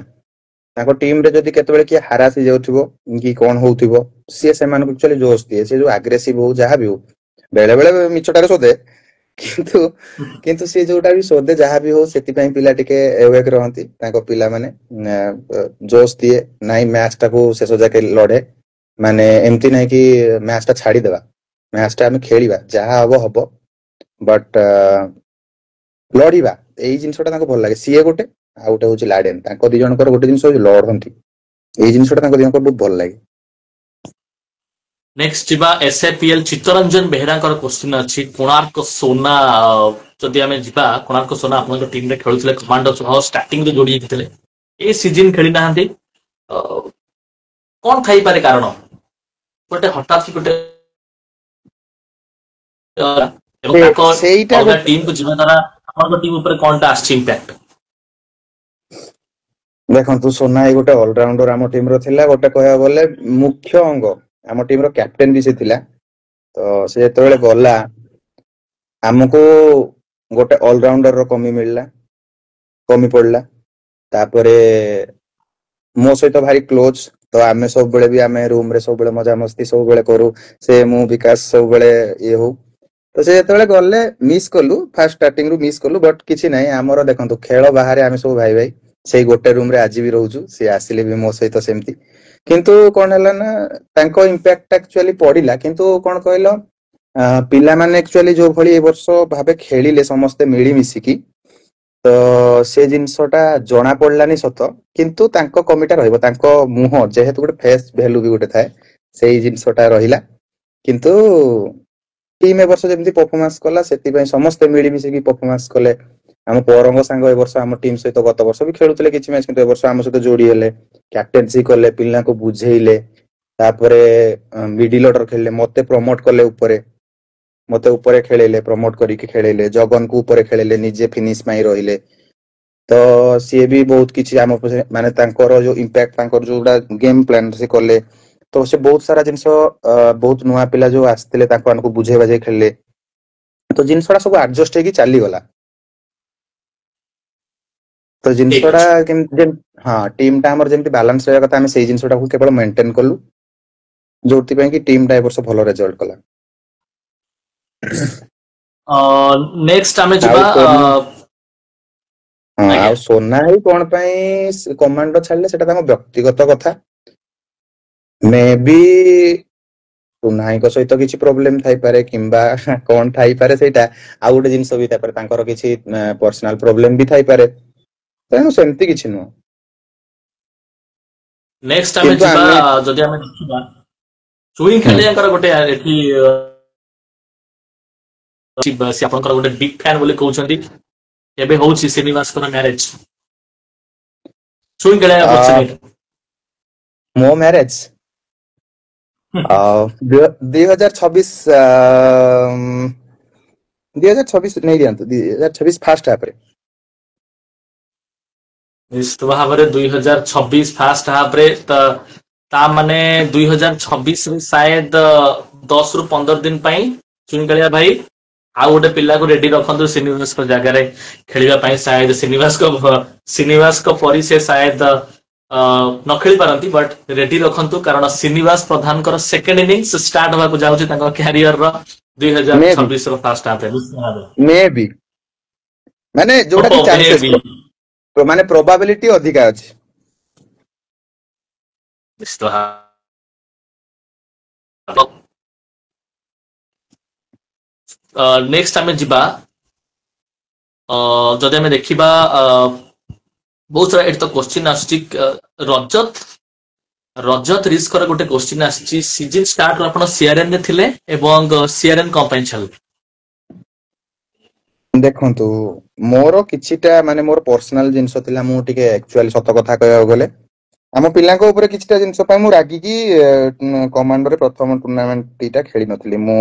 [SPEAKER 2] ताको टीम रे जदी केतबेले कि हारास जाउथिबो कि कोन होउथिबो से मान को एक्चुअली जोश दिए से जो एग्रेसिव हो जहा भी हो बेले बेले मिछटारे सोदे किंतु किंतु से जोटा भी सोदे जहा भी हो सेति पई पिला टिके एवेक रहंती ताको पिला माने जोश दिए नाही मैच टाको शेष जाके लड़े माने एमती नाही कि मैच टा छाडी देबा मैच टा हम खेलिबा जहा हबो हबो बट लड़ीबा एई जिंसटा ताको भल लागे सीए गोटे आ गोटे होची लाडेन ताको दि जणकर गोटे जिंस होची लड़हंती एई जिंसटा ताको दि जणकर बहुत भल लागे
[SPEAKER 1] नेक्स्ट जिबा एसएपीएल चित्तरंजन बेहरा कर क्वेश्चन अछि कोणार्क सोना जदि हमें जिबा कोणार्क सोना आपन टीम रे खेलुतले कमांडर सह स्टार्टिंग रे जोड़ी हितले ए सीजन खेली नाहंती कोन थाई पारे कारण गोटे हठात गोटे सेईटा टीम को जिबा द्वारा आपन टीम ऊपर कोनटा आछि इंपैक्ट
[SPEAKER 2] देखंतु सोना ए गोटे ऑलराउंडर आम टीम रो थिला गोटे कहया बोले मुख्य अंग आम टीम रो कैप्टन भी से थिला तो से जेतेबेले गला हमको गोटे ऑलराउंडर रो कमी पड़ला तापरे मो सहित भारी क्लोज तो आमे सब बेले भी आमे रूम रे सब बेले मजा मस्ती सब बेले करू से मु विकास सब बेले ये हो तो से जेतेबेले गले मिस करलु फर्स्ट स्टार्टिंग रु मिस करलु बट किछि नै हमरो देखंतु खेल बाहर आमे सब भाई भाई से गोटे रूम रे आज भी रहउछु से आसिले भी मो सहित सेमती किंतु कोन हला ना तांको इंपैक्ट एक्चुअली पडिला किंतु कोन कहलो पिला माने एक्चुअली जो भली ए वर्ष भाबे खेलिले समस्त मिली मिसिकी तो से जिंसटा जणा पडलानी सत किंतु तांको कमिटा रहइबो तांको मुह जेहेतु गोटे फेस वैल्यू भी गोटे थाए सेही जिंसटा रहिला किंतु टीम ए वर्ष जेमती परफॉर्मेंस कला सेति पय समस्त मिली मिसिकी परफॉर्मेंस कले हम परंग सांग ए वर्ष हम टीम सहित गत वर्ष भी खेलुतले किछि मैच किंतु ए वर्ष हम सहित जोड़ी हेले कैप्टेंसी करले पिल्ला को बुझेइले ତାପରେ ମିଡିଲ ଅର୍ଡର ଖେଳିଲେ, ମତେ ଉପରେ ଖେଳିଲେ, ପ୍ରମୋଟ କରିକି ଖେଳିଲେ, ଜଗନକୁ ଉପରେ ଖେଳିଲେ, ନିଜେ ଫିନିଶ ପାଇଁ ରହିଲେ। ତ ସିଏ ବି ବହୁତ କିଛି ଆମ ମାନେ ତାଙ୍କର ଯୋଉ ଇମ୍ପାକ୍ଟ, ତାଙ୍କର ଯୋଉଟା ଗେମ ପ୍ଲାନ ସେ କଲେ, ତ ସେ ବହୁତ ସାରା ଜିନିଷ ବହୁତ ନୂଆ ପିଲା ଯୋଉ ଆସିଥିଲେ ତାଙ୍କୁ ମାନଙ୍କୁ ବୁଝେଇ ବାଝେଇ ଖେଳିଲେ, ତ ଜିନିଷଟା ସବୁ ଆଡଜଷ୍ଟ ହେଇକି ଚାଲିଗଲା। ତ
[SPEAKER 1] ଠିକ
[SPEAKER 2] ଜିନିଷଟା
[SPEAKER 1] ଅଛି।
[SPEAKER 2] କେମିତି, ହଁ ଟିମ୍ ଟା ଆମର ଯେମିତି ବାଲାନ୍ସ ରହିବା କଥା, ଆମେ ସେଇ ଜିନିଷଟାକୁ କେବଳ ମେଣ୍ଟେନ କଲୁ, ଯୋଉଥିପାଇଁ କି ଟିମ୍ ଟା ଏ ବର୍ଷ ଭଲ ରେଜଲ୍ଟ କଲା।
[SPEAKER 1] ନେକ୍ସଟ ଆମେ
[SPEAKER 2] ଆଉ
[SPEAKER 1] ଯିବା
[SPEAKER 2] ସୋନା, ହଁ
[SPEAKER 1] ଆଜ୍ଞା।
[SPEAKER 2] ଆଉ ସୋନା ଭାଇ କଣ ପାଇଁ କମାଣ୍ଡ ଛାଡିଲେ ସେଟା ତାଙ୍କ ବ୍ୟକ୍ତିଗତ କଥା। ମେ ବି ସୋନା ଭାଇଙ୍କ ସହିତ କିଛି ପ୍ରୋବ୍ଲେମ ଥାଇପାରେ, କିମ୍ବା କଣ ଥାଇପାରେ ସେଇଟା ଆଉ ଗୋଟେ ଜିନିଷ ବି ଥାଇପାରେ, ତାଙ୍କର କିଛି ପର୍ସନାଲ ପ୍ରୋବ୍ଲେମ ବି ଥାଇପାରେ, ତେଣୁ ସେମିତି କିଛି ନୁହଁ।
[SPEAKER 1] ନେକ୍ସଟ ଆମେ
[SPEAKER 2] କିନ୍ତୁ
[SPEAKER 1] ଯିବା,
[SPEAKER 2] ଆମେ
[SPEAKER 1] ଯଦି ଆମେ ଦେଖିବା ଚୁଇଁ
[SPEAKER 2] ହୁଁ
[SPEAKER 1] ଖେଳିଆଙ୍କର ଗୋଟେ ଏଠି ସେ ଆପଣଙ୍କର ଗୋଟେ ବିగ్ ଫ୍ୟାନ ବୋଲି କହୁଛନ୍ତି। ଏବେ ହଉଛି ଶ୍ରୀନିବାସଙ୍କର ମ୍ୟାରେଜ, ଚୁଇଁ ଖେଳିଆ
[SPEAKER 2] ଆ,
[SPEAKER 1] ଅପରଚୁନିଟି।
[SPEAKER 2] ମୋ ମ୍ୟାରେଜ 2026, 2026 ନେଇଯାଆନ୍ତୁ, 2026 ଫାର୍ଷ୍ଟ ହାଫରେ।
[SPEAKER 1] ନିଶ୍ଚିତ ଭାବରେ 2026 ଫାର୍ଷ୍ଟ ହାଫରେ, ତା ମାନେ 2026 ସାୟଦ 10 ରୁ 15 ଦିନ ପାଇଁ ଚୁଇଁ କାଳିଆ ଭାଇ ଆଉ ଗୋଟେ ପିଲାକୁ ରେଡି ରଖନ୍ତୁ ଶ୍ରୀନିବାସଙ୍କ ଜାଗାରେ ଖେଳିବା ପାଇଁ। ସାୟଦ ଶ୍ରୀନିବାସଙ୍କ ପରି ସେ ସାୟଦ ନ ଖେଳି ପାରନ୍ତି, ବଟ୍ ରେଡି ରଖନ୍ତୁ, କାରଣ ଶ୍ରୀନିବାସ ପ୍ରଧାନଙ୍କର ସେକେଣ୍ଡ ଇନିଂସ ଷ୍ଟାର୍ଟ ହବାକୁ ଯାଉଛି ତାଙ୍କ କ୍ୟାରିୟରର
[SPEAKER 2] ମେ ବି
[SPEAKER 1] 2026 ର ଫାର୍ଷ୍ଟ ହାଫରେ।
[SPEAKER 2] ମେ ବି ମାନେ ଯୋଉଟା କି
[SPEAKER 1] ମେ
[SPEAKER 2] ଚାନ୍ସେସ୍,
[SPEAKER 1] ବି
[SPEAKER 2] ମାନେ ପ୍ରୋବାବିଲିଟି ଅଧିକା ଅଛି।
[SPEAKER 1] ନିଶ୍ଚିତ ଭାବେ। ନେକ୍ସଟ ଆମେ ଯିବା, ଯଦି ଆମେ ଦେଖିବା ବହୁତ ସାରା ଏଠି ତ କୋଶ୍ଚିନ୍ ଆସୁଛି। ରଜତ ରିସ୍କର ଗୋଟେ କୋଶ୍ଚିନ୍ ଆସିଛି, ସିଜିନ୍ ଷ୍ଟାର୍ଟରୁ ଆପଣ ସିଆର୍ଏନ୍ ରେ ଥିଲେ ଏବଂ ସିଆର୍ଏନ୍ କଣ ପାଇଁ ଛାଡ଼ିଲେ?
[SPEAKER 2] ଦେଖନ୍ତୁ, ମୋର କିଛିଟା ମାନେ ମୋର ପର୍ସନାଲ ଜିନିଷ ଥିଲା। ମୁଁ ଟିକେ ଆକ୍ଚୁଆଲି ସତ କଥା କହିବାକୁ ଗଲେ ଆମ ପିଲାଙ୍କ ଉପରେ କିଛିଟା ଜିନିଷ ପାଇଁ ମୁଁ ରାଗିକି କମାଣ୍ଡୋରେ ପ୍ରଥମ ଟୁର୍ଣ୍ଣାମେଣ୍ଟ ଦିଟା ଖେଳି ନଥିଲି। ମୁଁ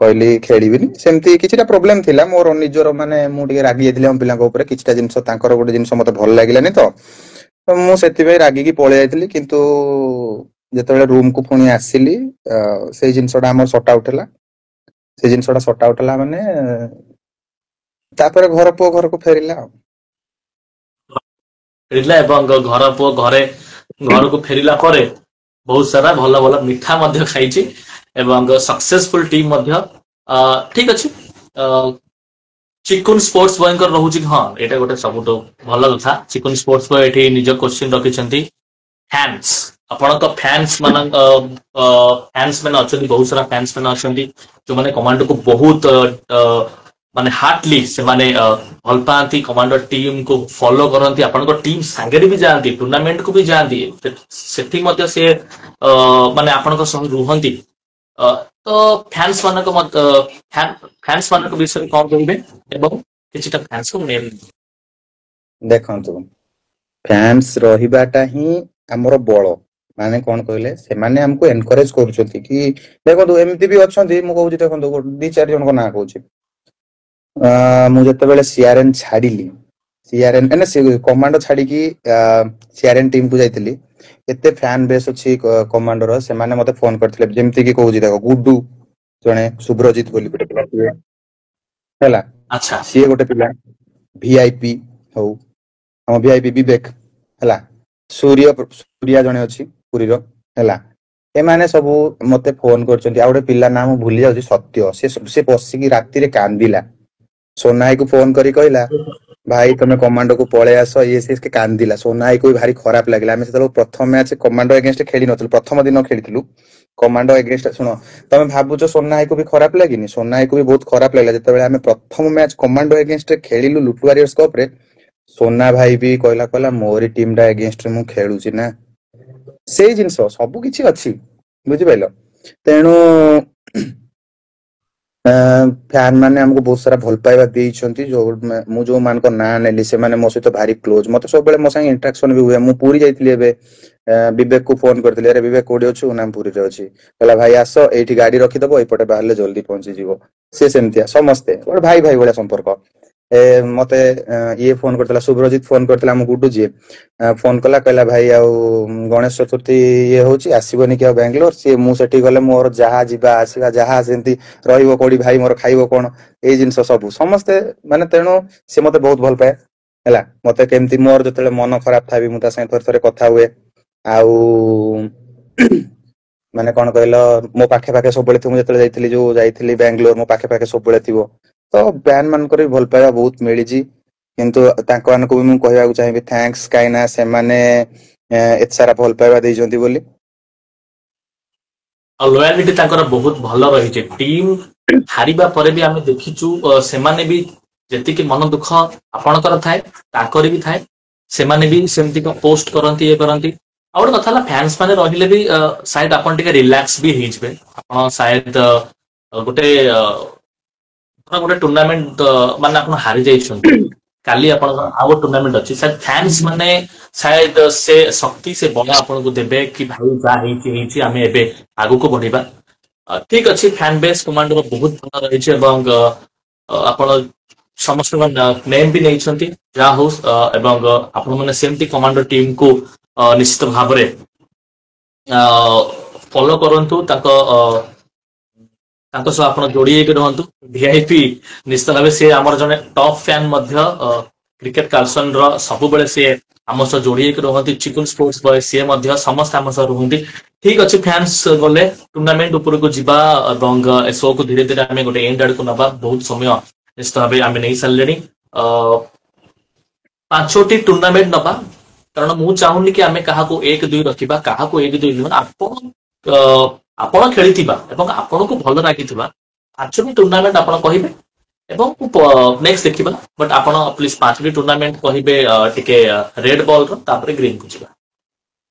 [SPEAKER 2] କହିଲି ଖେଳିବିନି, ସେମିତି କିଛିଟା ପ୍ରୋବ୍ଲେମ ଥିଲା ମୋର ନିଜର, ମାନେ ମୁଁ ଟିକେ ରାଗି ଯାଇଥିଲି ଆମ ପିଲାଙ୍କ ଉପରେ, କିଛିଟା ଜିନିଷ ତାଙ୍କର ଗୋଟେ ଜିନିଷ ମତେ ଭଲ ଲାଗିଲାନି, ତ ମୁଁ ସେଥିପାଇଁ ରାଗିକି ପଳେଇ ଯାଇଥିଲି। କିନ୍ତୁ ଯେତେବେଳେ ରୁମ କୁ ପୁଣି ଆସିଲି, ସେଇ ଜିନିଷ ଟା ଆମର ସର୍ଟ ଆଉଟ୍ ହେଲା। ସେ ଜିନିଷ ଟା ସର୍ଟ ଆଉଟ୍ ହେଲା ମାନେ ତାପରେ ଘର ପୁଅ ଘରକୁ ଫେରିଲା ଆଉ।
[SPEAKER 1] ଫେରିଲା ଏବଂ ଘର ପୁଅ ଘରକୁ ଫେରିଲା ପରେ ବହୁତ ସାରା ଭଲ ଭଲ ମିଠା ମଧ୍ୟ ଖାଇଛି ଏବଂ ସକ୍ସେସଫୁଲ ଟିମ୍ ମଧ୍ୟ ଠିକ ଅଛି। ଚିକୁନ ସ୍ପୋର୍ଟସ ବୟଙ୍କର ରହୁଛି କି, ହଁ ଏଇଟା ଗୋଟେ ସବୁଠୁ ଭଲ କଥା। ଚିକୁନ ସ୍ପୋର୍ଟସ ବୟ ଏଠି ନିଜ କୋଶ୍ଚିନ୍ ରଖିଛନ୍ତି, ଫ୍ୟାନ୍ସ ଆପଣଙ୍କ ଫ୍ୟାନ୍ସ ମାନଙ୍କ ଫ୍ୟାନ୍ସ ମାନେ ଅଛନ୍ତି, ବହୁତ ସାରା ଫ୍ୟାନ୍ସ ମାନେ ଅଛନ୍ତି ଯୋଉମାନେ କମାଣ୍ଡୋକୁ ବହୁତ ମାନେ ହାର୍ଟଲି ସେମାନେ ଭଲ ପାଆନ୍ତି, କମାଣ୍ଡର ଟିମ୍ କୁ ଫଲୋ କରନ୍ତି, ଆପଣଙ୍କ ଟିମ୍ ସାଙ୍ଗରେ ବି ଯାଆନ୍ତି, ଟୁର୍ଣ୍ଣାମେଣ୍ଟ କୁ ବି ଯାଆନ୍ତି, ସେଠି ମଧ୍ୟ ସେ ମାନେ ଆପଣଙ୍କ ସହ ରୁହନ୍ତି। ତ ଫ୍ୟାନ୍ସ ମାନଙ୍କ ବିଷୟରେ କଣ କହିବେ ଏବଂ କିଛିଟା ଫ୍ୟାନ୍ସକୁ ନେମ୍?
[SPEAKER 2] ଦେଖନ୍ତୁ, ଫ୍ୟାନ୍ସ ରହିବାଟା ହିଁ ଆମର ବଳ। ମାନେ କଣ କହିଲେ, ସେମାନେ ଆମକୁ ଏନକରେଜ କରୁଛନ୍ତି କି ଦେଖନ୍ତୁ, ଏମିତି ବି ଅଛନ୍ତି, ମୁଁ କହୁଛି ଦେଖନ୍ତୁ, ଦି ଚାରି ଜଣଙ୍କ ନାଁ କହୁଛି। ମୁଁ ଯେତେବେଳେ ସିଆର୍ଏନ୍ ଛାଡିଲି, କମାଣ୍ଡୋ ଛାଡିକି ସିଆର୍ଏନ୍ ଟିମ୍ କୁ ଯାଇଥିଲି, ଏତେ ଫ୍ୟାନ ବେସ୍ ଅଛି କମାଣ୍ଡୋର, ସେମାନେ ମତେ ଫୋନ କରିଥିଲେ। ଯେମିତି କିି କହୁଛି ଦେଖ, ଗୁଡୁ ଜଣେ, ଶୁଭ୍ରଜିତ ବୋଲି ଗୋଟେ ପିଲା ହେଲା,
[SPEAKER 1] ଆଚ୍ଛା
[SPEAKER 2] ସିଏ ଗୋଟେ ପିଲା, ଭିଆଇପି ହଉ, ଆମ ଭିଆଇପି ବିବେକ ହେଲା, ସୂର୍ୟା ଜଣେ ଅଛି ପୁରୀର ହେଲା, ଏମାନେ ସବୁ ମତେ ଫୋନ କରିଛନ୍ତି। ଆଉ ଗୋଟେ ପିଲା ନା ମୁଁ ଭୁଲି ଯାଉଛି, ସତ୍ୟ, ସେ ବସିକି ରାତିରେ କାନ୍ଦିଲା, ସୋନା ଭାଇକୁ ଫୋନ କରି କହିଲା ଭାଇ ତମେ କମାଣ୍ଡୋ କୁ ପଳେଇ ଆସ, ଇଏ ସିଏ, କାନ୍ଦିଲା। ସୋନା ଭାଇକୁ ବି ଭାରି ଖରାପ ଲାଗିଲା। ଆମେ ସେତେବେଳେ ପ୍ରଥମ ମ୍ୟାଚ କମାଣ୍ଡୋ ଏଗେନଷ୍ଟ ଖେଳି ନଥିଲୁ, ପ୍ରଥମ ଦିନ ଖେଳିଥିଲୁ କମାଣ୍ଡୋ ଏଗେନଷ୍ଟ। ଶୁଣ, ତମେ ଭାବୁଛ ସୋନା ଭାଇକୁ ବି ଖରାପ ଲାଗିନି? ସୋନା ଭାଇକୁ ବି ବହୁତ ଖରାପ ଲାଗିଲା ଯେତେବେଳେ ଆମେ ପ୍ରଥମ ମ୍ୟାଚ କମାଣ୍ଡୋ ଏଗେନଷ୍ଟ ଖେଳିଲୁ ଲୁଟୁ ୱାରିୟର୍ସ କପ ରେ। ସୋନା ଭାଇ ବି କହିଲା ମୋରି ଟିମ ଟା ଏଗେନଷ୍ଟରେ ମୁଁ ଖେଳୁଛି ନା। ସେଇ ଜିନିଷ ସବୁ କିଛି ଅଛି, ବୁଝିପାରିଲ? ତେଣୁ ଫ୍ୟାନ ମାନେ ଆମକୁ ବହୁତ ସାରା ଭଲ ପାଇବା ଦେଇଛନ୍ତି ମୁଁ ଯୋଉ ମାନଙ୍କ ନାଁ ନେଲି ସେମାନେ ମୋ ସହିତ ଭାରି କ୍ଲୋଜ ମତେ ସବୁବେଳେ ମୋ ସାଙ୍ଗେ ଇଣ୍ଟରାକ୍ସନ ବି ହୁଏ ମୁଁ ପୁରୀ ଯାଇଥିଲି ଏବେ ବିବେକ କୁ ଫୋନ କରିଥିଲି ଆରେ ବିବେକ କୋଉଠି ଅଛୁ ନା ପୁରୀରେ ଅଛି କହିଲା ଭାଇ ଆସ ଏଇଠି ଗାଡି ରଖିଦବ ଏପଟେ ବାହାରିଲେ ଜଲ୍ଦି ପହଞ୍ଚିଯିବ ସେ ସେମିତିଆ ସମସ୍ତେ ଗୋଟେ ଭାଇ ଭାଇ ଭଳିଆ ସମ୍ପର୍କ ମତେ ଇଏ ଫୋନ କରିଥିଲା ଶୁଭ୍ରଜିତ ଫୋନ କରିଥିଲା ଆମ ଗୁଡୁ ଯିଏ ଫୋନ କଲା କହିଲା ଭାଇ ଆଉ ଗଣେଶ ଚତୁର୍ଥୀ ଇଏ ହଉଛି ଆସିବନି କି ଆଉ ବାଙ୍ଗାଲୋର ସିଏ ମୁଁ ସେଠି ଗଲେ ମୋର ଯାହା ଯିବା ଆସିବା ଯାହା ସେମିତି ରହିବ କୋଉଠି ଭାଇ ମୋର ଖାଇବ କଣ ଏଇ ଜିନିଷ ସବୁ ସମସ୍ତେ ମାନେ ତେଣୁ ସେ ମତେ ବହୁତ ଭଲ ପାଏ ହେଲା ମତେ କେମିତି ମୋର ଯେତେବେଳେ ମନ ଖରାପ ଥାବି ମୁଁ ତା ସାଙ୍ଗେ ଥରେ ଥରେ କଥା ହୁଏ ଆଉ ମାନେ କଣ କହିଲ ମୋ ପାଖେ ପାଖେ ସବୁବେଳେ ଥିବ ମୁଁ ଯେତେବେଳେ ଯାଇଥିଲି ବାଙ୍ଗାଲୋର ମୋ ପାଖେ ପାଖେ ସବୁବେଳେ ଥିବ ତ ବ୍ୟାଣ୍ଡ ମାନଙ୍କର ବି ଭଲ ପାଇବା ବହୁତ ମିଳିଛି କିନ୍ତୁ ତାଙ୍କ ମାନଙ୍କୁ ବି ମୁଁ କହିବାକୁ ଚାହିଁବି ଥ୍ୟାଙ୍କ୍ସ କାହିଁକି ନା ସେମାନେ ଏତେ ସାରା ଭଲ ପାଇବା ଦେଇଛନ୍ତି ବୋଲି
[SPEAKER 1] ଆଉ ଲୟାଲିଟି ତାଙ୍କର ବହୁତ ଭଲ ରହିଛି ଟିମ୍ ହାରିବା ପରେ ବି ଆମେ ଦେଖିଛୁ ସେମାନେ ବି ଯେତିକି ମନ ଦୁଃଖ ଆପଣଙ୍କର ଥାଏ ତାଙ୍କର ବି ଥାଏ ସେମାନେ ବି ସେମିତି ପୋଷ୍ଟ କରନ୍ତି ଇଏ କରନ୍ତି ଆଉ ଗୋଟେ କଥା ହେଲା ଫ୍ୟାନ୍ସ ମାନେ ରହିଲେ ବି ସାୟଦ ଆପଣ ଟିକେ ରିଲାକ୍ସ ବି ହେଇଯିବେ ଆପଣ ସାୟଦ ଗୋଟେ ଗୋଟେ ଟୁର୍ଣ୍ଣାମେଣ୍ଟ ମାନେ ଆପଣ ହାରି ଯାଇଛନ୍ତି କାଲି ଆପଣଙ୍କର ଆଉ ଗୋଟେ ଟୁର୍ଣ୍ଣାମେଣ୍ଟ ଅଛି ଫ୍ୟାନ୍ସ ମାନେ ସାୟଦ ସେ ଶକ୍ତି ସେ ବଳ ଆପଣଙ୍କୁ ଦେବେ କି ଭାଇ ଯାହା ହେଇଛି ହେଇଛି ଆମେ ଏବେ ଆଗକୁ ବଢିବା ଠିକ ଅଛି ଫ୍ୟାନ ବେସ୍ କମାଣ୍ଡର ବହୁତ ଭଲ ରହିଛି ଏବଂ ଆପଣ ସମସ୍ତଙ୍କ ନେମ୍ ବି ନେଇଛନ୍ତି ଯାହା ହଉ ଏବଂ ଆପଣ ମାନେ ସେମିତି କମାଣ୍ଡର ଟିମକୁ ନିଶ୍ଚିତ ଭାବରେ ଫଲୋ କରନ୍ତୁ ତାଙ୍କ ସହ ଆପଣ ଯୋଡି ହେଇକି ରୁହନ୍ତୁ ଭିଆଇପି ନିଶ୍ଚିତ ଭାବେ ସିଏ ଆମର ଜଣେ ଟପ୍ ଫ୍ୟାନ ମଧ୍ୟ କ୍ରିକେଟ କାଲସନ ର ସବୁବେଳେ ସିଏ ଆମ ସହ ଯୋଡି ହେଇକି ରୁହନ୍ତି ଚିକୁଲ ସ୍ପୋର୍ଟସ ବୟ ସିଏ ମଧ୍ୟ ସମସ୍ତେ ଆମ ସହ ରୁହନ୍ତି ଠିକ ଅଛି ଫ୍ୟାନ୍ସ ଗଲେ ଟୁର୍ଣ୍ଣାମେଣ୍ଟ ଉପରକୁ ଯିବା ଏବଂ ଏ ଶୋକୁ ଧୀରେ ଧୀରେ ଆମେ ଗୋଟେ ଏଣ୍ଡ ଆଡକୁ ନବା ବହୁତ ସମୟ ନିଶ୍ଚିତ ଭାବେ ଆମେ ନେଇ ସାରିଲେଣି 5ଟି ଟୁର୍ଣ୍ଣାମେଣ୍ଟ ନବା କାରଣ ମୁଁ ଚାହୁଁନି କି ଆମେ କାହାକୁ 1-2 ରଖିବା କାହାକୁ 1-2 ନୁହେଁ ଆପଣ ଖେଳିଥିବା ଏବଂ ଆପଣଙ୍କୁ ଭଲ ଲାଗିଥିବା 5ଟି ଟୁର୍ଣ୍ଣାମେଣ୍ଟ ଆପଣ କହିବେ ଏବଂ ନେକ୍ସଟ ଦେଖିବା ବଟ୍ ଆପଣ ପ୍ଲିଜ 5ଟି ଟୁର୍ଣ୍ଣାମେଣ୍ଟ କହିବେ ଟିକେ ରେଡ୍ ବଲ୍ ର ତାପରେ ଗ୍ରୀନ୍ କୁ ଯିବା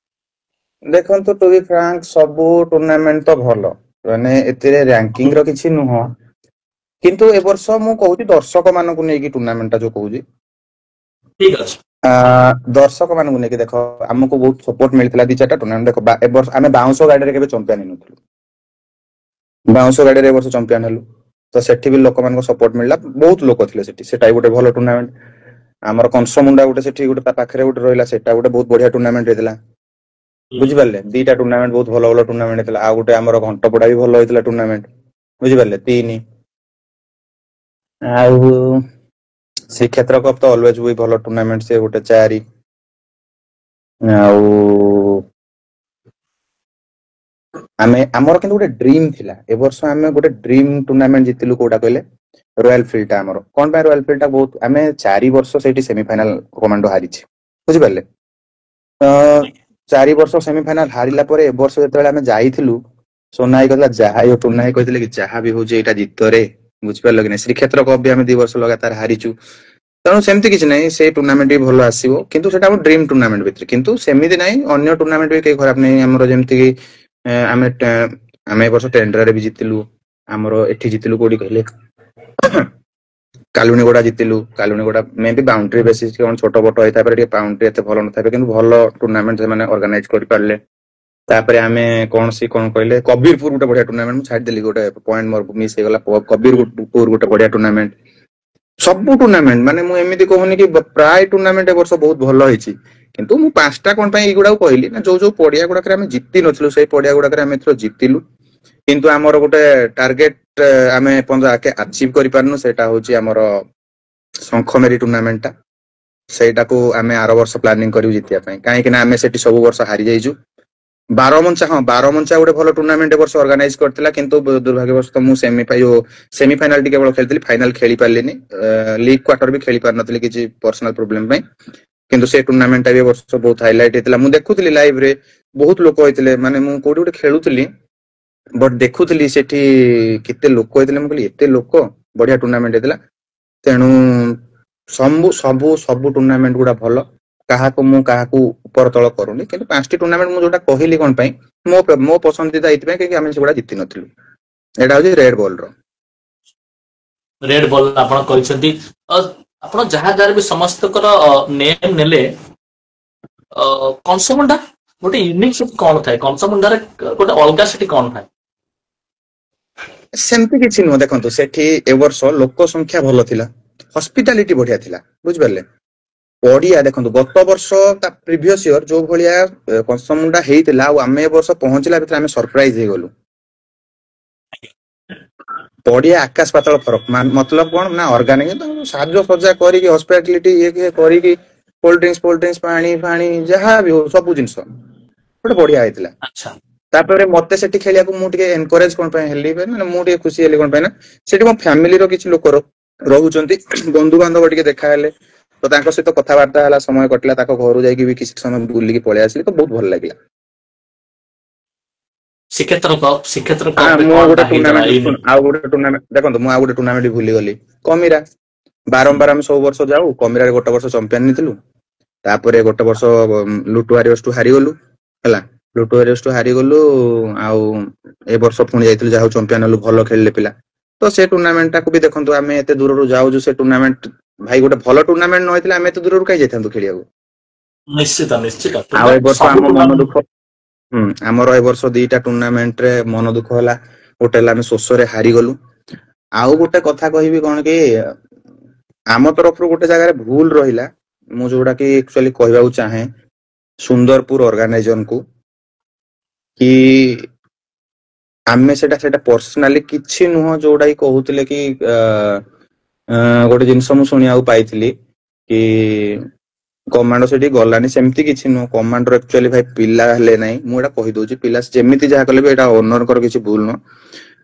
[SPEAKER 2] ଦେଖନ୍ତୁ ଟୁ ବି ଫ୍ରାଙ୍କ ସବୁ ଟୁର୍ଣ୍ଣାମେଣ୍ଟ ତ ଭଲ ମାନେ ଏଥିରେ ରାଙ୍କିଙ୍ଗ ର କିଛି ନୁହଁ କିନ୍ତୁ ଏ ବର୍ଷ ମୁଁ କହୁଛି ଦର୍ଶକ ମାନଙ୍କୁ ନେଇକି ଟୁର୍ଣ୍ଣାମେଣ୍ଟ ଟା ଯୋଉ କହୁଛି
[SPEAKER 1] ଠିକ ଅଛି
[SPEAKER 2] ଦର୍ଶକ ମାନଙ୍କୁ ନେଇକି ଦେଖ ଆମକୁ ବହୁତ ସପୋର୍ଟ ମିଳିଥିଲା 2-4ଟା ଟୁର୍ଣ୍ଣାମେଣ୍ଟ ଦେଖ ଏ ବର୍ଷ ଆମେ ବାଉଁଶ ଗାଡିରେ କେବେ ଚମ୍ପିଆନ ହେଇନଥିଲୁ ବାଉଁଶ ଗାଡିରେ ଏ ବର୍ଷ ଚମ୍ପିଆନ ହେଲୁ ତ ସେଠି ବି ଲୋକମାନଙ୍କ ସପୋର୍ଟ ମିଳିଲା ବହୁତ ଲୋକ ଥିଲେ ସେଠି ସେଟା ବି ଗୋଟେ ଭଲ ଟୁର୍ଣ୍ଣାମେଣ୍ଟ ଆମର କଂସମୁଣ୍ଡା ଗୋଟେ ସେଠି ଗୋଟେ ତା ପାଖରେ ଗୋଟେ ରହିଲା ସେଟା ଗୋଟେ ବହୁତ ବଢିଆ ଟୁର୍ଣ୍ଣାମେଣ୍ଟ ହେଇଥିଲା ବୁଝିପାରିଲେ 2ଟା ଟୁର୍ଣ୍ଣାମେଣ୍ଟ ବହୁତ ଭଲ ଭଲ ଟୁର୍ଣ୍ଣାମେଣ୍ଟ ହେଇଥିଲା ଆଉ ଗୋଟେ ଆମର ଘଣ୍ଟପଡା ବି ଭଲ ହେଇଥିଲା ଟୁର୍ଣ୍ଣାମେଣ୍ଟ ବୁଝିପାରିଲେ 3 ଆଉ ଶ୍ରୀକ୍ଷେତ୍ର କପ୍ ତ ଅଲୱେଜ ବି ଭଲ ଟୁର୍ଣ୍ଣାମେଣ୍ଟ ସେ ଗୋଟେ 4 ଆଉ ଆମର କିନ୍ତୁ ଗୋଟେ ଡ୍ରିମ୍ ଥିଲା ଏ ବର୍ଷ ଆମେ ଗୋଟେ ଡ୍ରିମ୍ ଟୁର୍ଣ୍ଣାମେଣ୍ଟ ଜିତିଲୁ କୋଉଟା କହିଲେ ରୟାଲ ଫିଲ୍ଡ ଟା ଆମର କଣ ପାଇଁ ରୟାଲ ଫିଲ୍ଡ ଟା ବହୁତ ଆମେ 4 ବର୍ଷ ସେଇଠି ସେମିଫାଇନାଲ କମାଣ୍ଡୋ ହାରିଛେ ବୁଝିପାରିଲେ 4 ବର୍ଷ ସେମିଫାଇନାଲ ହାରିଲା ପରେ ଏ ବର୍ଷ ଯେତେବେଳେ ଆମେ ଯାଇଥିଲୁ ସୋନା ଭାଇ କହିଥିଲା ଯାହା ଟୁନା ଭାଇ କହିଥିଲେ କି ଯାହା ବି ହଉଛି ଏଇଟା ଜିତରେ ବୁଝିପାରିଲ କି ନାହିଁ ଶ୍ରୀକ୍ଷେତ୍ର କପ୍ ବି ଆମେ 2 ବର୍ଷ ଲଗାତାର ହାରିଛୁ ତେଣୁ ସେମିତି କିଛି ନାହିଁ ସେଇ ଟୁର୍ଣ୍ଣାମେଣ୍ଟ ବି ଭଲ ଆସିବ କିନ୍ତୁ ସେଟା ଆମ ଡ୍ରିମ୍ ଟୁର୍ଣ୍ଣାମେଣ୍ଟ ଭିତରେ କିନ୍ତୁ ସେମିତି ନାହିଁ ଅନ୍ୟ ଟୁର୍ଣ୍ଣାମେଣ୍ଟ ବି କେହି ଖରାପ ନାହିଁ ଆମର ଯେମିତି ଆମେ ଏ ବର୍ଷ ଟେଣ୍ଡ୍ରାରେ ବି ଜିତିଲୁ ଆମର ଏଠି ଜିତିଲୁ କୋଉଠି କହିଲେ କାଲୁଣୀଗୋଡା ଜିତିଲୁ କାଲୁଣୀଗୋଡା ମେ ବି ବାଉଣ୍ଡ୍ରି ବେସିସ୍ କଣ ଛୋଟ ବଟ ହେଇଥାଇପାରେ ଟିକେ ବାଉଣ୍ଡ୍ରି ଏତେ ଭଲ ନଥାଏ କିନ୍ତୁ ଭଲ ଟୁର୍ଣ୍ଣାମେଣ୍ଟ ସେମାନେ ଅର୍ଗାନାଇଜ କରିପାରିଲେ ତାପରେ ଆମେ କଣ କହିଲେ କବିରପୁର ଗୋଟେ ବଢିଆ ଟୁର୍ଣ୍ଣାମେଣ୍ଟ ମୁଁ ଛାଡିଦେଲି ଗୋଟେ ପଏଣ୍ଟ ମୋର ମିସ୍ ହେଇଗଲା କବିରପୁର ଗୋଟେ ବଢିଆ ଟୁର୍ଣ୍ଣାମେଣ୍ଟ ସବୁ ଟୁର୍ଣ୍ଣାମେଣ୍ଟ ମାନେ ମୁଁ ଏମିତି କହୁନି କି ପ୍ରାୟ ଟୁର୍ଣ୍ଣାମେଣ୍ଟ ଏ ବର୍ଷ ବହୁତ ଭଲ ହେଇଛି କିନ୍ତୁ ମୁଁ 5ଟା କଣ ପାଇଁ ଏଇଗୁଡାକୁ କହିଲି ନା ଯୋଉ ପଡିଆ ଗୁଡାକରେ ଆମେ ଜିତି ନଥିଲୁ ସେଇ ପଡିଆ ଗୁଡାକରେ ଆମେ ଏଥର ଜିତିଲୁ କିନ୍ତୁ ଆମର ଗୋଟେ ଟାର୍ଗେଟ ଆମେ ଏପର୍ଯ୍ୟନ୍ତ ଆଚିଭ କରିପାରିନୁ ସେଇଟା ହଉଛି ଆମର ଶଙ୍ଖମେରି ଟୁର୍ଣ୍ଣାମେଣ୍ଟ ଟା ସେଇଟାକୁ ଆମେ ଆର ବର୍ଷ ପ୍ଲାନିଂ କରିବୁ ଜିତିବା ପାଇଁ କାହିଁକି ନା ଆମେ ସେଠି ସବୁ ବର୍ଷ ହାରି ଯାଇଛୁ ବାରମଞ୍ଚା ଗୋଟେ ଭଲ ଟୁର୍ଣ୍ଣାମେଣ୍ଟ ଏ ବର୍ଷ ଅର୍ଗାନାଇଜ କରିଥିଲା କିନ୍ତୁ ଦୁର୍ଭାଗ୍ୟବଶତଃ ମୁଁ ସେମିଫାଇନାଲ ଟିକେ କେବଳ ଖେଳିଥିଲି ଫାଇନାଲ ଖେଳି ପାରିଲିନି ଲିଗ୍ କ୍ୱାର୍ଟର ବି ଖେଳି ପାରିନଥିଲି କିଛି ପର୍ସନାଲ ପ୍ରୋବ୍ଲେମ ପାଇଁ କିନ୍ତୁ ସେ ଟୁର୍ଣ୍ଣାମେଣ୍ଟ ଟା ବି ଏ ବର୍ଷ ବହୁତ ହାଇଲାଇଟ ହେଇଥିଲା ମୁଁ ଦେଖୁଥିଲି ଲାଇଭ ରେ ବହୁତ ଲୋକ ହେଇଥିଲେ ମାନେ ମୁଁ କୋଉଠି ଗୋଟେ ଖେଳୁଥିଲି ବଟ ଦେଖୁଥିଲି ସେଠି କେତେ ଲୋକ ହେଇଥିଲେ ମୁଁ କହିଲି ଏତେ ଲୋକ ବଢିଆ ଟୁର୍ଣ୍ଣାମେଣ୍ଟ ହେଇଥିଲା ତେଣୁ ସବୁ ଟୁର୍ଣ୍ଣାମେଣ୍ଟ ଗୁଡା ଭଲ ମୁଁ କାହାକୁ ଉପର ତଳ କରୁନି କିନ୍ତୁ 5ଟି ଟୁର୍ଣ୍ଣାମେଣ୍ଟ ମୁଁ ଯୋଉଟା କହିଲି କଣ ପାଇଁ ମୋ ପସନ୍ଦିଦା ଏଇଥିପାଇଁ କି ଆମେ ସେଗୁଡା ଜିତି ନଥିଲୁ ଏଇଟା ହଉଛି ରେଡ ବଲ ର
[SPEAKER 1] रेड बॉल आपण କହିଛନ୍ତି आपण जहाँ जहाँ भी समस्तकर नेम नेले कंस मुंडा गोटे यूनिक सब कौन थाए कंस मुंडारे गोटे अलगा सेठी कौन थाए
[SPEAKER 2] सेमती किछि नुह देखंतु सेठी ए वर्ष लोक संख्या भलो थिला हॉस्पिटैलिटी बढ़िया थिला बुझ परले पड़िया देखंतु गत वर्ष ता प्रीवियस ईयर जो भलिया कंसमुंडा हेइतिला आ आमे ए वर्ष पहुंचला भितर आमे सरप्राइज हे गलु पड़िया आकाश पाताल फरक मतलब कौन ना ऑर्गेनिक तो साजो सज्जा करी की हॉस्पिटैलिटी ये करी की कोल्ड ड्रिंक्स पानी पानी जहां भी हो सब जिंस गोटे बढ़िया हेइतिला
[SPEAKER 1] अच्छा
[SPEAKER 2] तापर मते सेठी खेलिया को मु टिके एनकरेज कोन पे हेली ना मु टिके खुशी हेली कोन पे ना सेठी मो फैमिली रो किछि लोक रहउचंती बंधु बांधव टिके देखा हेले तो तांको सहित कथावार्ता हला समय कटला ताको घर जाई की भी किछि समय बुली की पळे आसली तो बहुत भल लागिला
[SPEAKER 1] श्रीक्षेत्र
[SPEAKER 2] मु गोटे टूर्नामेंट आ गोटे टूर्नामेंट देखंतु मु आ गोटे टूर्नामेंट भूली गली कमीरा बारंबार हम सब वर्ष जाऊ कमीरा गोटे वर्ष चैंपियन नितिलु तापरे गोटे वर्ष लुटुआरियस टू हारि गलु हला लुटुआरियस टू हारि गलु आउ ए वर्ष पुणी जाइतिलु जाऊ चैंपियन हलु भलो खेलले पिला तो से टूर्नामेंट टा को भी देखंतु आमे एते दूर रु जाऊ जो से टूर्नामेंट भाई गोटे भलो टूर्नामेंट न होइतिला आमे एते दूर रु काई जाइथांतु खेलिया को
[SPEAKER 1] निश्चित
[SPEAKER 2] आ ए वर्ष हम मन दुख हमर ए वर्ष दुईटा टूर्नामेंट रे मन दुख होला गोटे हला आमे सोसरे हारि गलु आउ गोटे कथा कहिबी कोन कि आम तरफ रु गोटे जगह भूल रहिला मु जोडा कि एक्चुअली कहबाऊ चाहे सुंदरपुर ऑर्गेनाइजेशन को कि आमे सेटा पर्सनाली किछि नुह जोडा कहूतिले कि गोटे जिनस मु सुनिया पाइथिली कि कमांडो सेठी गलानी सेमती किछि नु कमांडर एक्चुअली भाई पिला हले नाही मु एटा कहि दोची पिला जेमिति जहा कले एटा ओनर कर किछि भूल न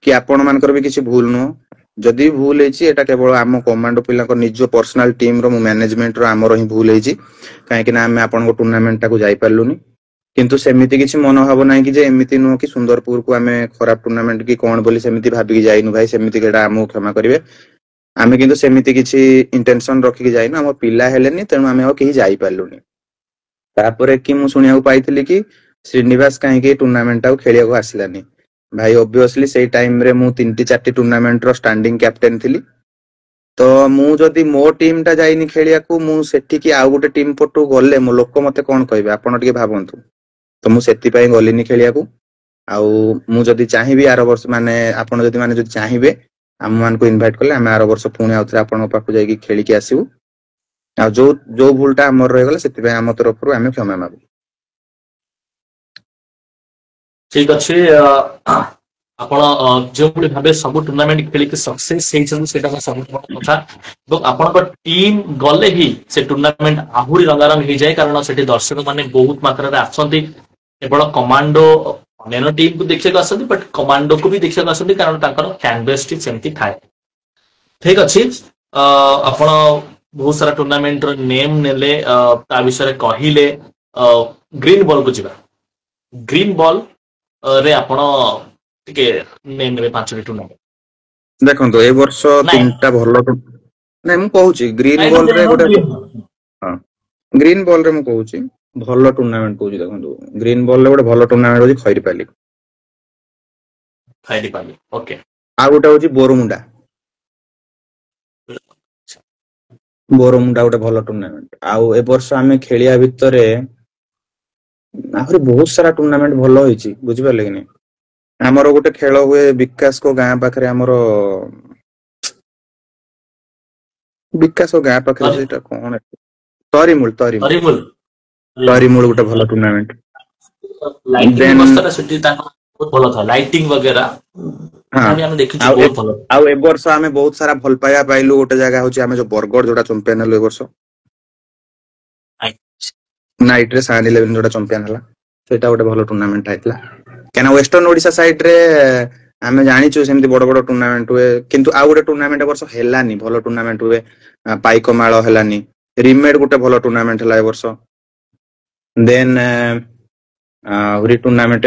[SPEAKER 2] कि आपण मानकर भी किछि भूल न जदि भूल हेछि एटा केवल आम कमांडो पिला को निजो पर्सनल टीम रो मैनेजमेंट रो आमर ही भूल हेछि काहे कि ना आमे आपण को टूर्नामेंट टा को जाई पारलुनी किंतु सेमिति किछि मनोभाव नाही कि जे एमिति नु कि सुंदरपुर को आमे खराब टूर्नामेंट की कोन बोली सेमिति भाबी कि जाइनु भाई सेमिति केडा आमु क्षमा करिवे आमे किंतु सेमिति किछि इंटेंशन रखि कि जाइनु हम पिला हेलेनी तेनु आमे हो कि जाई पारलुनी तापरे कि मु सुनिया पाइथिली कि श्रीनिवास काहे कि टूर्नामेंट टा खेलिया को आसिलानी भाई ऑब्वियसली सेही टाइम रे मु 3-4 टूर्नामेंट रो स्टैंडिंग कैप्टन थिली तो मु जदी मो टीम टा जाइनी खेलिया को मु सेठी कि आ गोटे टीम पटु गले मो लोक मते कोन कहबे आपण टिके भाबंतु तो मु सेति पई गलिनी खेलिया को आउ मु जदी चाहिबी आरो वर्ष माने आपण जदी माने जदी चाहिबे हम मान को इनवाइट करले हम आरो वर्ष पुणी आउथरे आपण पाखु जाई कि खेली के आसीबू आ जो भूलटा हमर रह गेला सेति पई हम तरफ रु हम क्षमा मागु
[SPEAKER 1] ठीक अछि आपण जो भली भाबे सब टूर्नामेंट खेली के सक्सेस हेइ छन सेटा सब कथा এবং आपनकर टीम गले ही से टूर्नामेंट आहुरी रंगारंग हो जाए कारण सेठी दर्शक माने बहुत मात्रा रे आछंती केवल कमांडो अन्य टीम को देखिया आछंती बट कमांडो को भी देखिया आछंती कारण ताकर फैन बेस टी सेमती थाए ठीक अछि आपण बहुत सारा टूर्नामेंट रो नेम नेले ता विषय कहिले ग्रीन बॉल को जिबा ग्रीन बॉल रे आपण टिके नेम रे 5 टूर्नामेंट
[SPEAKER 2] देखंतो ए वर्ष तीनटा भलो नै मु कहूची ग्रीन बॉल रे गोटे हां ग्रीन बॉल रे मु कहूची भलो टूर्नामेंट कहूची देखंतो ग्रीन बॉल रे गोटे भलो टूर्नामेंट होची खैरीपाली
[SPEAKER 1] ओके
[SPEAKER 2] आ गोटे होची बोरोमुंडा गोटे भलो टूर्नामेंट आउ ए वर्ष आमे खेलिया भितरे आहुरी बहुत सारा टूर्नामेंट भलो होईची बुझि परले कि नै हमर गोटे खेल हुए विकास को गां पाखरे हमर विकास को गां पाखरे सेटा कोन तरीमूल गोटे भलो टूर्नामेंट
[SPEAKER 1] लाइटिंग व्यवस्था सेठी ता बहुत भलो था लाइटिंग वगैरह
[SPEAKER 2] हां
[SPEAKER 1] हम देखि बहुत भलो
[SPEAKER 2] आउ ए वर्ष आमे बहुत सारा भल पाया पाइलु गोटे जगह होची आमे जो बरगड़ जोटा चैंपियन हलो ए वर्ष नाइट रे सान 11 जोटा चैंपियन हला सेटा गोटे भलो टूर्नामेंट आइतला केना वेस्टर्न ओडिसा साइड रे आमे जानिचु सेमति बड़ बड़ टूर्नामेंट हुए किंतु आ गोटे टूर्नामेंट वर्ष हेलानी भलो टूर्नामेंट हुए पाइकमाळ हेलानी रिमेड गोटे भलो टूर्नामेंट हला ए वर्ष देन हुरी टूर्नामेंट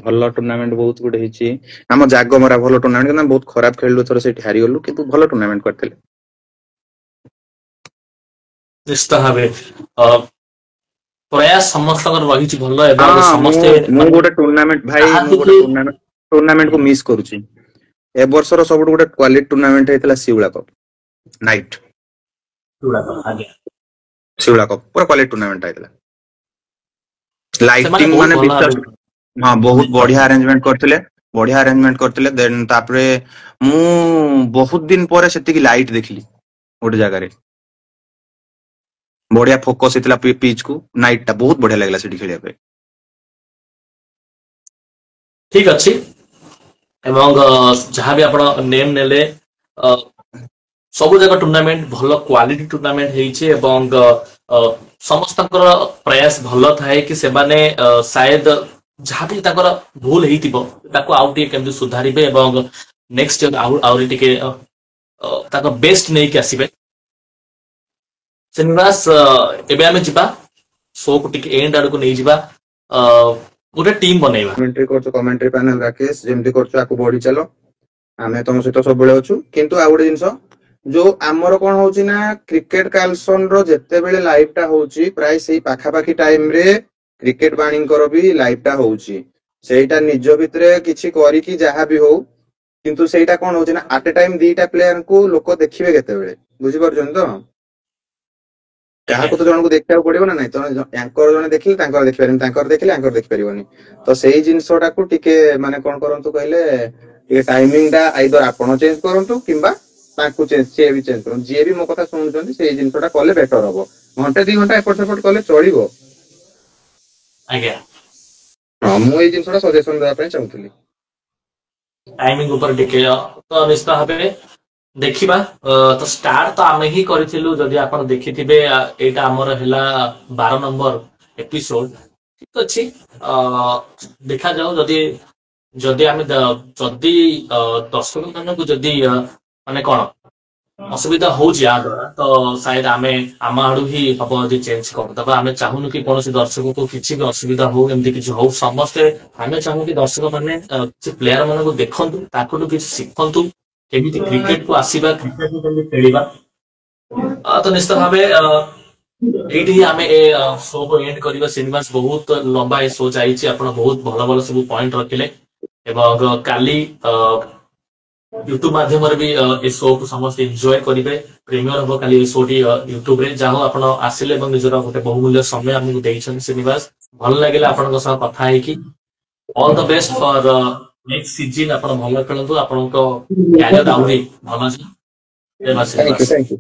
[SPEAKER 2] भलो टूर्नामेंट बहुत गुडे हिची हम जागमरा भलो टूर्नामेंट ना बहुत खराब खेललु थोर सेठी हारि गलु किंतु भलो टूर्नामेंट करथले
[SPEAKER 1] निश्चित भाबे प्रयास समस्त रही भल एवं समस्ते
[SPEAKER 2] मु गोटे टूर्नामेंट भाई मु गोटे टूर्नामेंट को मिस करूची ए वर्षर सबुठ गोटे क्वालिटी टूर्नामेंट होता शिवला कप नाइट शिवला कप पूरा क्वालिटी टूर्नामेंट होता लाइटिंग माने विश्वास हाँ बहुत बढ़िया अरेंजमेंट करथिले देन तापरे मु बहुत दिन परे सेति लाइट देखली गोटे जगह रे बढ़िया फोकस हेतला पिच को नाइट टा बहुत बढ़िया लागला सेठी खेलिया पे
[SPEAKER 1] ठीक अच्छी एवं जहाँ भी आपण नेम नेले सब जगह टूर्नामेंट भल क्वालिटी टूर्नामेंट हेइछे एवं समस्तकर प्रयास भल थाए कि सेमाने शायद जहाँ भी ताकर भूल हेइतिबो ताको आउट केमति सुधारिबे एवं नेक्स्ट ईयर आउरी टिके ताको बेस्ट नै के आसीबे श्रीनिवास एबे आमे जिबा शो को टिके एंड आडको नै जिबा गोटे टीम बनैबा
[SPEAKER 2] कमेंट्री पैनल राकेश जेमति करछो आको बॉडी चलो आमे तम सहित सब बेले अछु किंतु आ गोटे जिंस जो आमर कोन होउची ना क्रिकेट कार्लसन रो जत्ते बेले लाइव टा होउची प्राय सेही पाखा पाखी टाइम रे क्रिकेट बाणिंग करो भी लाइव टा होउची सेहीटा निज भितरे किछि करी कि जहा भी हो किंतु सेहीटा कोन होउची ना एट ए टाइम दीटा प्लेयर को लोक देखिबे केते बेले बुझि परछन तो क्या को तो जन को देखा पड़ो ना नहीं तो एंकर जने देखिले तांकर देखि पारिन तांकर देखिले एंकर देखि परिबोनी तो सेही जिंसटा को टिके माने कोन करंतु कहले टिके टाइमिंग दा आइदर आपण चेंज करंतु किंबा तांको चेंज से भी चेंज करन जे भी मो कथा सुनुचंदी सेही जिंसटा कले बेटर हबो घंटे 2 घंटा एपट सेपट कले चलिबो
[SPEAKER 1] आज्ञा
[SPEAKER 2] हां मु ए जिंसटा सजेशन देबा पय चाहूतली
[SPEAKER 1] टाइमिंग ऊपर टिके तो निश्चित भाबे देखिबा तो स्टार्ट तो आमे ही करिथिलु जदि आपण देखिथिबे एटा हमर हला 12 नंबर एपिसोड ठीक अछि देखा जाऊ जदि जदि आमे जदि दर्शक मानन को जदि माने कोन असुविधा हो जिया तो शायद आमे आमाडू ही हबो जदि चेंज कर दबा आमे चाहुनु कि कोनोसी दर्शक को किछि भी असुविधा हो एमति किछि हो समस्त आमे चाहू कि दर्शक माने जे प्लेयर माने को देखंतु ताकू किछि सिखंतु केमिति क्रिकेट को आसीबा क्रिकेट को केमिति खेलिबा तो निश्चित भाबे एठी ही आमे ए शो को एंड करबा श्रीनिवास बहुत लंबा ए शो जाईची आपण बहुत भलो भलो सब पॉइंट रखिले एवं काली यूट्यूब माध्यम रे भी ए शो को समस्त एन्जॉय करिवे प्रीमियर हो काली ए शो टी यूट्यूब रे जाहो आपण आसिले एवं निजरा गोटे बहुमूल्य समय हमकु देइछन श्रीनिवास भल लागिला आपण को साथ कथा है कि all the best for next season आपण भल खेलंतु आपण को कैरियर आउरी भल अछि।
[SPEAKER 2] Thank you